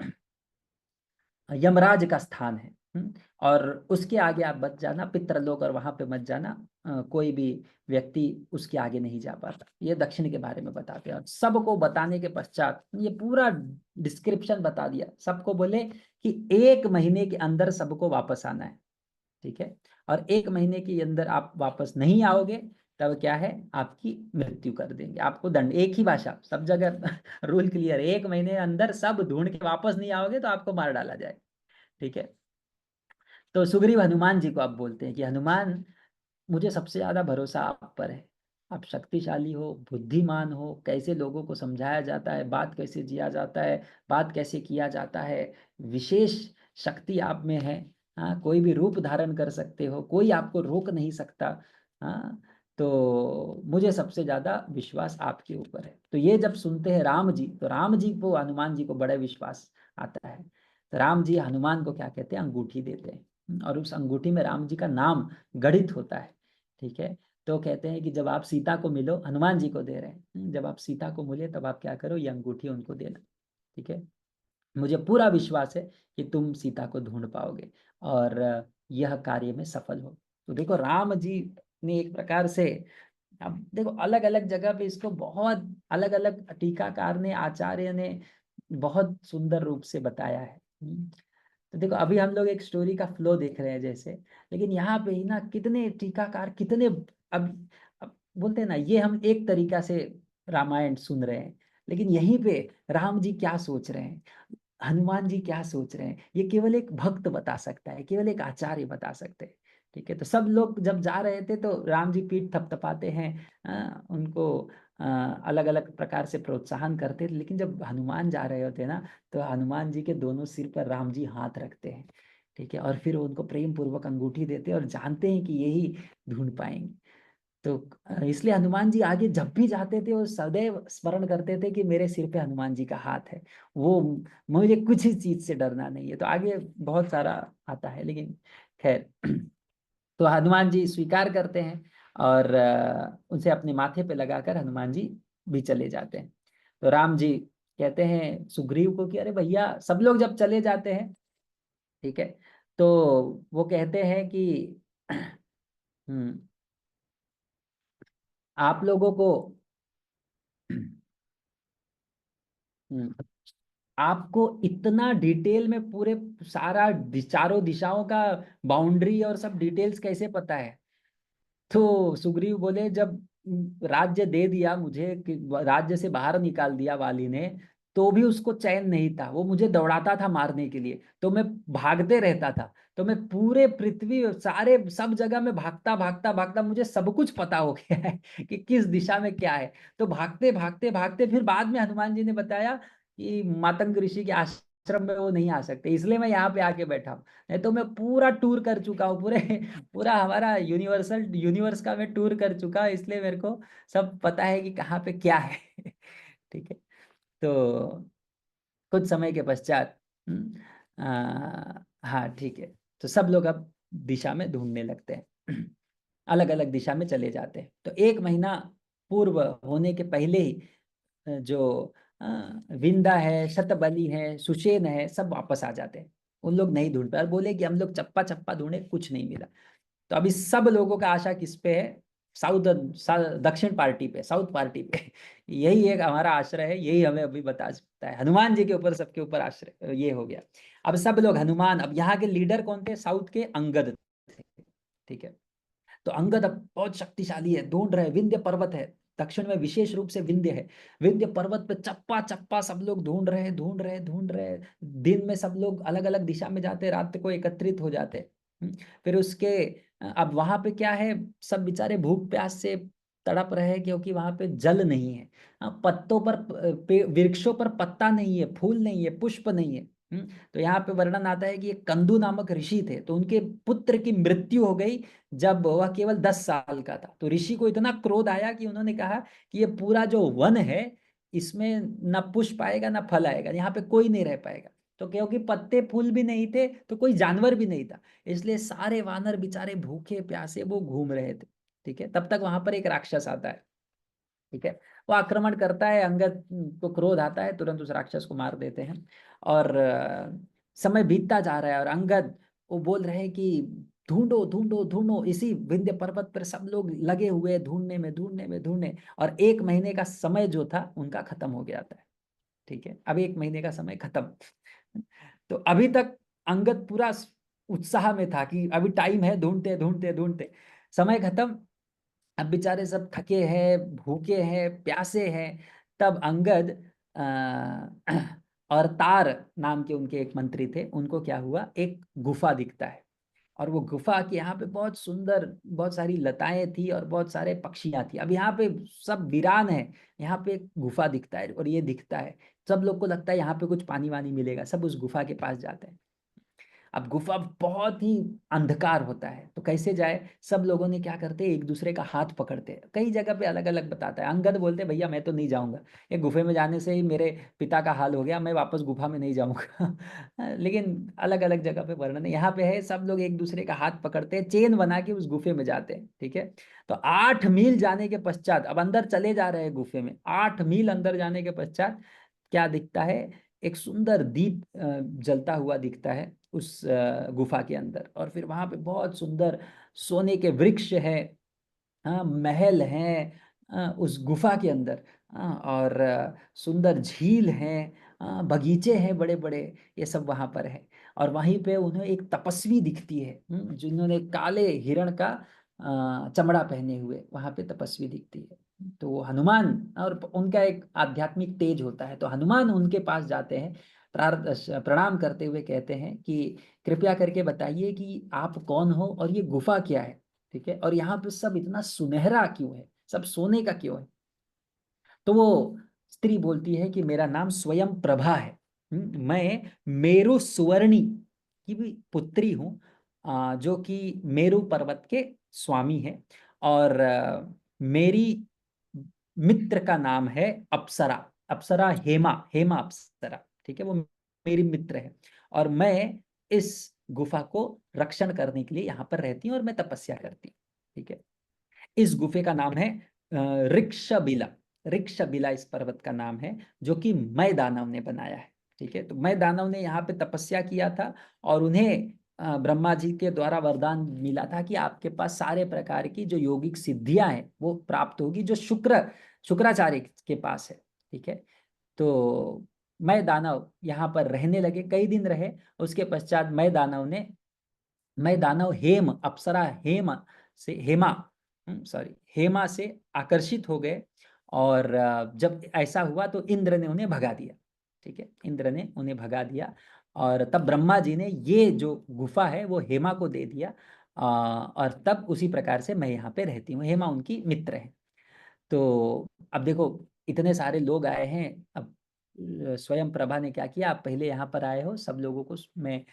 यमराज का स्थान है। और उसके आगे आप मत जाना, पितृलोक, और वहां पे मत जाना, कोई भी व्यक्ति उसके आगे नहीं जा पाता। ये दक्षिण के बारे में बताते हैं। और सबको बताने के पश्चात ये पूरा डिस्क्रिप्शन बता दिया, सबको बोले कि 1 महीने के अंदर सबको वापस आना है, ठीक है। और 1 महीने के अंदर आप वापस नहीं आओगे, तब क्या है, आपकी मृत्यु कर देंगे, आपको दंड। एक ही भाषा, सब जगह रूल क्लियर, 1 महीने अंदर सब ढूंढ के वापस नहीं आओगे तो आपको मार डाला जाए, ठीक है। तो सुग्रीव हनुमान जी को आप बोलते हैं कि हनुमान, मुझे सबसे ज्यादा भरोसा आप पर है, आप शक्तिशाली हो, बुद्धिमान हो, कैसे लोगों को समझाया जाता है, बात कैसे जिया जाता है, बात कैसे किया जाता है, विशेष शक्ति आप में है। हाँ, कोई भी रूप धारण कर सकते हो, कोई आपको रोक नहीं सकता। हाँ, तो मुझे सबसे ज्यादा विश्वास आपके ऊपर है। तो ये जब सुनते हैं राम जी, तो राम जी को, हनुमान जी को बड़ा विश्वास आता है। तो राम जी हनुमान को क्या कहते हैं, अंगूठी देते हैं, और उस अंगूठी में राम जी का नाम गढ़ित होता है, ठीक है। तो कहते हैं कि जब आप सीता को मिलो, हनुमान जी को दे रहे हैं, जब आप सीता को मिले तब आप क्या करो, ये अंगूठी उनको देना, ठीक है। मुझे पूरा विश्वास है कि तुम सीता को ढूंढ पाओगे और यह कार्य में सफल हो। तो देखो राम जी ने एक प्रकार से, अब देखो अलग अलग जगह पे इसको बहुत अलग अलग टीकाकार ने, आचार्य ने बहुत सुंदर रूप से बताया है। तो देखो अभी हम लोग एक स्टोरी का फ्लो देख रहे हैं जैसे, लेकिन यहाँ पे ही ना कितने टीकाकार, कितने, अब बोलते हैं ना, ये हम एक तरीका से रामायण सुन रहे हैं, लेकिन यहीं पे राम जी क्या सोच रहे हैं, हनुमान जी क्या सोच रहे हैं, ये केवल एक भक्त बता सकता है, केवल एक आचार्य बता सकते हैं, ठीक है। तो सब लोग जब जा रहे थे तो राम जी पीठ थपथपाते हैं, उनको अलग अलग प्रकार से प्रोत्साहन करते थे, लेकिन जब हनुमान जा रहे होते ना, तो हनुमान जी के दोनों सिर पर राम जी हाथ रखते हैं, ठीक है, और फिर उनको प्रेम पूर्वक अंगूठी देते हैं, और जानते हैं कि यही ढूंढ पाएंगे। तो इसलिए हनुमान जी आगे जब भी जाते थे वो सदैव स्मरण करते थे कि मेरे सिर पे हनुमान जी का हाथ है, वो, मुझे कुछ ही चीज से डरना नहीं है। तो आगे बहुत सारा आता है, लेकिन खैर। तो हनुमान जी स्वीकार करते हैं, और उनसे अपने माथे पे लगाकर हनुमान जी भी चले जाते हैं। तो राम जी कहते हैं सुग्रीव को कि अरे भैया, सब लोग जब चले जाते हैं, ठीक है, तो वो कहते हैं कि हम्म, आप लोगों को हम्म, आपको इतना डिटेल में पूरे सारा चारों दिशाओं का बाउंड्री और सब डिटेल्स कैसे पता है। तो सुग्रीव बोले, जब राज्य दे दिया मुझे, कि राज्य से बाहर निकाल दिया वाली ने, तो भी उसको चैन नहीं था, वो मुझे दौड़ाता था मारने के लिए, तो मैं भागते रहता था। तो मैं पूरे पृथ्वी, सारे सब जगह में भागता भागता भागता, मुझे सब कुछ पता हो गया है कि किस दिशा में क्या है। तो भागते भागते भागते फिर बाद में हनुमान जी ने बताया कि मातंग ऋषि के आश्रम में वो नहीं आ सकते, इसलिए मैं यहाँ पे आके बैठा हूँ। नहीं तो मैं पूरा टूर कर चुका हूँ, पूरे पूरा हमारा यूनिवर्स का मैं टूर कर चुका, इसलिए मेरे को सब पता है कि कहाँ पे क्या है। ठीक है। तो कुछ समय के पश्चात हाँ ठीक है, तो सब लोग अब दिशा में ढूंढने लगते हैं, अलग अलग दिशा में चले जाते हैं। तो 1 महीना पूर्व होने के पहले ही जो अ, विंदा है, शतबली है, सुषेण है, सब वापस आ जाते हैं। उन लोग नहीं ढूंढ पाए और बोले कि हम लोग चप्पा चप्पा ढूंढे, कुछ नहीं मिला। तो अभी सब लोगों का आशा किस पे है? साउथ, दक्षिण पार्टी पे, साउथ पार्टी पे। यही एक हमारा आश्रय है, यही हमें अभी बता सकता है। हनुमान जी के ऊपर, सबके ऊपर आश्रय ये हो गया। अब सब लोग हनुमान, अब यहाँ के लीडर कौन थे? साउथ के अंगद थे, ठीक है। तो अंगद अब बहुत शक्तिशाली है, ढूंढ रहे, विंध्य पर्वत है, दक्षिण में विशेष रूप से विंध्य है। विंध्य पर्वत पे चप्पा चप्पा सब लोग ढूंढ रहे, ढूंढ रहे, ढूंढ रहे। दिन में सब लोग अलग अलग दिशा में जाते, रात को एकत्रित हो जाते। फिर उसके अब वहां पे क्या है, सब बेचारे भूख प्यास से तड़प रहे हैं, क्योंकि वहां पे जल नहीं है। पत्तों पर, वृक्षों पर पत्ता नहीं है, फूल नहीं है, पुष्प नहीं है। तो यहाँ पे वर्णन आता है कि एक कंदु नामक ऋषि थे, तो उनके पुत्र की मृत्यु हो गई जब वह केवल 10 साल का था। तो ऋषि को इतना क्रोध आया कि उन्होंने कहा कि ये पूरा जो वन है, इसमें न पुष्प आएगा न फल आएगा, यहाँ पे कोई नहीं रह पाएगा। तो क्योंकि पत्ते फूल भी नहीं थे, तो कोई जानवर भी नहीं था, इसलिए सारे वानर बेचारे भूखे प्यासे वो घूम रहे थे। ठीक है, तब तक वहां पर एक राक्षस आता है। ठीक है, वो आक्रमण करता है, अंगद को क्रोध आता है, तुरंत उस राक्षस को मार देते हैं। और समय बीतता जा रहा है, और अंगद वो बोल रहे हैं कि ढूंढो ढूंढो ढूंढो। इसी विंध्य पर्वत पर सब लोग लगे हुए ढूंढने में, ढूंढने में, ढूंढने। और 1 महीने का समय जो था उनका खत्म हो गया था। ठीक है, अब 1 महीने का समय खत्म। तो अभी तक अंगद पूरा उत्साह में था कि अभी टाइम है, ढूंढते ढूंढते ढूंढते। समय खत्म, अब बेचारे सब थके हैं, भूखे हैं, प्यासे हैं। तब अंगद और तार नाम के उनके एक मंत्री थे, उनको क्या हुआ, एक गुफा दिखता है। और वो गुफा के यहाँ पे बहुत सुंदर, बहुत सारी लताएं थी और बहुत सारे पक्षियां थी। अब यहाँ पे सब वीरान है, यहाँ पे एक गुफा दिखता है और ये दिखता है। सब लोग को लगता है यहाँ पे कुछ पानी वानी मिलेगा, सब उस गुफा के पास जाते हैं। अब गुफा बहुत ही अंधकार होता है, तो कैसे जाए? सब लोगों ने क्या करते हैं, एक दूसरे का हाथ पकड़ते हैं। कई जगह पे अलग अलग बताता है। अंगद बोलते भैया मैं तो नहीं जाऊंगा, ये गुफे में जाने से ही मेरे पिता का हाल हो गया, मैं वापस गुफा में नहीं जाऊंगा। लेकिन अलग अलग जगह पे वर्णन है। यहाँ पे है, सब लोग एक दूसरे का हाथ पकड़ते हैं, चेन बना के उस गुफे में जाते हैं। ठीक है, तो 8 मील जाने के पश्चात, अब अंदर चले जा रहे हैं गुफे में, 8 मील अंदर जाने के पश्चात क्या दिखता है? एक सुंदर दीप जलता हुआ दिखता है उस गुफा के अंदर। और फिर वहां पे बहुत सुंदर सोने के वृक्ष है, हाँ, महल है उस गुफा के अंदर। और सुंदर झील है, बगीचे हैं बड़े बड़े, ये सब वहां पर है। और वहीं पे उन्हें एक तपस्वी दिखती है, जिन्होंने काले हिरण का चमड़ा पहने हुए, वहां पे तपस्वी दिखती है। तो वो हनुमान, और उनका एक आध्यात्मिक तेज होता है, तो हनुमान उनके पास जाते हैं, प्रणाम करते हुए कहते हैं कि कृपया करके बताइए कि आप कौन हो और ये गुफा क्या है। ठीक है, और यहाँ पे सब इतना सुनहरा क्यों है, सब सोने का क्यों है? तो वो स्त्री बोलती है कि मेरा नाम स्वयं प्रभा है। मैं मेरु सुवर्णी की भी पुत्री हूँ, जो कि मेरु पर्वत के स्वामी है। और मेरी मित्र का नाम है अप्सरा, अप्सरा हेमा, हेमा अप्सरा। ठीक है, वो मेरी मित्र है। और मैं इस गुफा को रक्षण करने के लिए यहाँ पर रहती हूँ और मैं तपस्या करती हूँ। ठीक है, इस गुफे का नाम है ऋक्षबिला। ऋक्षबिला इस पर्वत का नाम है, जो कि मैं दानव ने बनाया है। ठीक है, तो मैं दानव ने यहाँ पे तपस्या किया था, और उन्हें ब्रह्मा जी के द्वारा वरदान मिला था कि आपके पास सारे प्रकार की जो योगिक सिद्धियां हैं वो प्राप्त होगी, जो शुक्राचार्य के पास है। ठीक है, तो मैं दानव यहाँ पर रहने लगे, कई दिन रहे। उसके पश्चात मैं दानव हेम, अप्सरा हेम से, हेमा से आकर्षित हो गए। और जब ऐसा हुआ तो इंद्र ने उन्हें भगा दिया। ठीक है, इंद्र ने उन्हें भगा दिया, और तब ब्रह्मा जी ने ये जो गुफा है वो हेमा को दे दिया। और तब उसी प्रकार से मैं यहाँ पे रहती हूँ, हेमा उनकी मित्र है। तो अब देखो, इतने सारे लोग आए हैं। अब स्वयं प्रभा ने क्या किया, आप पहले यहाँ पर आए हो, सब लोगों को मैं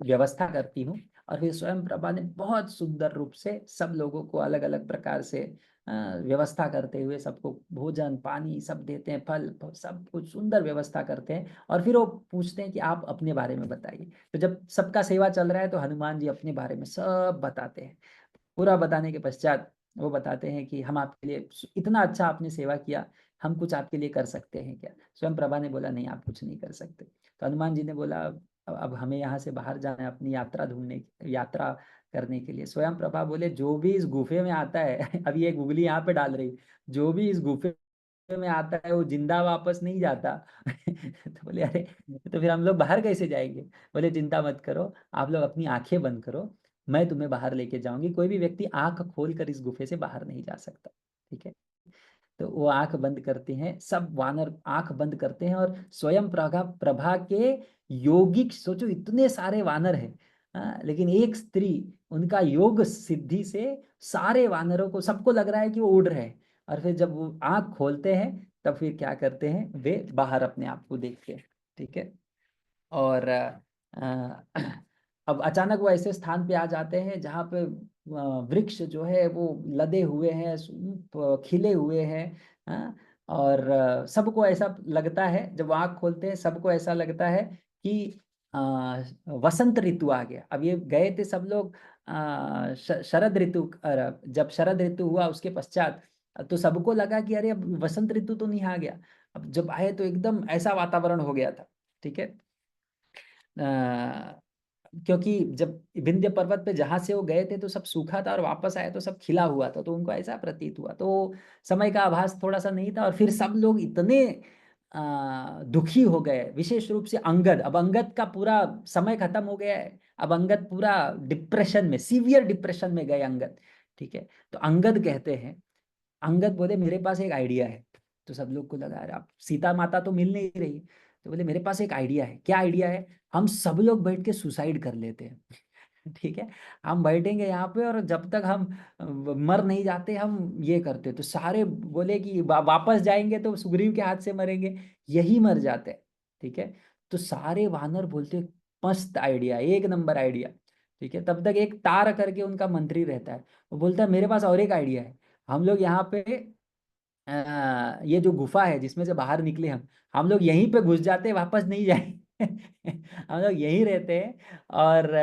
व्यवस्था करती हूँ। और फिर स्वयं प्रभा ने बहुत सुंदर रूप से सब लोगों को अलग अलग प्रकार से व्यवस्था करते हुए सबको भोजन पानी सब देते हैं, फल सब कुछ सुंदर व्यवस्था करते हैं। और फिर वो पूछते हैं कि आप अपने बारे में बताइए। तो जब सबका सेवा चल रहा है तो हनुमान जी अपने बारे में सब बताते हैं। पूरा बताने के पश्चात वो बताते हैं कि हम आपके लिए, इतना अच्छा आपने सेवा किया, हम कुछ आपके लिए कर सकते हैं क्या? स्वयं प्रभा ने बोला नहीं, आप कुछ नहीं कर सकते। तो हनुमान जी ने बोला अब हमें यहाँ से बाहर जाना है अपनी यात्रा ढूंढने, यात्रा करने के लिए। स्वयं प्रभा बोले जो भी इस गुफे में आता है अभी एक उंगली यहाँ पे डाल रही, जो भी इस गुफे में आता है वो जिंदा वापस नहीं जाता। तो बोले अरे तो फिर हम लोग बाहर कैसे जाएंगे? बोले चिंता मत करो, आप लोग अपनी आंखें बंद करो, मैं तुम्हें बाहर लेके जाऊंगी, कोई भी व्यक्ति आंख खोल कर इस गुफे से बाहर नहीं जा सकता। ठीक है। तो वो आंख बंद करते हैं, सब वानर आंख बंद करते हैं, और स्वयं प्रभा प्रभा के योगिक, सोचो इतने सारे वानर हैं, लेकिन एक स्त्री, उनका योग सिद्धि से सारे वानरों को, सबको लग रहा है कि वो उड़ रहे हैं। और फिर जब वो आंख खोलते हैं तब फिर क्या करते हैं, वे बाहर अपने आप को देखते हैं। ठीक है। और अब अचानक वो ऐसे स्थान पे आ जाते हैं जहाँ पे वृक्ष जो है वो लदे हुए हैं, खिले हुए हैं। और सबको ऐसा लगता है, जब वो आँख खोलते हैं सबको ऐसा लगता है कि वसंत ऋतु आ गया। अब ये गए थे सब लोग शरद ऋतु, जब शरद ऋतु हुआ उसके पश्चात, तो सबको लगा कि अरे अब वसंत ऋतु तो नहीं आ गया। अब जब आए तो एकदम ऐसा वातावरण हो गया था। ठीक है। अ, क्योंकि जब विंध्य पर्वत पे जहां से वो गए थे तो सब सूखा था, और वापस आए तो सब खिला हुआ था, तो उनको ऐसा प्रतीत हुआ। तो समय का आभास थोड़ा सा नहीं था, और फिर सब लोग इतने दुखी हो गए, विशेष रूप से अंगद। अब अंगद का पूरा समय खत्म हो गया है, अब अंगद पूरा डिप्रेशन में, सीवियर डिप्रेशन में गए अंगद। ठीक है। तो अंगद कहते हैं, अंगद बोले मेरे पास एक आइडिया है। तो सब लोग को लगा अरे आप, सीता माता तो मिल नहीं रही, तो बोले मेरे पास एक आइडिया है। क्या आइडिया है? हम सब लोग बैठ के सुसाइड कर लेते हैं। ठीक है। हम बैठेंगे यहाँ पे, और जब तक हम मर नहीं जाते हम ये करते। तो सारे बोले कि वापस जाएंगे तो सुग्रीव के हाथ से मरेंगे, यही मर जाते हैं। ठीक है। तो सारे वानर बोलते मस्त आइडिया, एक नंबर आइडिया। ठीक है। तब तक एक तार करके उनका मंत्री रहता है, वो बोलता है मेरे पास और एक आइडिया है। हम लोग यहाँ पे ये जो गुफा है जिसमें से बाहर निकले हम लोग यहीं पे घुस जाते हैं, वापस नहीं जाए। हम लोग यहीं रहते हैं, और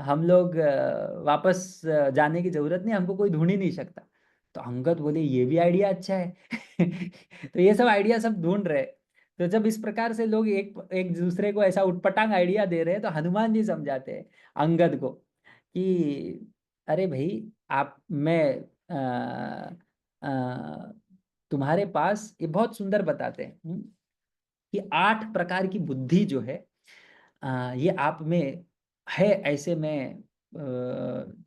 हम लोग वापस जाने की जरूरत नहीं, हमको कोई ढूंढ ही नहीं सकता। तो अंगद बोले ये भी आइडिया अच्छा है। तो ये सब आइडिया सब ढूंढ रहे। तो जब इस प्रकार से लोग एक एक दूसरे को ऐसा उटपटांग आइडिया दे रहे हैं, तो हनुमान जी समझाते हैं अंगद को कि अरे भाई, आप, मैं अ, तुम्हारे पास, ये बहुत सुंदर बताते हैं कि 8 प्रकार की बुद्धि जो है, ये आप में है, ऐसे मैं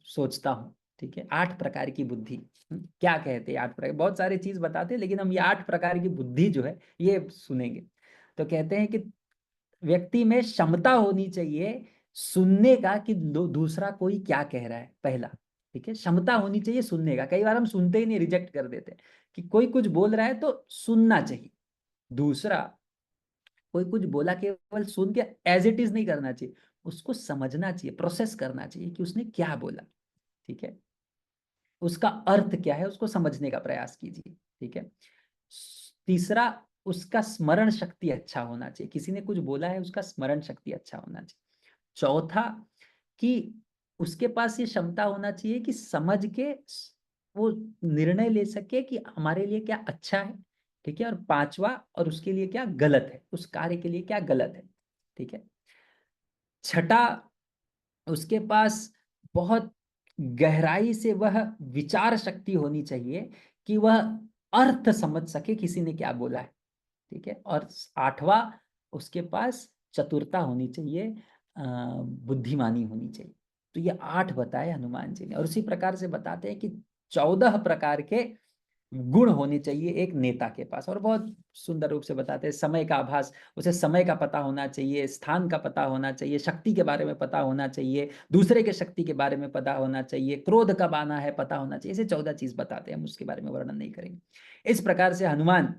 सोचता हूँ। ठीक है। 8 प्रकार की बुद्धि। क्या कहते हैं 8 प्रकार? बहुत सारी चीज बताते हैं, लेकिन हम ये 8 प्रकार की बुद्धि जो है ये सुनेंगे। तो कहते हैं कि व्यक्ति में क्षमता होनी चाहिए सुनने का, कि दूसरा कोई क्या कह रहा है, पहला। ठीक है। क्षमता होनी चाहिए सुनने का, कई बार हम सुनते ही नहीं, रिजेक्ट कर देते हैं, कि कोई कुछ बोल रहा है तो सुनना चाहिए। दूसरा, कोई कुछ बोला केवल सुन के एज इट इज नहीं करना चाहिए, उसको समझना चाहिए, प्रोसेस करना चाहिए कि उसने क्या बोला। ठीक है। उसका अर्थ क्या है उसको समझने का प्रयास कीजिए। ठीक है। तीसरा, उसका स्मरण शक्ति अच्छा होना चाहिए, किसी ने कुछ बोला है उसका स्मरण शक्ति अच्छा होना चाहिए। चौथा, कि उसके पास ये क्षमता होना चाहिए कि समझ के वो निर्णय ले सके कि हमारे लिए क्या अच्छा है। ठीक है। और पांचवा, और उसके लिए क्या गलत है, उस कार्य के लिए क्या गलत है। ठीक है। छठा, उसके पास बहुत गहराई से वह विचार शक्ति होनी चाहिए, कि वह अर्थ समझ सके किसी ने क्या बोला है। ठीक है। और आठवां, उसके पास चतुरता होनी चाहिए, बुद्धिमानी होनी चाहिए। तो ये 8 बताए हनुमान जी ने, और उसी प्रकार से बताते हैं कि 14 प्रकार के गुण होने चाहिए एक नेता के पास। और बहुत सुंदर रूप से बताते हैं समय का आभास, उसे समय का पता होना चाहिए, स्थान का पता होना चाहिए, शक्ति के बारे में पता होना चाहिए, दूसरे के शक्ति के बारे में पता होना चाहिए, क्रोध कब आना है पता होना चाहिए। ऐसे 14 चीज बताते हैं, हम उसके बारे में वर्णन नहीं करेंगे। इस प्रकार से हनुमान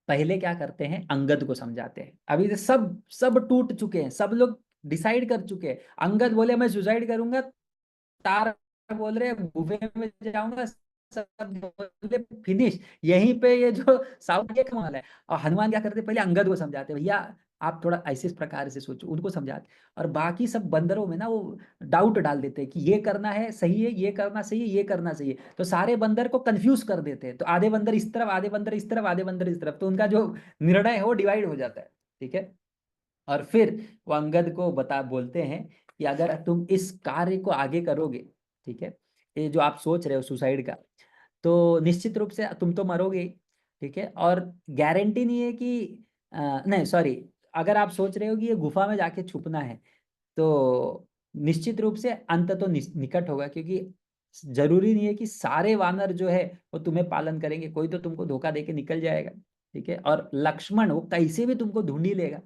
पहले क्या करते हैं, अंगद को समझाते हैं। अभी तो सब सब टूट चुके हैं, सब लोग डिसाइड कर चुके हैं। अंगद बोले मैं सुसाइड करूंगा, तार बोल रहे हैं गुफे में जाऊंगा, सब बोले फिनिश यहीं पे, ये जो साउथ के कमाल है। और हनुमान क्या करते, पहले अंगद को समझाते, भैया आप थोड़ा ऐसे इस प्रकार से सोचो, उनको समझाते। और बाकी सब बंदरों में ना वो डाउट डाल देते हैं कि ये करना है सही है, ये करना सही है, ये करना सही है, तो सारे बंदर को कंफ्यूज कर देते हैं। तो आधे बंदर इस तरफ, आधे बंदर इस तरफ, आधे बंदर इस तरफ, तो उनका जो निर्णय है वो डिवाइड हो जाता है। ठीक है। और फिर वो अंगद को बोलते हैं कि अगर तुम इस कार्य को आगे करोगे, ठीक है, ये जो आप सोच रहे हो सुसाइड का, तो निश्चित रूप से तुम तो मरोगे ही, ठीक है। और गारंटी नहीं है कि नहीं सॉरी, अगर आप सोच रहे हो कि ये गुफा में जाके छुपना है, तो निश्चित रूप से अंत तो निकट होगा, क्योंकि जरूरी नहीं है कि सारे वानर जो है वो तुम्हें पालन करेंगे, कोई तो तुमको धोखा देके निकल जाएगा। ठीक है। और लक्ष्मण वो कैसे भी तुमको ढूंढ ही लेगा,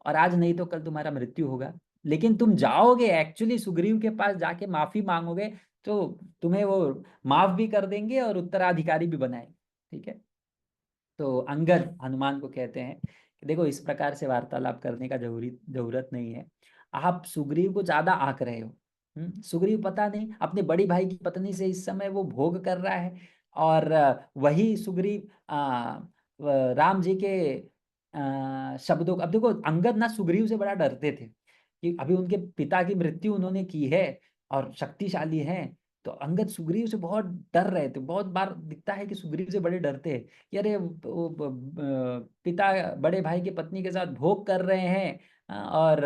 और आज नहीं तो कल तुम्हारा मृत्यु होगा। लेकिन तुम जाओगे एक्चुअली सुग्रीव के पास, जाके माफी मांगोगे, तो तुम्हें वो माफ भी कर देंगे और उत्तराधिकारी भी बनाएंगे। ठीक है। तो अंगद हनुमान को कहते हैं कि देखो, इस प्रकार से वार्तालाप करने का जरूरत नहीं है। आप सुग्रीव को ज्यादा आंक रहे हो। सुग्रीव पता नहीं अपने बड़ी भाई की पत्नी से इस समय वो भोग कर रहा है, और वही सुग्रीव राम जी के शब्दों, अब देखो अंगद ना सुग्रीव से बड़ा डरते थे, कि अभी उनके पिता की मृत्यु उन्होंने की है और शक्तिशाली हैं। तो अंगद सुग्रीव से बहुत डर रहे थे, बहुत बार दिखता है कि सुग्रीव से बड़े डरते हैं कि अरे पिता बड़े भाई की पत्नी के साथ भोग कर रहे हैं, और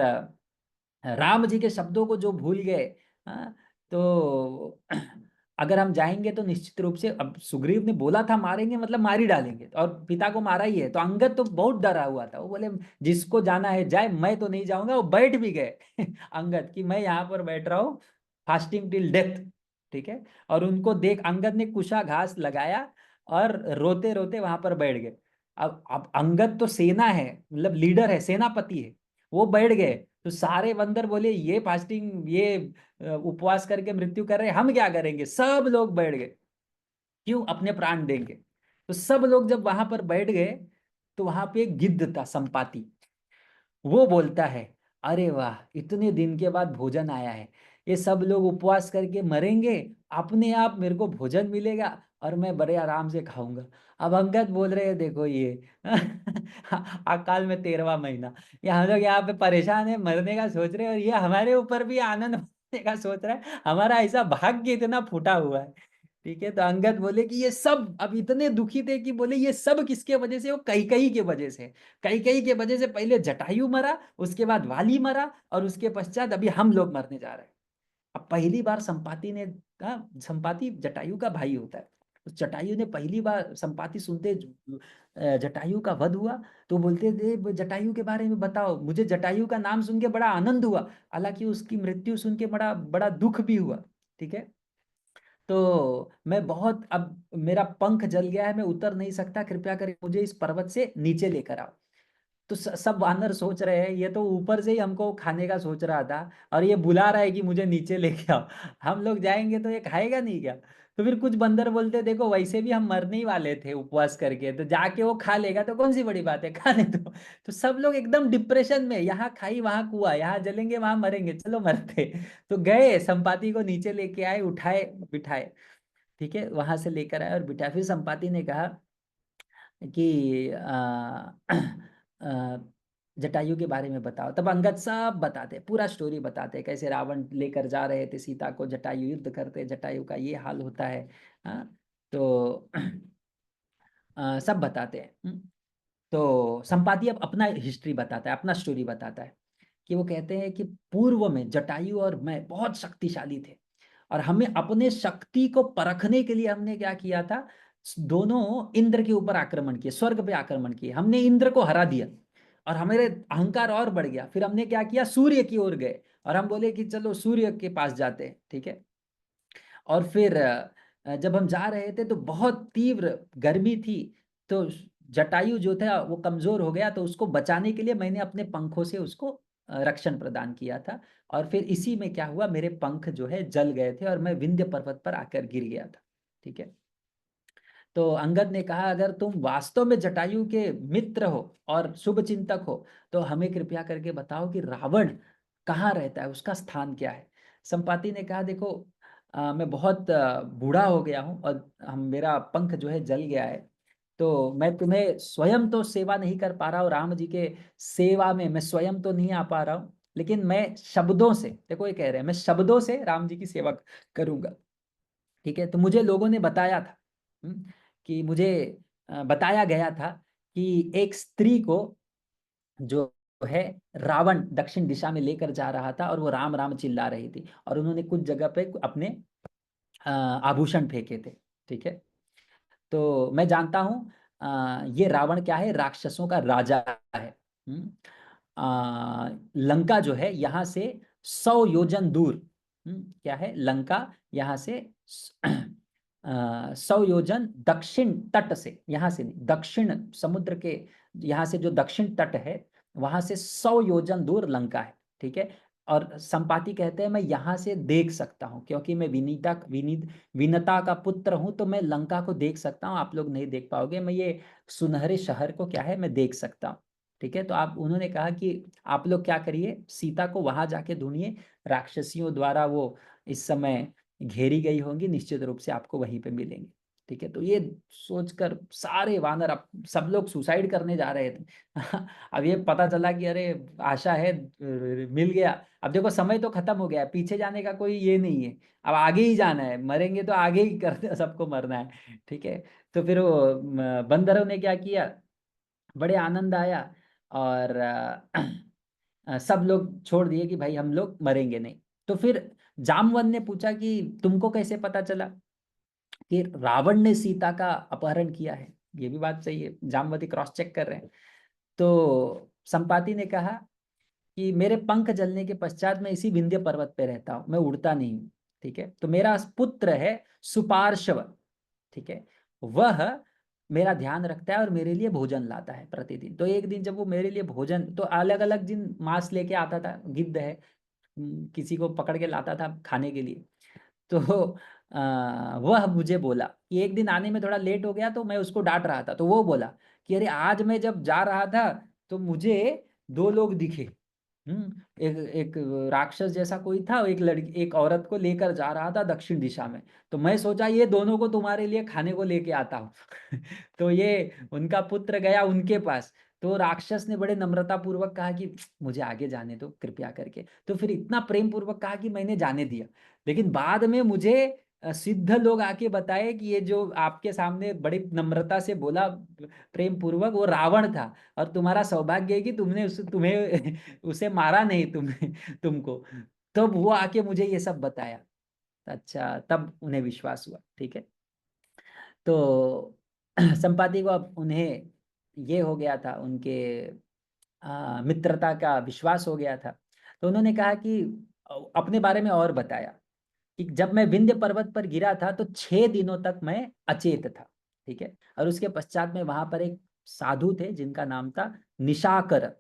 राम जी के शब्दों को जो भूल गए। तो अगर हम जाएंगे तो निश्चित रूप से, अब सुग्रीव ने बोला था मारेंगे, मतलब मार ही डालेंगे, और पिता को मारा ही है। तो अंगद तो बहुत डरा हुआ था, वो बोले जिसको जाना है जाए, मैं तो नहीं जाऊंगा। वो बैठ भी गए अंगद कि मैं यहाँ पर बैठ रहा हूँ फास्टिंग टिल डेथ। ठीक है। और उनको देख अंगद ने कुशा घास लगाया और रोते रोते वहां पर बैठ गए। अब अंगद तो सेना है, मतलब लीडर है, सेनापति है, वो बैठ गए। तो सारे बंदर बोले ये फास्टिंग, ये उपवास करके मृत्यु कर रहे हैं, हम क्या करेंगे। सब लोग बैठ गए, क्यों, अपने प्राण देंगे। तो सब लोग जब वहां पर बैठ गए, तो वहां पे एक गिद्ध था संपाति, वो बोलता है अरे वाह, इतने दिन के बाद भोजन आया है, ये सब लोग उपवास करके मरेंगे, अपने आप मेरे को भोजन मिलेगा और मैं बड़े आराम से खाऊंगा। अब अंगद बोल रहे हैं देखो ये अकाल में 13वां महीना, ये हम लोग यहाँ पे परेशान है, मरने का सोच रहे हैं, और ये हमारे ऊपर भी आनंद मनाने का सोच रहा है, हमारा ऐसा भाग्य इतना फूटा हुआ है। ठीक है। तो अंगद बोले कि ये सब अब इतने दुखी थे कि बोले ये सब किसके वजह से, वो कैकेयी के वजह से। कैकेयी के वजह से पहले जटायु मरा, उसके बाद वाली मरा, और उसके पश्चात अभी हम लोग मरने जा रहे हैं। अब पहली बार संपाति ने कहा, संपाति जटायु का भाई होता है, तो जटायु ने पहली बार, संपाति सुनते जटायु का वध हुआ, तो बोलते थे जटायु के बारे में बताओ मुझे, जटायु का नाम सुन के बड़ा आनंद हुआ, हालांकि उसकी मृत्यु सुन के बड़ा बड़ा दुख भी हुआ। ठीक है। तो मैं बहुत, अब मेरा पंख जल गया है, मैं उतर नहीं सकता, कृपया करके मुझे इस पर्वत से नीचे लेकर आओ। तो सब वानर सोच रहे हैं ये तो ऊपर से ही हमको खाने का सोच रहा था, और ये बुला रहा है कि मुझे नीचे लेके आओ, हम लोग जाएंगे तो ये खाएगा नहीं क्या। तो फिर कुछ बंदर बोलते देखो वैसे भी हम मरने ही वाले थे उपवास करके, तो जाके वो खा लेगा तो कौन सी बड़ी बात है, खाने तो सब लोग एकदम डिप्रेशन में, यहाँ खाई वहां कुआ, यहाँ जलेंगे वहां मरेंगे, चलो मरते। तो गए संपाति को नीचे लेके आए, उठाए, बिठाए। ठीक है। वहां से लेकर आए और बिठाए, फिर संपाति ने कहा कि आ, जटायु के बारे में बताओ। तब अंगद सब बताते, पूरा स्टोरी बताते, कैसे रावण लेकर जा रहे थे सीता को, जटायु युद्ध करते, जटायु का ये हाल होता है। तो सब बताते हैं। तो संपाति अब अपना हिस्ट्री बताता है, अपना स्टोरी बताता है, कि वो कहते हैं कि पूर्व में जटायु और मैं बहुत शक्तिशाली थे, और हमें अपने शक्ति को परखने के लिए हमने क्या किया था, दोनों इंद्र के ऊपर आक्रमण किए, स्वर्ग पे आक्रमण किए, हमने इंद्र को हरा दिया, और हमारे अहंकार और बढ़ गया। फिर हमने क्या किया, सूर्य की ओर गए, और हम बोले कि चलो सूर्य के पास जाते हैं। ठीक है। और फिर जब हम जा रहे थे तो बहुत तीव्र गर्मी थी, तो जटायु जो था वो कमजोर हो गया, तो उसको बचाने के लिए मैंने अपने पंखों से उसको रक्षण प्रदान किया था। और फिर इसी में क्या हुआ, मेरे पंख जो है जल गए थे, और मैं विंध्य पर्वत पर आकर गिर गया था। ठीक है। तो अंगद ने कहा अगर तुम वास्तव में जटायु के मित्र हो और शुभ चिंतक हो, तो हमें कृपया करके बताओ कि रावण कहाँ रहता है, उसका स्थान क्या है। संपाति ने कहा देखो, मैं बहुत बूढ़ा हो गया हूँ और मेरा पंख जो है जल गया है, तो मैं तुम्हें स्वयं तो सेवा नहीं कर पा रहा हूँ, राम जी के सेवा में मैं स्वयं तो नहीं आ पा रहा हूँ, लेकिन मैं शब्दों से, देखो ये कह रहे हैं, मैं शब्दों से राम जी की सेवा करूंगा। ठीक है, तो मुझे लोगों ने बताया था, कि मुझे बताया गया था कि एक स्त्री को जो है रावण दक्षिण दिशा में लेकर जा रहा था, और वो राम राम चिल्ला रही थी, और उन्होंने कुछ जगह पे अपने आभूषण फेंके थे। ठीक है, तो मैं जानता हूँ ये रावण क्या है, राक्षसों का राजा है। लंका जो है यहाँ से 100 योजन दूर, क्या है लंका, यहाँ से 100 योजन दक्षिण तट से, यहाँ से नहीं, दक्षिण समुद्र के, यहाँ से जो दक्षिण तट है वहां से 100 योजन दूर लंका है। ठीक है, और संपाति कहते हैं मैं यहाँ से देख सकता हूँ, क्योंकि मैं विनता का पुत्र हूं, तो मैं लंका को देख सकता हूँ, आप लोग नहीं देख पाओगे, मैं ये सुनहरे शहर को क्या है मैं देख सकता हूँ। ठीक है, तो आप, उन्होंने कहा कि आप लोग क्या करिए, सीता को वहां जाके ढूंढिए, राक्षसियों द्वारा वो इस समय घेरी गई होंगी, निश्चित रूप से आपको वहीं पे मिलेंगे। ठीक है, तो ये सोचकर सारे वानर, अब सब लोग सुसाइड करने जा रहे थे। अब ये पता चला कि अरे आशा है, मिल गया। अब देखो समय तो खत्म हो गया है, पीछे जाने का कोई ये नहीं है, अब आगे ही जाना है, मरेंगे तो आगे ही करते सबको मरना है। ठीक है, तो फिर वो बंदरों ने क्या किया, बड़े आनंद आया, और सब लोग छोड़ दिए कि भाई हम लोग मरेंगे नहीं। तो फिर जामवन ने पूछा कि तुमको कैसे पता चला कि रावण ने सीता का अपहरण किया है? ये भी बात सही है, जामवती क्रॉस चेक कर रहे हैं। तो संपाति ने कहा कि मेरे पंख जलने के पश्चात मैं इसी विंध्य पर्वत पे रहता हूँ, मैं उड़ता नहीं हूँ। ठीक है, तो मेरा पुत्र है सुपार्श्व। ठीक है, वह मेरा ध्यान रखता है और मेरे लिए भोजन लाता है प्रतिदिन। तो एक दिन जब वो मेरे लिए भोजन, तो अलग अलग दिन मांस लेके आता था, गिद्ध है, किसी को पकड़ के लाता था खाने के लिए। तो वह मुझे बोला कि एक दिन आने में थोड़ा लेट हो गया, तो मैं उसको डांट रहा था, तो वो बोला कि अरे आज मैं जब जा रहा था तो मुझे दो लोग दिखे। एक एक राक्षस जैसा कोई था, एक लड़की, एक औरत को लेकर जा रहा था दक्षिण दिशा में, तो मैं सोचा ये दोनों को तुम्हारे लिए खाने को लेके आता हूँ। तो ये उनका पुत्र गया उनके पास, तो राक्षस ने बड़े नम्रता पूर्वक कहा कि मुझे आगे जाने दो कृपया करके, तो फिर इतना प्रेम पूर्वक कहा कि मैंने जाने दिया। लेकिन बाद में मुझे सिद्ध लोग आके बताए कि ये जो आपके सामने बड़ी नम्रता से बोला प्रेम पूर्वक, वो रावण था, और तुम्हारा सौभाग्य है कि तुमने तुम्हें उसे मारा नहीं, तुमको। तब वो आके मुझे ये सब बताया। अच्छा, तब उन्हें विश्वास हुआ। ठीक है, तो संपाति को अब उन्हें ये हो गया था, उनके मित्रता का विश्वास हो गया था। तो उन्होंने कहा कि अपने बारे में और बताया कि जब मैं विंध्य पर्वत पर गिरा था तो 6 दिनों तक मैं अचेत था। ठीक है, और उसके पश्चात में वहां पर एक साधु थे जिनका नाम था निशाकर,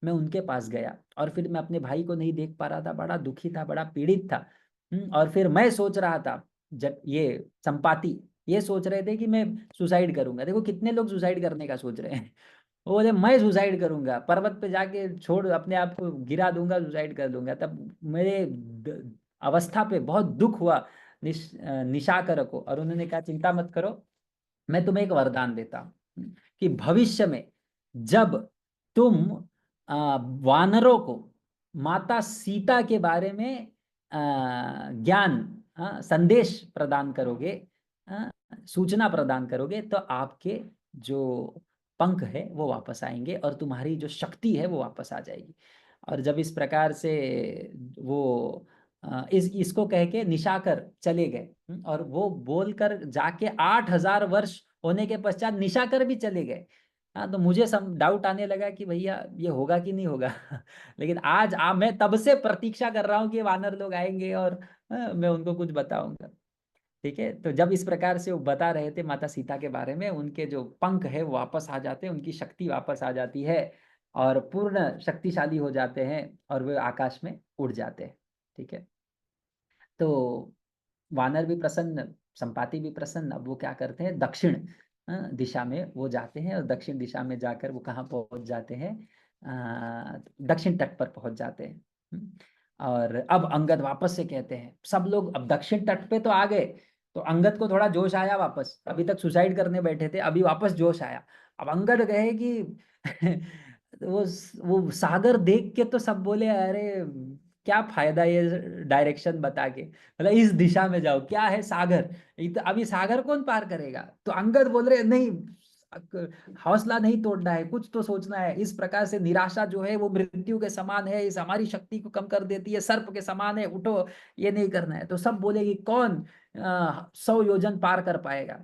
मैं उनके पास गया, और फिर मैं अपने भाई को नहीं देख पा रहा था, बड़ा दुखी था, बड़ा पीड़ित था। और फिर मैं सोच रहा था, जब ये संपाति ये सोच रहे थे कि मैं सुसाइड करूंगा, देखो कितने लोग सुसाइड करने का सोच रहे हैं। वो बोले मैं सुसाइड करूंगा, पर्वत पे जाके छोड़ अपने आप को गिरा दूंगा, सुसाइड कर दूंगा। तब मेरे अवस्था पे बहुत दुख हुआ निशाकर को, और उन्होंने कहा चिंता मत करो, मैं तुम्हें एक वरदान देता हूँ कि भविष्य में जब तुम वानरों को माता सीता के बारे में ज्ञान, संदेश प्रदान करोगे, अ, सूचना प्रदान करोगे, तो आपके जो पंख है वो वापस आएंगे, और तुम्हारी जो शक्ति है वो वापस आ जाएगी। और जब इस प्रकार से वो इस इसको कह के निशाकर चले गए, और वो बोलकर जाके 8,000 वर्ष होने के पश्चात निशाकर भी चले गए। हाँ, तो मुझे सम डाउट आने लगा कि भैया ये होगा कि नहीं होगा। लेकिन आज मैं तब से प्रतीक्षा कर रहा हूँ कि वानर लोग आएंगे और मैं उनको कुछ बताऊंगा। ठीक है, तो जब इस प्रकार से वो बता रहे थे माता सीता के बारे में, उनके जो पंख है वो वापस आ जाते हैं, उनकी शक्ति वापस आ जाती है, और पूर्ण शक्तिशाली हो जाते हैं, और वे आकाश में उड़ जाते हैं। ठीक है, तो वानर भी प्रसन्न, संपाति भी प्रसन्न। अब वो क्या करते हैं, दक्षिण दिशा में वो जाते हैं, और दक्षिण दिशा में जाकर वो कहाँ पहुंच जाते हैं, दक्षिण तट पर पहुंच जाते हैं। और अब अंगद वापस से कहते हैं, सब लोग अब दक्षिण तट पे तो आ गए, तो अंगद को थोड़ा जोश आया वापस, अभी तक सुसाइड करने बैठे थे, अभी वापस जोश आया। अब अंगद कहे कि वो सागर देख के तो सब बोले अरे क्या फायदा ये डायरेक्शन बता के, मतलब इस दिशा में जाओ, क्या है सागर, ये तो अभी सागर कौन पार करेगा। तो अंगद बोल रहे नहीं, हौसला नहीं तोड़ना है, कुछ तो सोचना है। इस प्रकार से निराशा जो है वो मृत्यु के समान है, इस हमारी शक्ति को कम कर देती है, सर्प के समान है, उठो, ये नहीं करना है। तो सब बोले कि कौन 100 योजन पार कर पाएगा,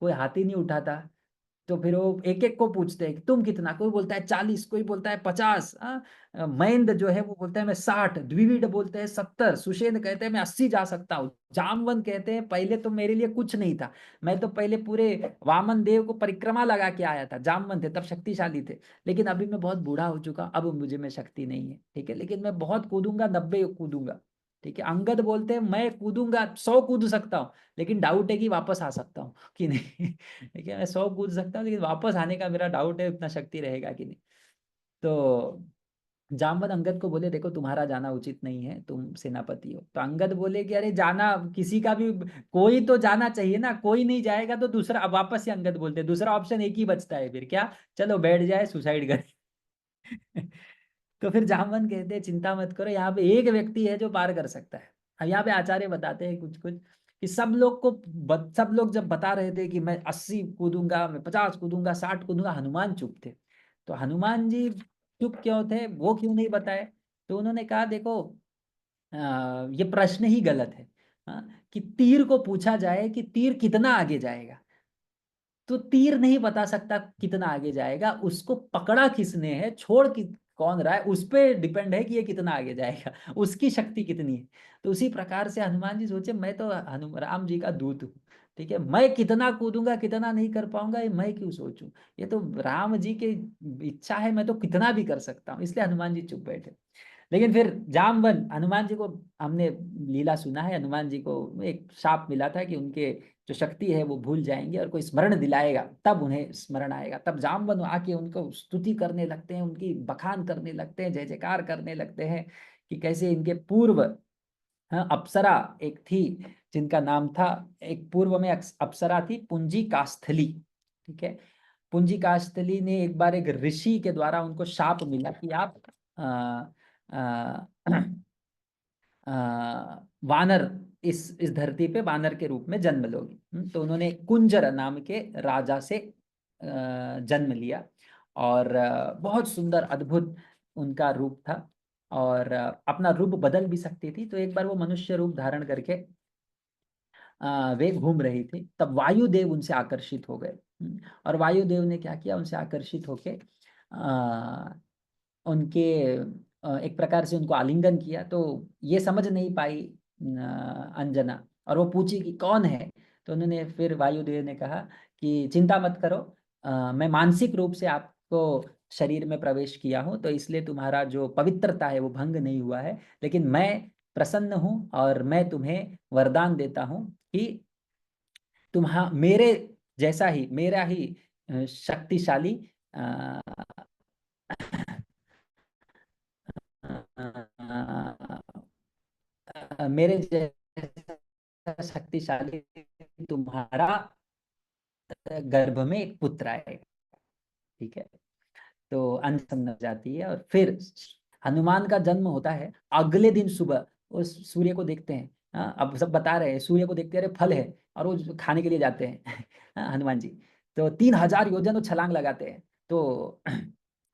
कोई हाथ ही नहीं उठाता। तो फिर वो एक एक को पूछते हैं कि तुम कितना, कोई बोलता है 40, कोई बोलता है 50। महेंद्र जो है वो बोलता है मैं 60, द्विविड बोलते हैं 70, सुषेण कहते हैं मैं 80 जा सकता हूँ, जामवंत कहते हैं पहले तो मेरे लिए कुछ नहीं था, मैं तो पहले पूरे वामन देव को परिक्रमा लगा के आया था। जामवंत थे तब शक्तिशाली थे, लेकिन अभी मैं बहुत बूढ़ा हो चुका, अब मुझे में शक्ति नहीं है, ठीक है, लेकिन मैं बहुत कूदूंगा, 90 कूदूंगा। ठीक है, अंगद बोलते हैं मैं कूदूंगा, 100 कूद सकता हूँ, लेकिन डाउट है कि वापस आ सकता हूँ कि नहीं। ठीक है, मैं 100 कूद सकता हूँ, लेकिन वापस आने का मेरा डाउट है उतना शक्ति रहेगा कि नहीं। तो जामवंत अंगद को बोले देखो तुम्हारा जाना उचित नहीं है, तुम सेनापति हो। तो अंगद बोले कि अरे जाना किसी का भी, कोई तो जाना चाहिए ना, कोई नहीं जाएगा तो दूसरा, अब वापस से अंगद बोलते दूसरा ऑप्शन एक ही बचता है फिर क्या, चलो बैठ जाए सुसाइड कर। तो फिर जामवंत कहते हैं चिंता मत करो, यहाँ पे एक व्यक्ति है जो पार कर सकता है। अब यहाँ पे आचार्य बताते हैं कुछ कुछ कि सब लोग को सब लोग जब बता रहे थे कि मैं 80 कूदूंगा, मैं 50 कूदूंगा, 60 कूदूंगा, हनुमान चुप थे। तो हनुमान जी चुप क्यों थे, वो क्यों नहीं बताए। तो उन्होंने कहा देखो ये प्रश्न ही गलत है। कि तीर को पूछा जाए कि तीर कितना आगे जाएगा, तो तीर नहीं बता सकता कितना आगे जाएगा, उसको पकड़ा किसने है, छोड़ कि कौन रहा है, उस पे डिपेंड है कि ये कितना आगे जाएगा, उसकी शक्ति कितनी है। तो उसी प्रकार से हनुमान जी सोचे मैं तो राम जी का दूत हूँ, ठीक है, मैं कितना कूदूंगा कितना नहीं कर पाऊंगा ये मैं क्यों सोचूं, ये तो राम जी की इच्छा है, मैं तो कितना भी कर सकता हूँ। इसलिए हनुमान जी चुप बैठे। लेकिन फिर जामवंत, हनुमान जी को हमने लीला सुना है, हनुमान जी को एक शाप मिला था कि उनके जो शक्ति है वो भूल जाएंगे और कोई स्मरण दिलाएगा तब उन्हें स्मरण आएगा। तब जामवंत आके उनको स्तुति करने लगते हैं, उनकी बखान करने लगते हैं, जय जयकार करने लगते हैं कि कैसे इनके पूर्व, हाँ, अप्सरा एक थी जिनका नाम था, एक पूर्व में अप्सरा थी पुंजी कास्थली। ठीक है, पुंजी कास्थली ने एक बार एक ऋषि के द्वारा उनको शाप मिला कि आप आ, वानर, इस धरती पे वानर के रूप में जन्म लोगे। तो उन्होंने कुंजर नाम के राजा से जन्म लिया, और बहुत सुंदर अद्भुत उनका रूप था, और अपना रूप बदल भी सकती थी। तो एक बार वो मनुष्य रूप धारण करके वे घूम रही थी, तब वायुदेव उनसे आकर्षित हो गए। और वायुदेव ने क्या किया, उनसे आकर्षित होके उनके एक प्रकार से उनको आलिंगन किया। तो ये समझ नहीं पाई अंजना, और वो पूछी कि कौन है। तो उन्होंने, फिर वायुदेव ने कहा कि चिंता मत करो, मैं मानसिक रूप से आपको शरीर में प्रवेश किया हूं, तो इसलिए तुम्हारा जो पवित्रता है वो भंग नहीं हुआ है, लेकिन मैं प्रसन्न हूं और मैं तुम्हें वरदान देता हूं कि मेरे जैसा ही, मेरा ही शक्तिशाली अ, मेरे जैसा शक्तिशाली तुम्हारा गर्भ में एक पुत्र आएगा। ठीक है, तो अंत समझ जाती है, और फिर हनुमान का जन्म होता है अगले दिन सुबह। वो सूर्य को देखते हैं, अब सब बता रहे हैं, सूर्य को देखते रहे फल है, और वो खाने के लिए जाते हैं। हनुमान जी तो 3000 योजन वो छलांग लगाते हैं, तो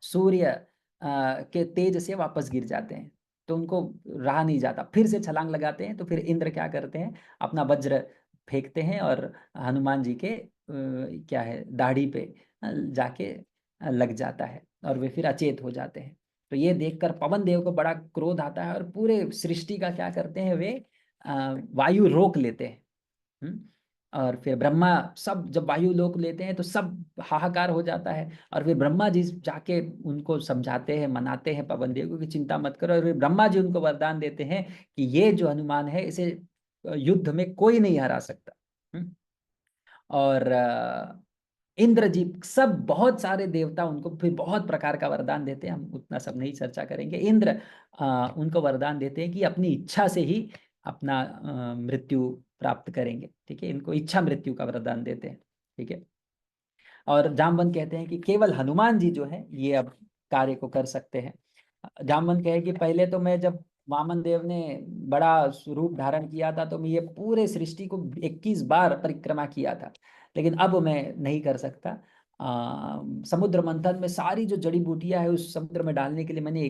सूर्य के तेज से वापस गिर जाते हैं। तो उनको रहा नहीं जाता, फिर से छलांग लगाते हैं, तो फिर इंद्र क्या करते हैं, अपना वज्र फेंकते हैं और हनुमान जी के क्या है दाढ़ी पे जाके लग जाता है, और वे फिर अचेत हो जाते हैं। तो ये देखकर पवन देव को बड़ा क्रोध आता है, और पूरे सृष्टि का क्या करते हैं वे, वायु रोक लेते हैं। हम्म? और फिर ब्रह्मा, सब जब वायु लोक लेते हैं तो सब हाहाकार हो जाता है, और फिर ब्रह्मा जी जाके उनको समझाते हैं, मनाते हैं पवन देव को कि चिंता मत करो, और फिर ब्रह्मा जी उनको वरदान देते हैं कि ये जो हनुमान है इसे युद्ध में कोई नहीं हरा सकता। हम्म? और इंद्र जी, सब बहुत सारे देवता उनको फिर बहुत प्रकार का वरदान देते हैं, हम उतना सब नहीं चर्चा करेंगे। इंद्र उनको वरदान देते हैं कि अपनी इच्छा से ही अपना मृत्यु प्राप्त करेंगे, ठीक है, इनको इच्छा मृत्यु का वरदान देते हैं, ठीक है। और जामवंत कहते हैं कि केवल हनुमान जी जो है ये अब कार्य को कर सकते हैं। जामवंत कहे कि पहले तो मैं, जब वामन देव ने बड़ा रूप धारण किया था, तो मैं ये पूरे सृष्टि को 21 बार परिक्रमा किया था, लेकिन अब मैं नहीं कर सकता। समुद्र मंथन में सारी जो जड़ी बूटियां है उस समुद्र में डालने के लिए मैंने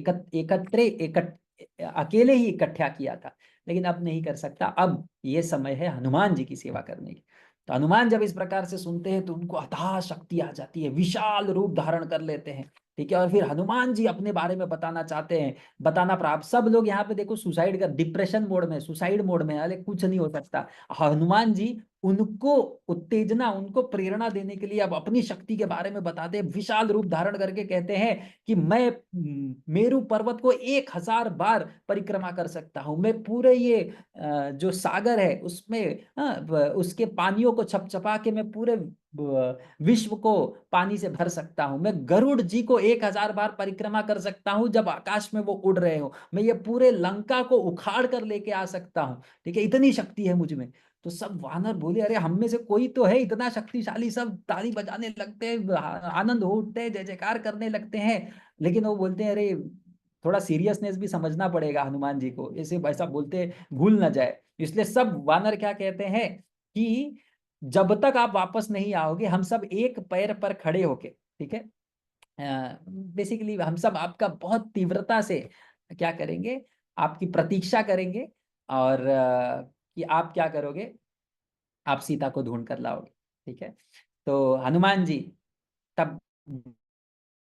अकेले ही इकट्ठा किया था, लेकिन अब नहीं कर सकता, अब ये समय है हनुमान जी की सेवा करने की। तो हनुमान जब इस प्रकार से सुनते हैं तो उनको अथाह शक्ति आ जाती है, विशाल रूप धारण कर लेते हैं, ठीक है। और फिर हनुमान जी अपने बारे में बताना चाहते हैं, बताना प्राप्त, सब लोग यहाँ पे देखो सुसाइड का डिप्रेशन मोड में, सुसाइड मोड में, अरे कुछ नहीं हो सकता। हनुमान जी उनको उत्तेजना, उनको प्रेरणा देने के लिए अब अपनी शक्ति के बारे में बताते हैं, विशाल रूप धारण करके कहते हैं कि मैं मेरू पर्वत को 1000 बार परिक्रमा कर सकता हूं, मैं पूरे ये जो सागर है उसमें उसके पानियों को छपछपा के मैं पूरे विश्व को पानी से भर सकता हूं, मैं गरुड़ जी को 1000 बार परिक्रमा कर सकता हूं जब आकाश में वो उड़ रहे हो, मैं ये पूरे लंका को उखाड़ कर लेके आ सकता हूं, ठीक है, इतनी शक्ति है मुझ में। तो सब वानर बोले, अरे हम में से कोई तो है इतना शक्तिशाली, सब ताली बजाने लगते हैं, आनंद हो उठते हैं, जय जयकार करने लगते हैं। लेकिन वो बोलते हैं, अरे थोड़ा सीरियसनेस भी समझना पड़ेगा हनुमान जी को, ऐसे ऐसा बोलते भूल ना जाए। इसलिए सब वानर क्या कहते हैं कि जब तक आप वापस नहीं आओगे हम सब एक पैर पर खड़े होके, ठीक है, बेसिकली हम सब आपका बहुत तीव्रता से क्या करेंगे, आपकी प्रतीक्षा करेंगे, और कि आप क्या करोगे, आप सीता को ढूंढ कर लाओगे, ठीक है। तो हनुमान जी तब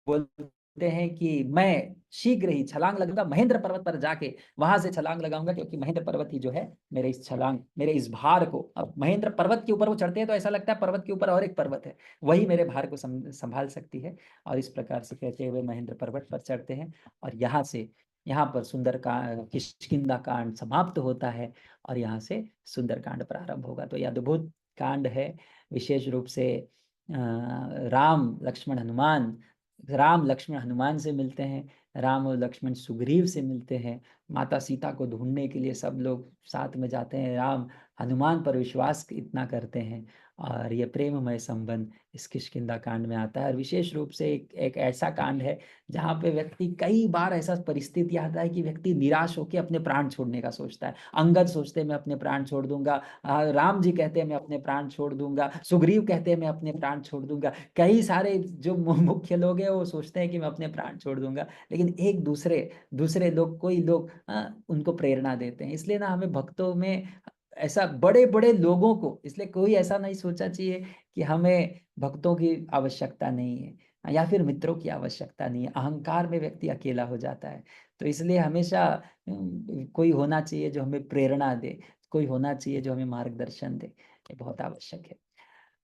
बोलते हैं कि मैं शीघ्र ही छलांग लगूंगा महेंद्र पर्वत पर जाके, वहां से छलांग लगाऊंगा, क्योंकि महेंद्र पर्वत ही जो है मेरे इस छलांग, मेरे इस भार को, अब महेंद्र पर्वत के ऊपर वो चढ़ते हैं तो ऐसा लगता है पर्वत के ऊपर और एक पर्वत है, वही मेरे भार को संभाल सकती है। और इस प्रकार से कहते हुए महेंद्र पर्वत पर चढ़ते हैं, और यहाँ से, यहाँ पर सुंदर का किष्किंधा कांड समाप्त होता है, और यहाँ से सुंदर कांड प्रारंभ होगा। तो यह अद्भुत कांड है, विशेष रूप से राम लक्ष्मण हनुमान, राम लक्ष्मण हनुमान से मिलते हैं, राम और लक्ष्मण सुग्रीव से मिलते हैं, माता सीता को ढूंढने के लिए सब लोग साथ में जाते हैं, राम हनुमान पर विश्वास इतना करते हैं, और ये प्रेममय संबंध इस किष्किंधा कांड में आता है। और विशेष रूप से एक ऐसा कांड है जहाँ पे व्यक्ति, कई बार ऐसा परिस्थिति आता है कि व्यक्ति निराश होकर अपने प्राण छोड़ने का सोचता है, अंगद सोचते हैं मैं अपने प्राण छोड़ दूंगा, राम जी कहते हैं मैं अपने प्राण छोड़ दूंगा, सुग्रीव कहते हैं मैं अपने प्राण छोड़ दूंगा, कई सारे जो मुख्य लोग हैं वो सोचते हैं कि मैं अपने प्राण छोड़ दूंगा, लेकिन एक दूसरे दूसरे लोग, कोई लोग उनको प्रेरणा देते हैं। इसलिए ना हमें भक्तों में ऐसा बड़े बड़े लोगों को, इसलिए कोई ऐसा नहीं सोचा चाहिए कि हमें भक्तों की आवश्यकता नहीं है या फिर मित्रों की आवश्यकता नहीं है, अहंकार में व्यक्ति अकेला हो जाता है। तो इसलिए हमेशा कोई होना चाहिए जो हमें प्रेरणा दे, कोई होना चाहिए जो हमें मार्गदर्शन दे, ये बहुत आवश्यक है।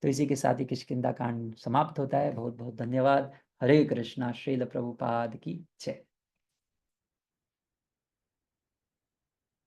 तो इसी के साथ ही किष्किंधा कांड समाप्त होता है। बहुत बहुत धन्यवाद। हरे कृष्णा। श्रील प्रभुपाद की जय।